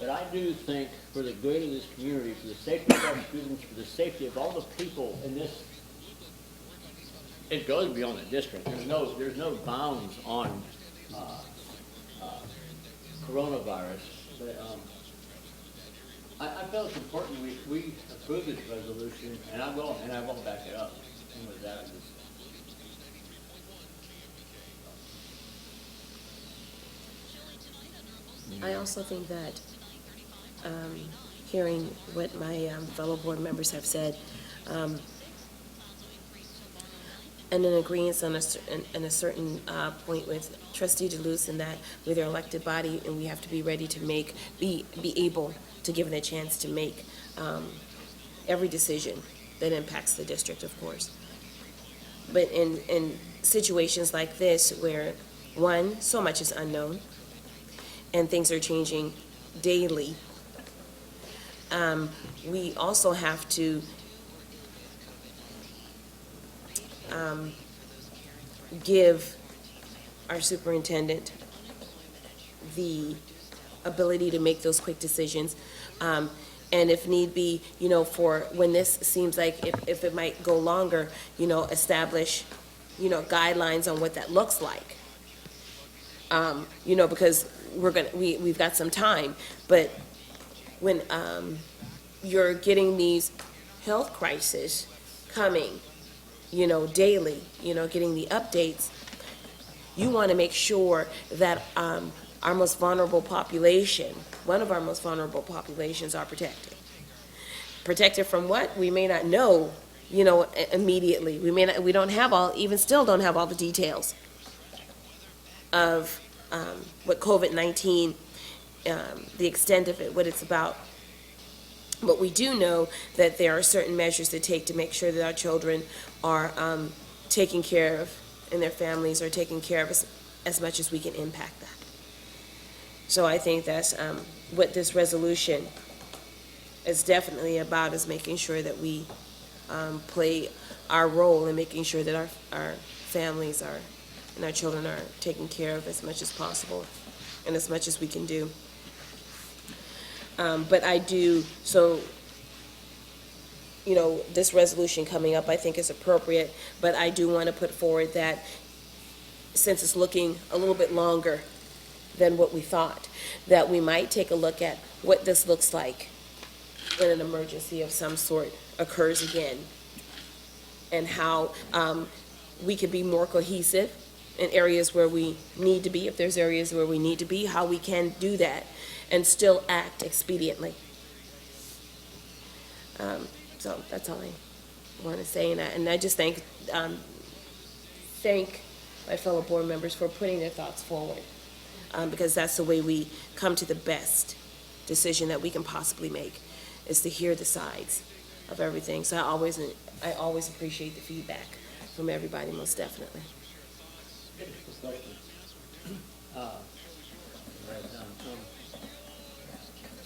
But I do think for the good of this community, for the safety of our students, for the safety of all the people in this. It goes beyond the district. There's no bounds on coronavirus. But I feel it's important we approve this resolution, and I will back it up. And with that, I also think that hearing what my fellow board members have said, and in agreement on a certain point with Trustee DeLuce, and that we're their elected body and we have to be ready to be able to give it a chance to make every decision that impacts the district, of course. But in situations like this where, one, so much is unknown and things are changing daily, we also have to give our superintendent the ability to make those quick decisions. And if need be, for when this seems like if it might go longer, establish, guidelines on what that looks like. Because we've got some time, but when you're getting these health crises coming, daily, getting the updates, you want to make sure that our most vulnerable population, one of our most vulnerable populations, are protected. Protected from what? We may not know, immediately. We don't have all the details of what COVID-19, the extent of it, what it's about. But we do know that there are certain measures to take to make sure that our children are taken care of and their families are taken care of as much as we can impact that. So I think that's what this resolution is definitely about, is making sure that we play our role in making sure that our families and our children are taken care of as much as possible and as much as we can do. But I do, this resolution coming up I think is appropriate, but I do want to put forward that since it's looking a little bit longer than what we thought, that we might take a look at what this looks like when an emergency of some sort occurs again, and how we can be more cohesive in areas where we need to be, if there's areas where we need to be, how we can do that and still act expediently. So that's all I want to say, and I just thank my fellow board members for putting their thoughts forward, because that's the way we come to the best decision that we can possibly make, is to hear the sides of everything. So I always appreciate the feedback from everybody, most definitely.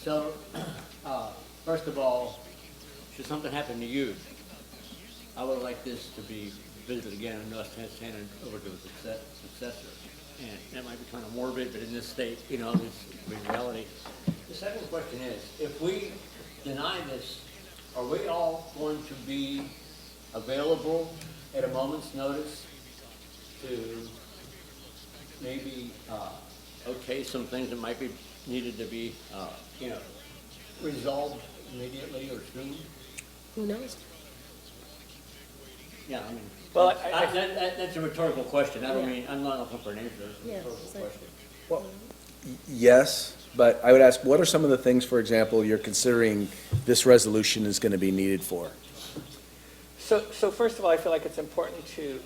So, first of all, should something happen to you, I would like this to be visited again and us handed over to a successor. And that might be kind of morbid, but in this state, you know, this is reality. The second question is, if we deny this, are we all going to be available at a moment's notice to maybe okay some things that might be needed to be, you know, resolved immediately or soon? Who knows? Yeah, I mean, Well, that's a rhetorical question. I don't mean, I'm not looking for an answer. It's a Yeah, rhetorical exactly. question. Yes, but I would ask, what are some of the things, for example, you're considering this resolution is going to be needed for? So first of all, I feel like it's important to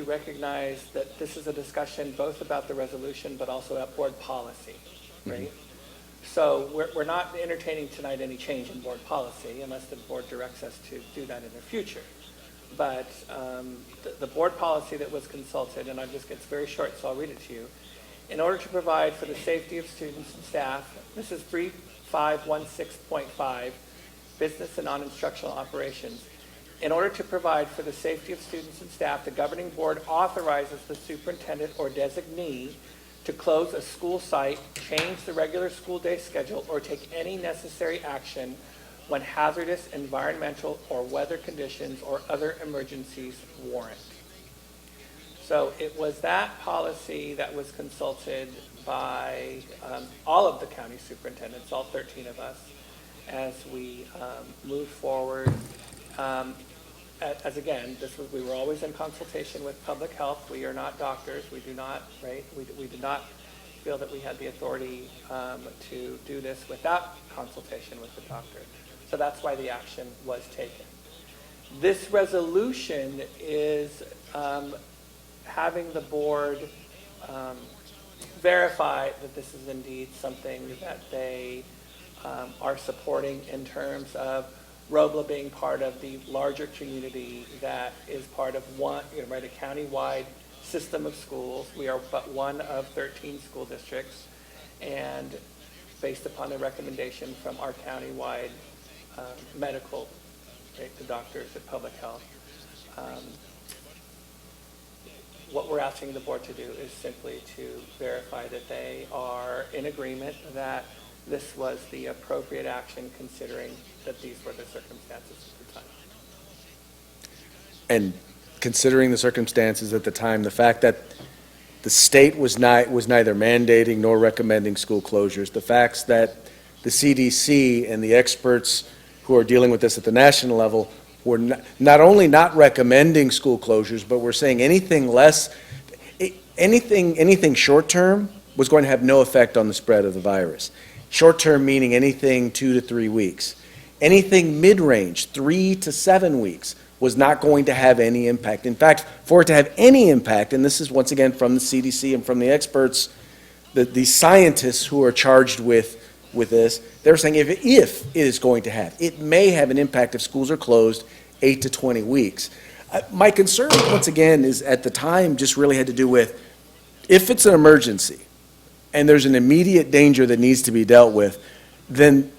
recognize that this is a discussion both about the resolution, but also about board policy, right? So we're not entertaining tonight any change in board policy unless the board directs us to do that in the future. But the board policy that was consulted, and it's very short, so I'll read it to you. In order to provide for the safety of students and staff, this is 3516.5, business and non-instructional operations. In order to provide for the safety of students and staff, the governing board authorizes the superintendent or designee to close a school site, change the regular school day schedule, or take any necessary action when hazardous environmental or weather conditions or other emergencies warrant. So it was that policy that was consulted by all of the county superintendents, all 13 of us, as we move forward. As again, we were always in consultation with public health. We are not doctors. We do not, right? We did not feel that we had the authority to do this without consultation with the doctor. So that's why the action was taken. This resolution is having the board verify that this is indeed something that they are supporting in terms of Robla being part of the larger community that is part of one, right, a county-wide system of schools. We are but one of 13 school districts, and based upon a recommendation from our county-wide medical, right, the doctors at Public Health, what we're asking the board to do is simply to verify that they are in agreement that this was the appropriate action considering that these were the circumstances at the time. And considering the circumstances at the time, the fact that the state was neither mandating nor recommending school closures, the facts that the CDC and the experts who are dealing with this at the national level were not only not recommending school closures, but were saying anything short-term was going to have no effect on the spread of the virus. Short-term meaning anything 2 to 3 weeks. Anything mid-range, 3 to 7 weeks, was not going to have any impact. In fact, for it to have any impact, and this is once again from the CDC and from the experts, the scientists who are charged with this, they're saying if it is going to have, it may have an impact if schools are closed 8 to 20 weeks. My concern, once again, is at the time just really had to do with if it's an emergency and there's an immediate danger that needs to be dealt with, then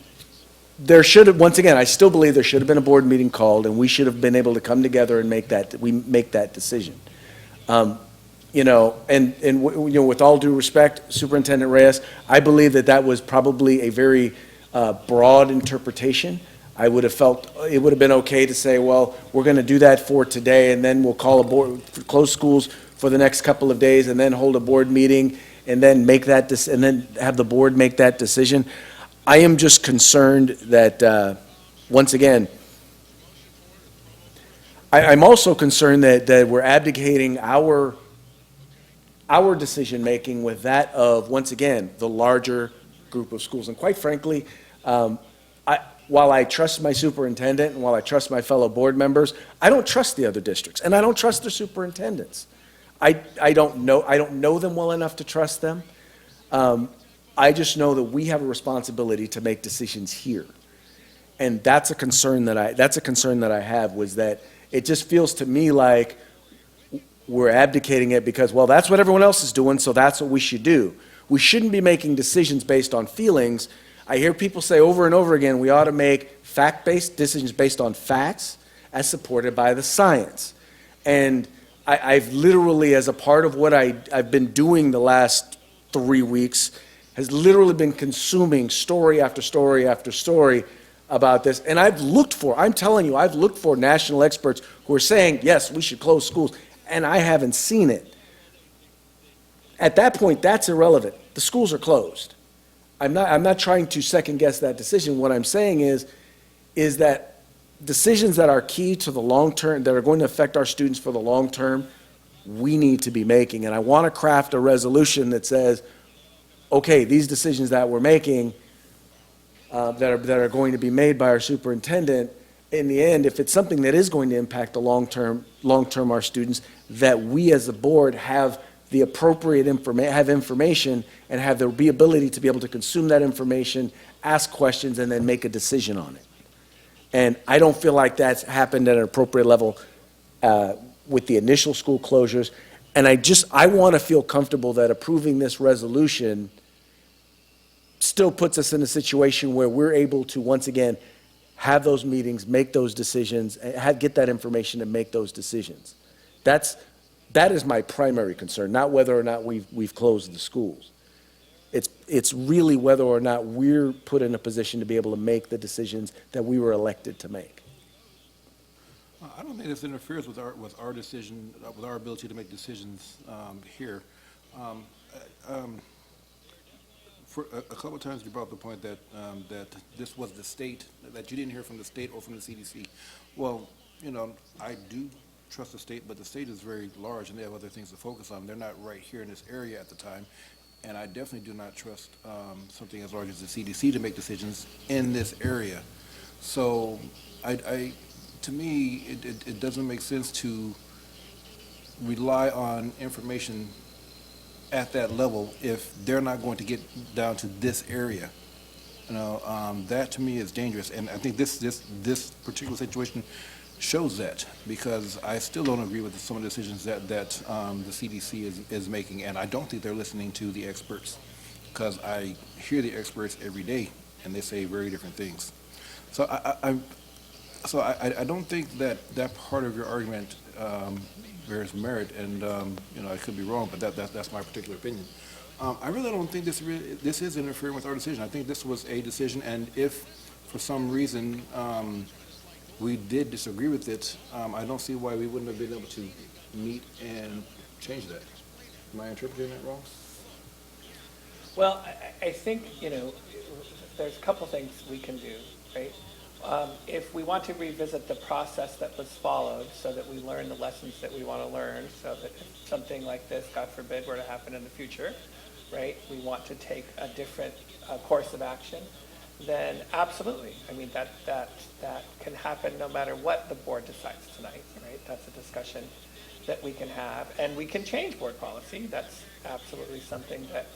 there should have, once again, I still believe there should have been a board meeting called, and we should have been able to come together and make that decision. With all due respect, Superintendent Reyes, I believe that was probably a very broad interpretation. I would have felt, it would have been okay to say, well, we're going to do that for today, and then we'll call a board, close schools for the next couple of days, and then hold a board meeting, and then make that, and then have the board make that decision. I am just concerned that, once again, I'm also concerned that we're abdicating our decision-making with that of, once again, the larger group of schools. And quite frankly, while I trust my superintendent and while I trust my fellow board members, I don't trust the other districts, and I don't trust their superintendents. I don't know them well enough to trust them. I just know that we have a responsibility to make decisions here. And that's a concern that I have, was that it just feels to me like we're abdicating it because, well, that's what everyone else is doing, so that's what we should do. We shouldn't be making decisions based on feelings. I hear people say over and over again, we ought to make fact-based decisions based on facts as supported by the science. And I've literally, as a part of what I've been doing the last 3 weeks, has literally been consuming story after story after story about this. And I'm telling you, I've looked for national experts who are saying, yes, we should close schools, and I haven't seen it. At that point, that's irrelevant. The schools are closed. I'm not trying to second guess that decision. What I'm saying is that decisions that are key to the long term, that are going to affect our students for the long term, we need to be making. And I want to craft a resolution that says, okay, these decisions that we're making, that are going to be made by our superintendent, in the end, if it's something that is going to impact the long term our students, that we as a board have the appropriate information and have the ability to be able to consume that information, ask questions, and then make a decision on it. And I don't feel like that's happened at an appropriate level with the initial school closures. And I want to feel comfortable that approving this resolution still puts us in a situation where we're able to, once again, have those meetings, make those decisions, and get that information and make those decisions. That is my primary concern, not whether or not we've closed the schools. It's really whether or not we're put in a position to be able to make the decisions that we were elected to make. I don't think this interferes with our decision, with our ability to make decisions here. For a couple of times you brought up the point that this was the state, that you didn't hear from the state or from the CDC. Well, I do trust the state, but the state is very large and they have other things to focus on. They're not right here in this area at the time. And I definitely do not trust something as large as the CDC to make decisions in this area. So to me, it doesn't make sense to rely on information at that level if they're not going to get down to this area. That to me is dangerous. And I think this particular situation shows that, because I still don't agree with some of the decisions that the CDC is making, and I don't think they're listening to the experts, because I hear the experts every day, and they say very different things. So I don't think that part of your argument bears merit, and I could be wrong, but that's my particular opinion. I really don't think this is interfering with our decision. I think this was a decision, and if for some reason we did disagree with it, I don't see why we wouldn't have been able to meet and change that. Am I interpreting that wrong? Well, I think, there's a couple things we can do, right? If we want to revisit the process that was followed so that we learn the lessons that we want to learn, so that if something like this, God forbid, were to happen in the future, right, we want to take a different course of action, then absolutely. I mean, that can happen no matter what the board decides tonight, right? That's a discussion that we can have, and we can change board policy. That's absolutely something that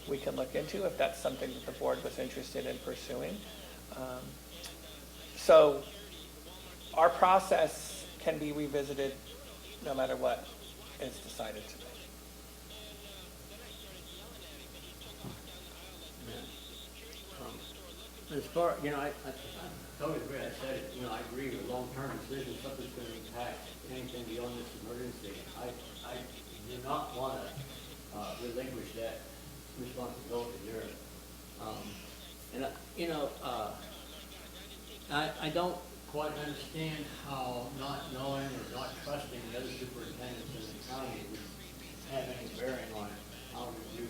we can look into if that's something that the board was interested in pursuing. So our process can be revisited no matter what is decided tonight. As far, I totally agree. I said it, I agree with long-term decisions, something's going to impact anything beyond this emergency. I do not want to relinquish that responsibility there. I don't quite understand how not knowing or not trusting the other superintendents in the county would have any bearing on how we do,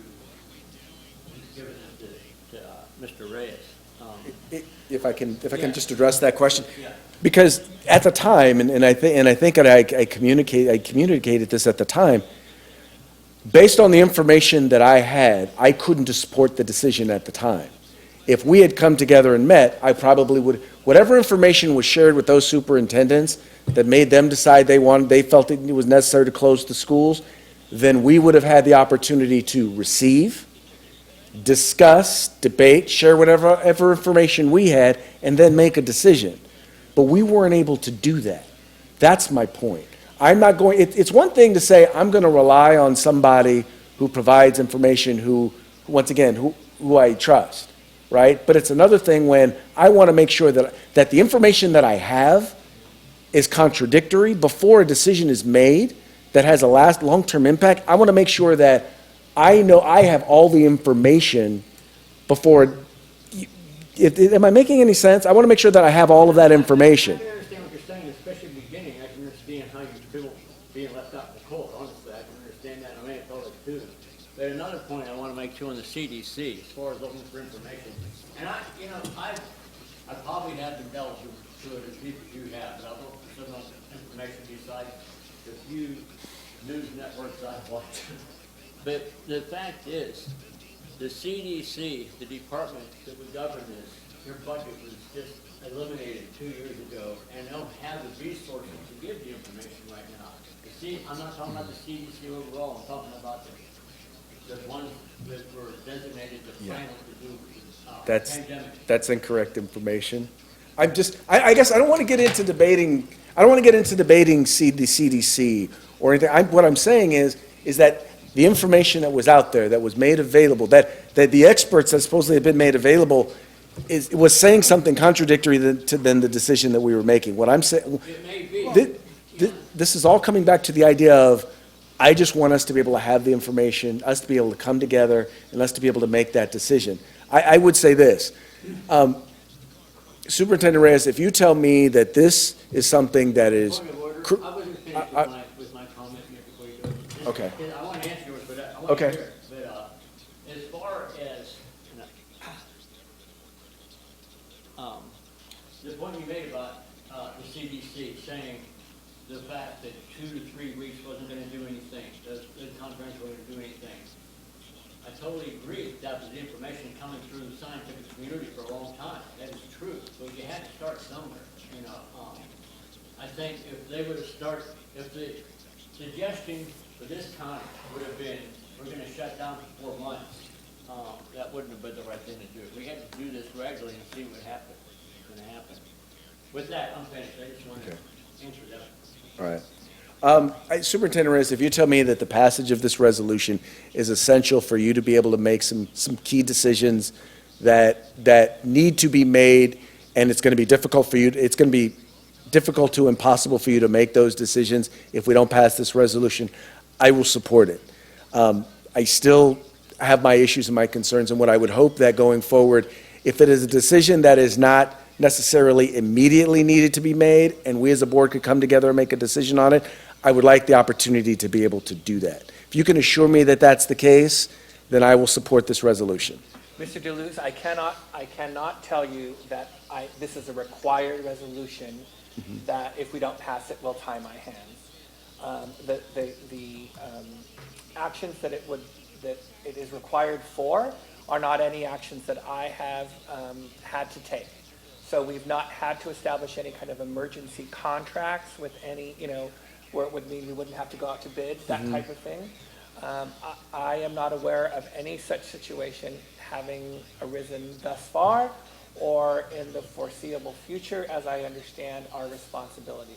given it to Mr. Reyes. If I can just address that question. Yeah. Because at the time, and I think I communicated this at the time, based on the information that I had, I couldn't support the decision at the time. If we had come together and met, I probably would, whatever information was shared with those superintendents that made them decide they felt it was necessary to close the schools, then we would have had the opportunity to receive, discuss, debate, share whatever information we had, and then make a decision. But we weren't able to do that. That's my point. I'm not going, it's one thing to say, I'm going to rely on somebody who provides information who, once again, who I trust, right? But it's another thing when I want to make sure that the information that I have is contradictory before a decision is made that has a long-term impact. I want to make sure that I know I have all the information before. Am I making any sense? I want to make sure that I have all of that information. I can understand what you're saying, especially in the beginning. I can understand how you feel being left out in the cold. Honestly, I can understand that. I may have felt it too. But another point I want to make too on the CDC, as far as looking for information, and I probably haven't dealt to it as deep as you have, but I've looked for some information besides the few news networks I've watched. But the fact is, the CDC, the department that would govern this, their budget was just eliminated 2 years ago, and they don't have the resources to give the information right now. I'm not talking about the CDC overall, I'm talking about the ones that were designated the final to do pandemic. That's incorrect information. I guess I don't want to get into debating. I don't want to get into debating the CDC or anything. What I'm saying is that the information that was out there, that was made available, that the experts that supposedly had been made available, was saying something contradictory to the decision that we were making. What I'm saying, this is all coming back to the idea of, I just want us to be able to have the information, us to be able to come together, and us to be able to make that decision. I would say this, Superintendent Reyes, if you tell me that this is something that is. I wasn't finished with my comment here before you go. Okay. I want to answer yours, but I want to hear it. But as far as the point you made about the CDC saying the fact that 2 to 3 weeks wasn't going to do anything, the conference wasn't going to do anything. I totally agree that was the information coming through the scientific community for a long time. That is true, but you had to start somewhere. I think if they would have started, if the suggestion for this time would have been, we're going to shut down for 4 months, that wouldn't have been the right thing to do. We had to do this gradually and see what happened. Going to happen. With that, I'm finished. I just wanted to answer that. All right. Superintendent Reyes, if you tell me that the passage of this resolution is essential for you to be able to make some key decisions that need to be made, and it's going to be difficult for you, it's going to be difficult to impossible for you to make those decisions if we don't pass this resolution, I will support it. I still have my issues and my concerns, and what I would hope that going forward, if it is a decision that is not necessarily immediately needed to be made, and we as a board could come together and make a decision on it, I would like the opportunity to be able to do that. If you can assure me that that's the case, then I will support this resolution. Mr. DeLuz, I cannot tell you that this is a required resolution, that if we don't pass it, we'll tie my hands. The actions that it is required for are not any actions that I have had to take. So we've not had to establish any kind of emergency contracts with any, where it would mean we wouldn't have to go out to bid, that type of thing. I am not aware of any such situation having arisen thus far or in the foreseeable future, as I understand our responsibilities.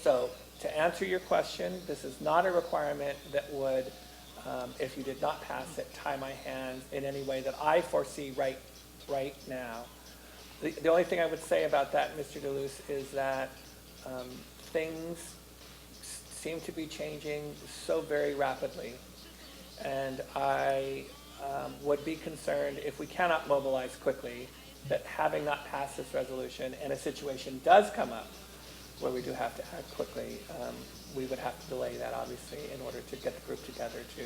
So to answer your question, this is not a requirement that would, if you did not pass it, tie my hands in any way that I foresee right now. The only thing I would say about that, Mr. DeLuz, is that things seem to be changing so very rapidly. And I would be concerned if we cannot mobilize quickly that having not passed this resolution and a situation does come up where we do have to act quickly, we would have to delay that obviously in order to get the group together to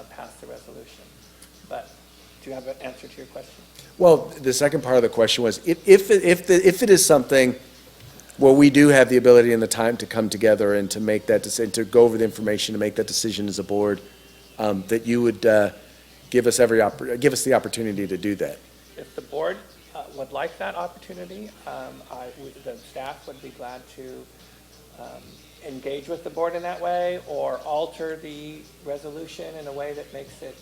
pass the resolution. But do you have an answer to your question? Well, the second part of the question was, if it is something where we do have the ability and the time to come together and to make that decision, to go over the information, to make that decision as a board, that you would give us the opportunity to do that. If the board would like that opportunity, the staff would be glad to engage with the board in that way or alter the resolution in a way that makes it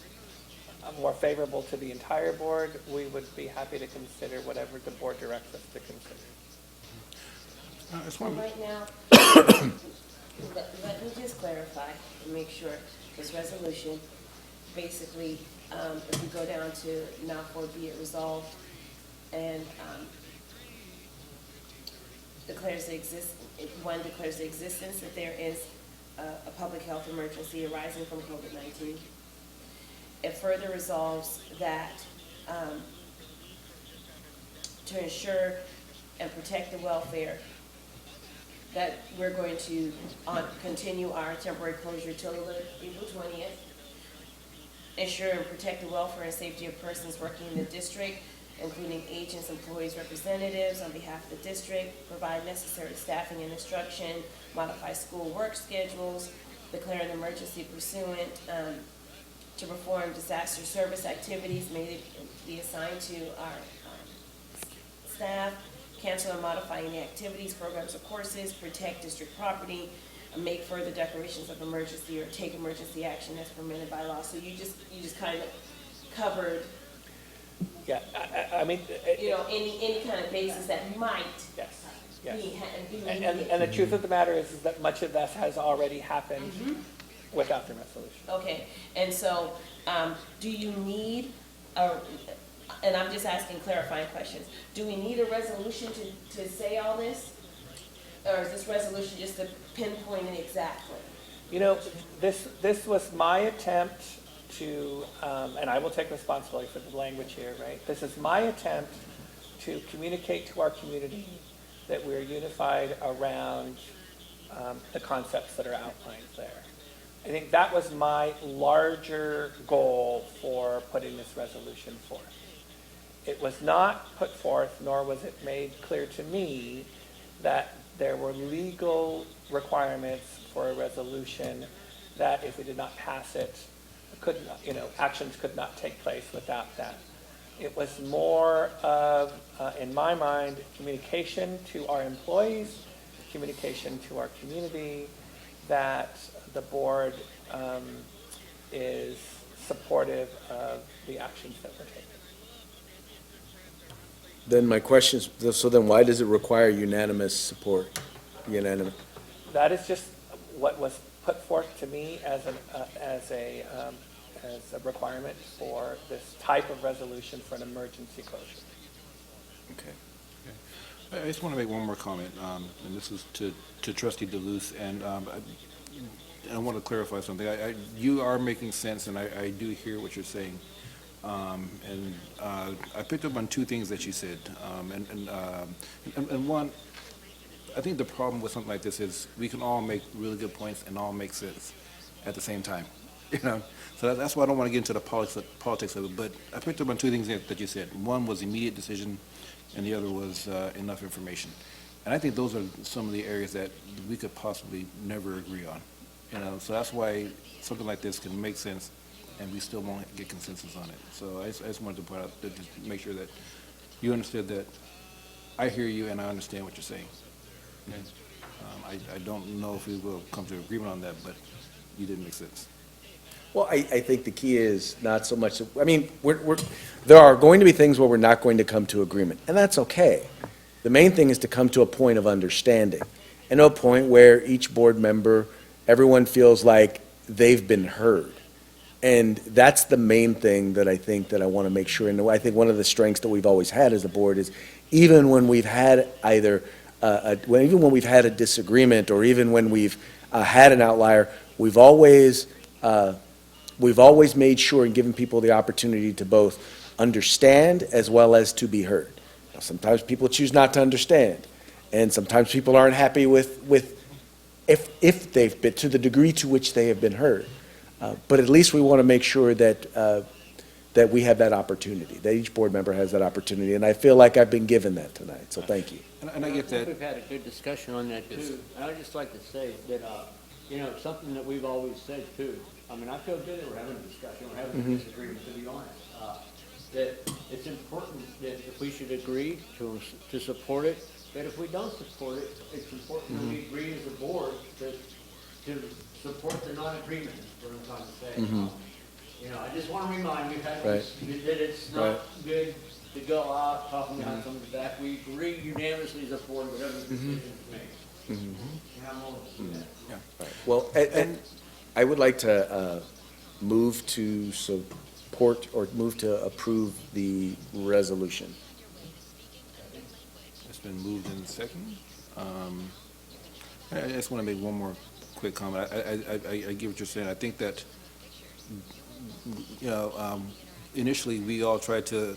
more favorable to the entire board. We would be happy to consider whatever the board directs us to consider. Right now, let me just clarify and make sure this resolution, basically, if we go down to now for be it resolved and declares the existence that there is a public health emergency arising from COVID-19. It further resolves that to ensure and protect the welfare, that we're going to continue our temporary closure till April 20th. Ensure and protect the welfare and safety of persons working in the district, including agents, employees, representatives on behalf of the district. Provide necessary staffing and instruction. Modify school work schedules. Declare an emergency pursuant to perform disaster service activities may be assigned to our staff. Cancel or modify any activities, programs, or courses. Protect district property. Make further declarations of emergency or take emergency action as permitted by law. So you just kind of covered. Yeah, I mean, any kind of basis that might. Yes. Yes. Be and the truth of the matter is that much of this has already happened without the resolution. Okay, and so do you need and I'm just asking clarifying questions, do we need a resolution to say all this? Or is this resolution just to pinpoint it exactly? You know, this was my attempt to, and I will take responsibility for the language here, right? This is my attempt to communicate to our community that we're unified around the concepts that are outlined there. I think that was my larger goal for putting this resolution forth. It was not put forth, nor was it made clear to me that there were legal requirements for a resolution that if we did not pass it, actions could not take place without that. It was more of, in my mind, communication to our employees, communication to our community, that the board is supportive of the actions that we're taking. Then my question is, so then why does it require unanimous support? That is just what was put forth to me as a requirement for this type of resolution for an emergency closure. Okay. I just want to make one more comment, and this is to Trustee DeLuce, and I want to clarify something. You are making sense, and I do hear what you're saying. And I picked up on two things that you said. And one, I think the problem with something like this is we can all make really good points and all make sense at the same time. So that's why I don't want to get into the politics of it. But I picked up on two things that you said. One was immediate decision, and the other was enough information. And I think those are some of the areas that we could possibly never agree on. So that's why something like this can make sense, and we still won't get consensus on it. So I just wanted to point out, to make sure that you understood that I hear you and I understand what you're saying. Okay? I don't know if we will come to agreement on that, but you did make sense. Well, I think the key is not so much, there are going to be things where we're not going to come to agreement, and that's okay. The main thing is to come to a point of understanding, and a point where each board member, everyone feels like they've been heard. And that's the main thing that I think that I want to make sure. And I think one of the strengths that we've always had as a board is even when we've had even when we've had a disagreement, or even when we've had an outlier, we've always made sure and given people the opportunity to both understand as well as to be heard. Now, sometimes people choose not to understand, and sometimes people aren't happy with if they've been, to the degree to which they have been heard. But at least we want to make sure that that we have that opportunity, that each board member has that opportunity, and I feel like I've been given that tonight, so thank you. And I get that. We've had a good discussion on that too. And I'd just like to say that, you know, something that we've always said too. I mean, I feel good that we're having a discussion, we're having a disagreement, to be honest. That it's important that if we should agree to support it, that if we don't support it, it's important that we agree as a board to support the non-agreement, is what I'm trying to say. You know, I just want to remind you that it's not good to go out talking behind someone's back. We agree unanimously as a board whatever the decision is made. And I'm willing to do that. Well, and I would like to move to support or move to approve the resolution. It's been moved in second. I just want to make one more quick comment. I get what you're saying. I think that, you know, initially we all tried to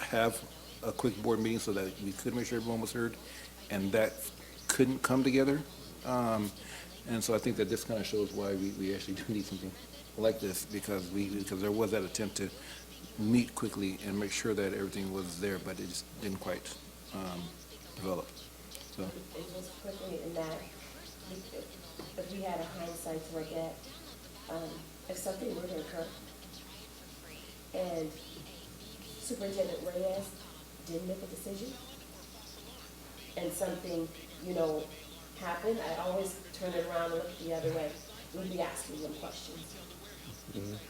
have a quick board meeting so that we could make sure everyone was heard, and that couldn't come together. And so I think that this kind of shows why we actually do need something like this, because there was that attempt to meet quickly and make sure that everything was there, but it just didn't quite develop. So. And just quickly in that, if we had a hindsight to look at, if something were to occur and Superintendent Reyes didn't make a decision and something, you know, happened, I always turn it around and look the other way. We'd be asking them questions.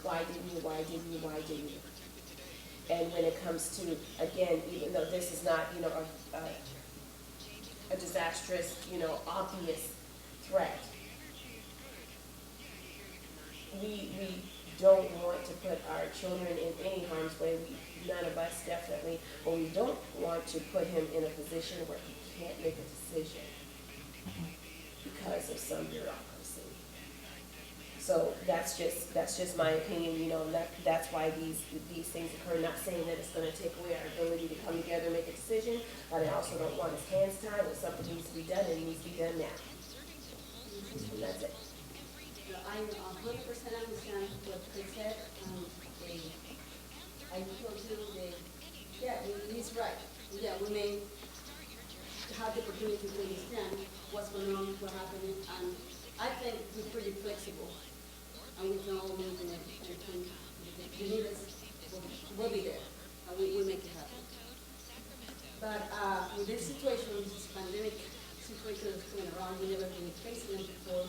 Why didn't you, why didn't you, why didn't you? And when it comes to, again, even though this is not, you know, a disastrous, you know, obvious threat, we don't want to put our children in any harm's way. None of us definitely, but we don't want to put him in a position where he can't make a decision because of some bureaucracy. So that's just my opinion, you know, and that's why these things occur. Not saying that it's going to take away our ability to come together and make a decision, but I also don't want his hands tied when something needs to be done, and it needs to be done now. And that's it. I 100% understand what they said. I feel too, he's right. Yeah, we may have the opportunity to understand what's going on, what's happening, and I think we're pretty flexible, and we can all move in it. The need us will be there, and we'll make it happen. But with this situation, this pandemic situation that's going around, we never been facing it before.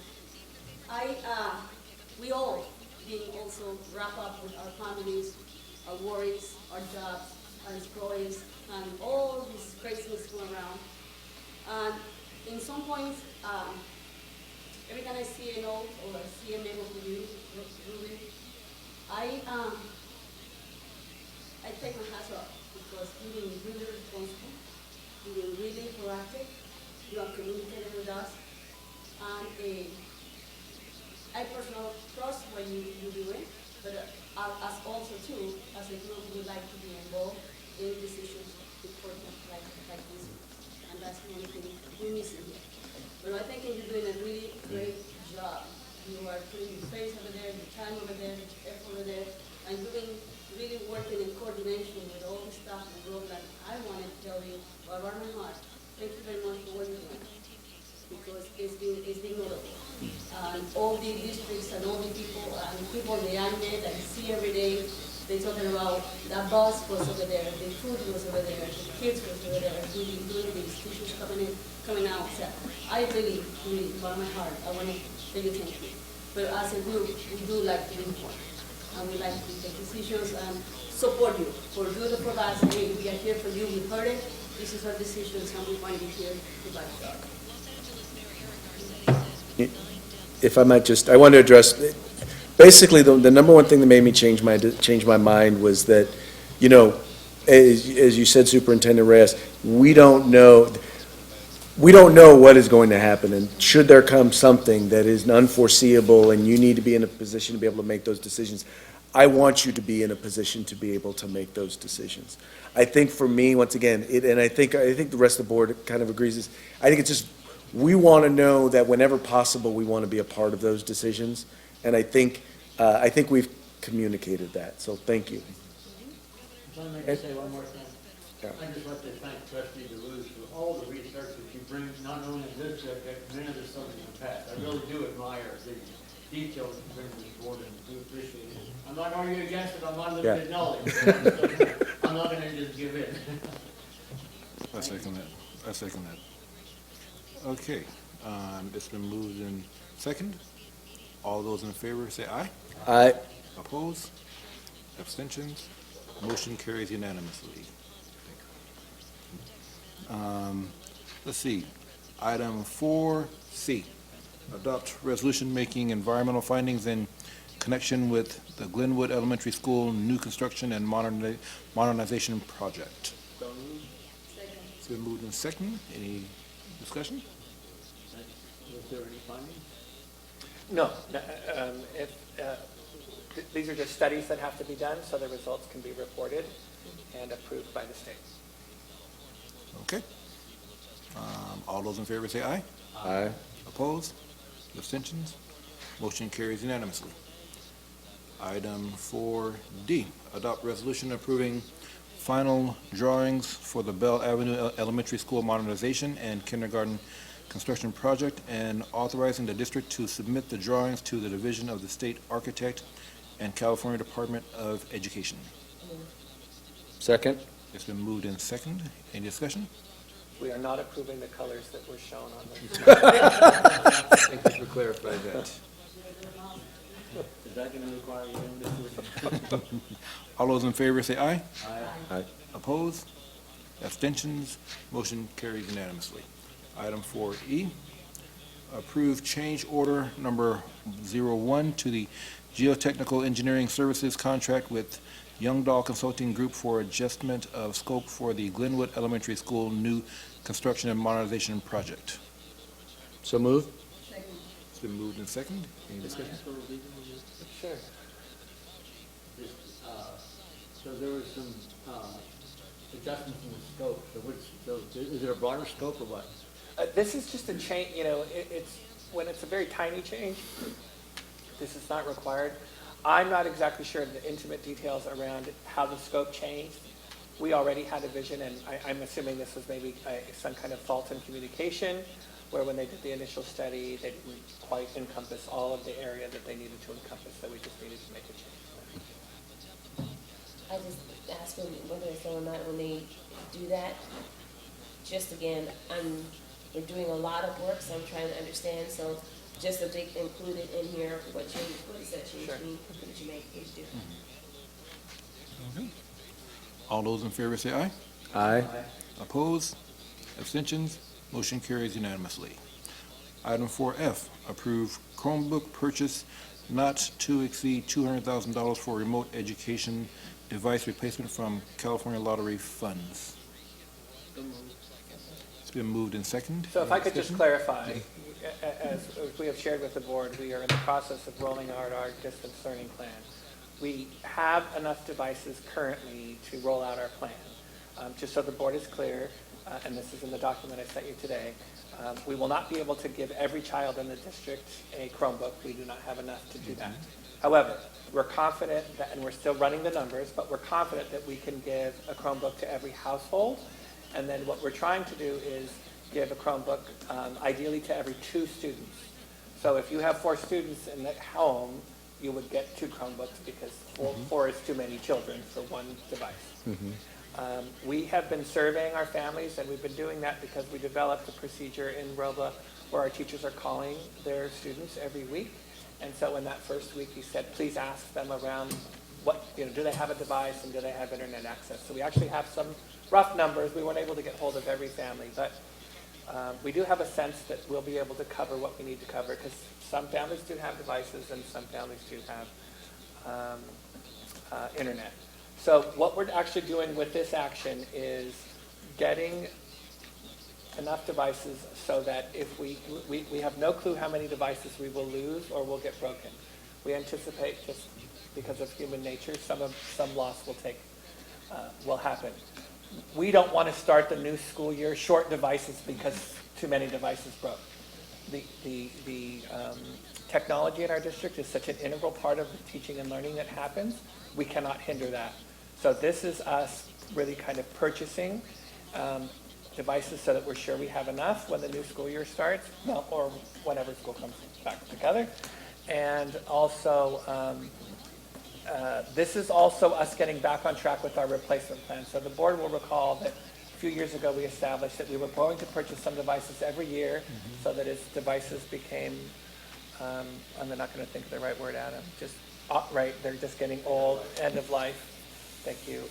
We all being also wrap up with our families, our worries, our jobs, our employees, and all this craziness going around. And in some points, every time I see an old or see a neighbor with you, I take my hats off because you've been really responsible, you've been really proactive, you have communicated with us, and I personally trust what you're doing, but as also too, as a group, we like to be involved in decisions important like this, and that's the only thing we're missing here. But I think you're doing a really great job. You are putting your face over there, your time over there, your effort over there, and doing really working in coordination with all the staff in Robla. I want to tell you, around my heart, thank you very much for what you're doing, because it's been notable. And all the districts and all the people that I met that I see every day, they're talking about that bus was over there, the food was over there, the kids was over there, doing these teachers coming out. So I really, from my heart, I want to tell you thank you. But as a group, we do like to be informed, and we like to take decisions and support you for good or for bad. Hey, we are here for you. We heard it. This is our decisions, and we want to be here to back it up. If I might just, I want to address, basically the number one thing that made me change my mind was that, you know, as you said, Superintendent Reyes, we don't know what is going to happen, and should there come something that is unforeseeable and you need to be in a position to be able to make those decisions, I want you to be in a position to be able to make those decisions. I think for me, once again, and I think the rest of the board kind of agrees, is I think it's just, we want to know that whenever possible, we want to be a part of those decisions. And I think we've communicated that, so thank you. If I may say one more thing. I'd just like to thank Trustee DeLuz for all the research that you bring, not only in this subject, but many other subjects in the past. I really do admire the details you bring to this board and do appreciate it. I'm not arguing against it, I'm not limited knowledge. I'm not gonna just give in. I second that. Okay, it's been moved in second. All those in favor say aye. Aye. Opposed? Abstentions? Motion carries unanimously. Let's see, item 4C, adopt resolution making environmental findings in connection with the Glenwood Elementary School new construction and modernization project. It's been moved in second. Any discussion? Was there any findings? No, these are just studies that have to be done, so the results can be reported and approved by the state. Okay. All those in favor say aye. Aye. Opposed? Abstentions? Motion carries unanimously. Item 4D, adopt resolution approving final drawings for the Bell Avenue Elementary School modernization and kindergarten construction project and authorizing the district to submit the drawings to the Division of the State Architect and California Department of Education. Second? It's been moved in second. Any discussion? We are not approving the colors that were shown on the. Thank you for clarifying that. Is that gonna require you to? All those in favor say aye. Aye. Aye. Opposed? Abstentions? Motion carries unanimously. Item 4E, approve change order number 01 to the Geotechnical Engineering Services contract with Youngdahl Consulting Group for adjustment of scope for the Glenwood Elementary School new construction and modernization project. So moved? It's been moved in second. Any discussion? Sure. So there was some adjustments in the scope. So is it a broader scope or what? This is just a change, it's, when it's a very tiny change, this is not required. I'm not exactly sure of the intimate details around how the scope changed. We already had a vision, and I'm assuming this was maybe some kind of fault in communication, where when they did the initial study, they didn't quite encompass all of the area that they needed to encompass, so we just needed to make a change. I just asked them whether it's or not when they do that. Just again, we're doing a lot of work, so I'm trying to understand, so just that they include it in here, what does that change mean, what did you make it do? Okay. All those in favor say aye. Aye. Opposed? Abstentions? Motion carries unanimously. Item 4F, approve Chromebook purchase not to exceed $200,000 for remote education device replacement from California Lottery funds. It's been moved in second. So if I could just clarify, as we have shared with the board, we are in the process of rolling out our distance learning plan. We have enough devices currently to roll out our plan. Just so the board is clear, and this is in the document I sent you today, we will not be able to give every child in the district a Chromebook. We do not have enough to do that. However, we're confident that, and we're still running the numbers, but we're confident that we can give a Chromebook to every household. And then what we're trying to do is give a Chromebook ideally to every 2 students. So if you have 4 students in the home, you would get 2 Chromebooks because 4 is too many children for one device. We have been surveying our families, and we've been doing that because we developed a procedure in Robla where our teachers are calling their students every week. And so in that first week, we said, please ask them around what, do they have a device and do they have internet access? So we actually have some rough numbers. We weren't able to get hold of every family, but we do have a sense that we'll be able to cover what we need to cover because some families do have devices and some families do have internet. So what we're actually doing with this action is getting enough devices so that if we have no clue how many devices we will lose or will get broken. We anticipate just because of human nature, some loss will happen. We don't want to start the new school year short devices because too many devices broke. The technology in our district is such an integral part of the teaching and learning that happens, we cannot hinder that. So this is us really kind of purchasing devices so that we're sure we have enough when the new school year starts, well, or whenever school comes back together. And also, this is also us getting back on track with our replacement plan. So the board will recall that a few years ago we established that we were going to purchase some devices every year so that as devices became, I'm not going to think of the right word, Adam, just right, they're just getting old, end of life. Thank you.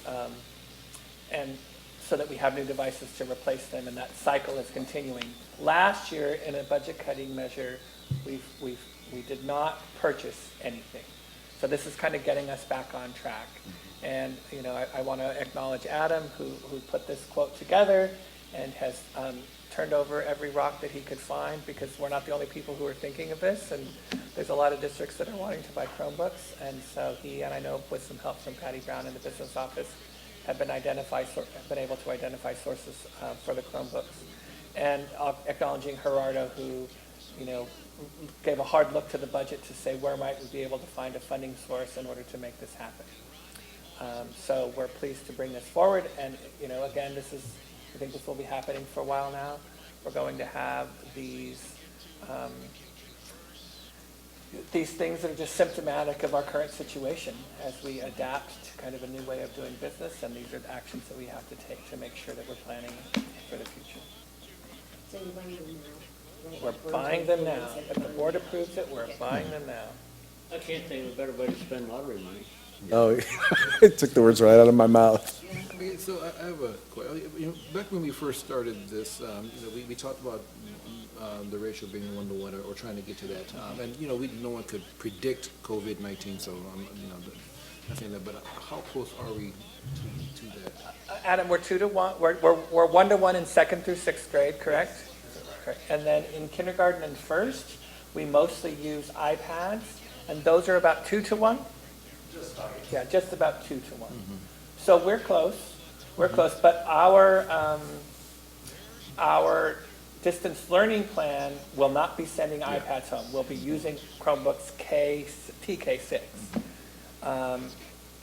And so that we have new devices to replace them, and that cycle is continuing. Last year, in a budget cutting measure, we did not purchase anything. So this is kind of getting us back on track. And you know, I want to acknowledge Adam, who put this quote together and has turned over every rock that he could find, because we're not the only people who are thinking of this, and there's a lot of districts that are wanting to buy Chromebooks, and so he, and I know with some help from Patty Brown in the business office, have been able to identify sources for the Chromebooks. And acknowledging Gerardo, who, you know, gave a hard look to the budget to say where might we be able to find a funding source in order to make this happen. So we're pleased to bring this forward, and you know, again, I think this will be happening for a while now. We're going to have these things that are just symptomatic of our current situation as we adapt to kind of a new way of doing business, and these are the actions that we have to take to make sure that we're planning for the future. So you're buying them now, right? We're buying them now. If the board approves it, we're buying them now. I can't think of a better way to spend lottery money. Oh, it took the words right out of my mouth. Okay, so I have a question. You know, back when we first started this, you know, we talked about the ratio being 1-to-1 or trying to get to that. And, you know, no one could predict COVID-19, so, you know, I think that, but how close are we to that? Adam, we're 2-to-1. We're 1-to-1 in 2nd through 6th grade, correct? Correct. And then in kindergarten and first, we mostly use iPads, and those are about 2-to-1. Yeah, just about 2-to-1. So we're close. We're close, but our distance learning plan will not be sending iPads home. We'll be using Chromebooks TK6.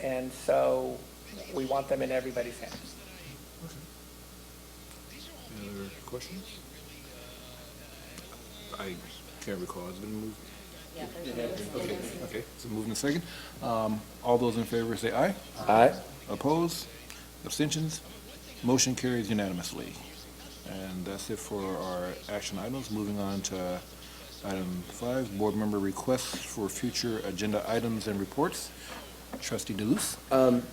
And so we want them in everybody's hands. Any other questions? I can't recall. Has it been moved? Okay, so moving to second. All those in favor say aye. Aye. Opposed? Abstentions? Motion carries unanimously. And that's it for our action items. Moving on to item 5, board member requests for future agenda items and reports. Trustee DeLuce?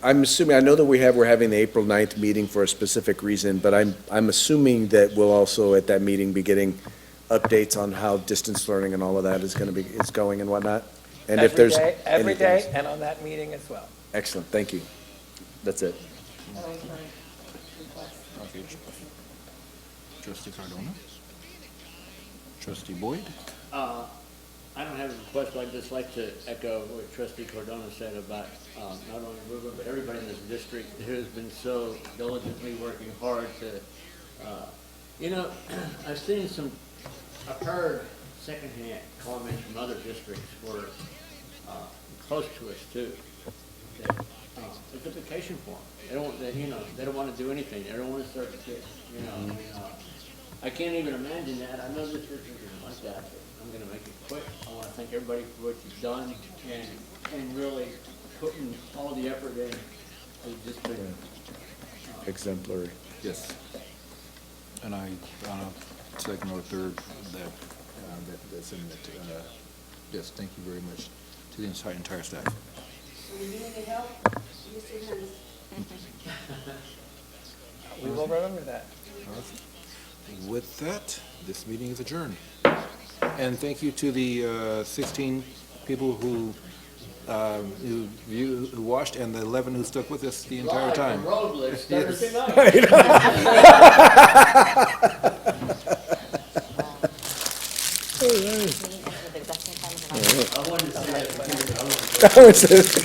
I'm assuming, I know that we're having the April 9th meeting for a specific reason, but I'm assuming that we'll also at that meeting be getting updates on how distance learning and all of that is going and whatnot? And if there's Every day, anything. and on that meeting as well. Excellent, thank you. That's it. Okay. Trustee Cardona? Trustee Boyd? I don't have a request, but I'd just like to echo what Trustee Cardona said about not only River, but everybody in this district who has been so diligently working hard to, you know, I've heard secondhand comments from other districts who are close to us too. That, it's a vacation for them. They don't want to do anything. They don't want to start the kids. You know, I can't even imagine that. I know this district isn't like that, but I'm going to make it quick. I want to thank everybody for what you've done and really putting all the effort in. It's just been Exemplary. Yes. And I, second or third, that's in it. Yes, thank you very much to the entire staff. If you need any help, use your hands. We will remember that. With that, this meeting is adjourned. And thank you to the 16 people who watched and the 11 who stuck with us the entire time. Robla, Thursday night. I wanted to say that.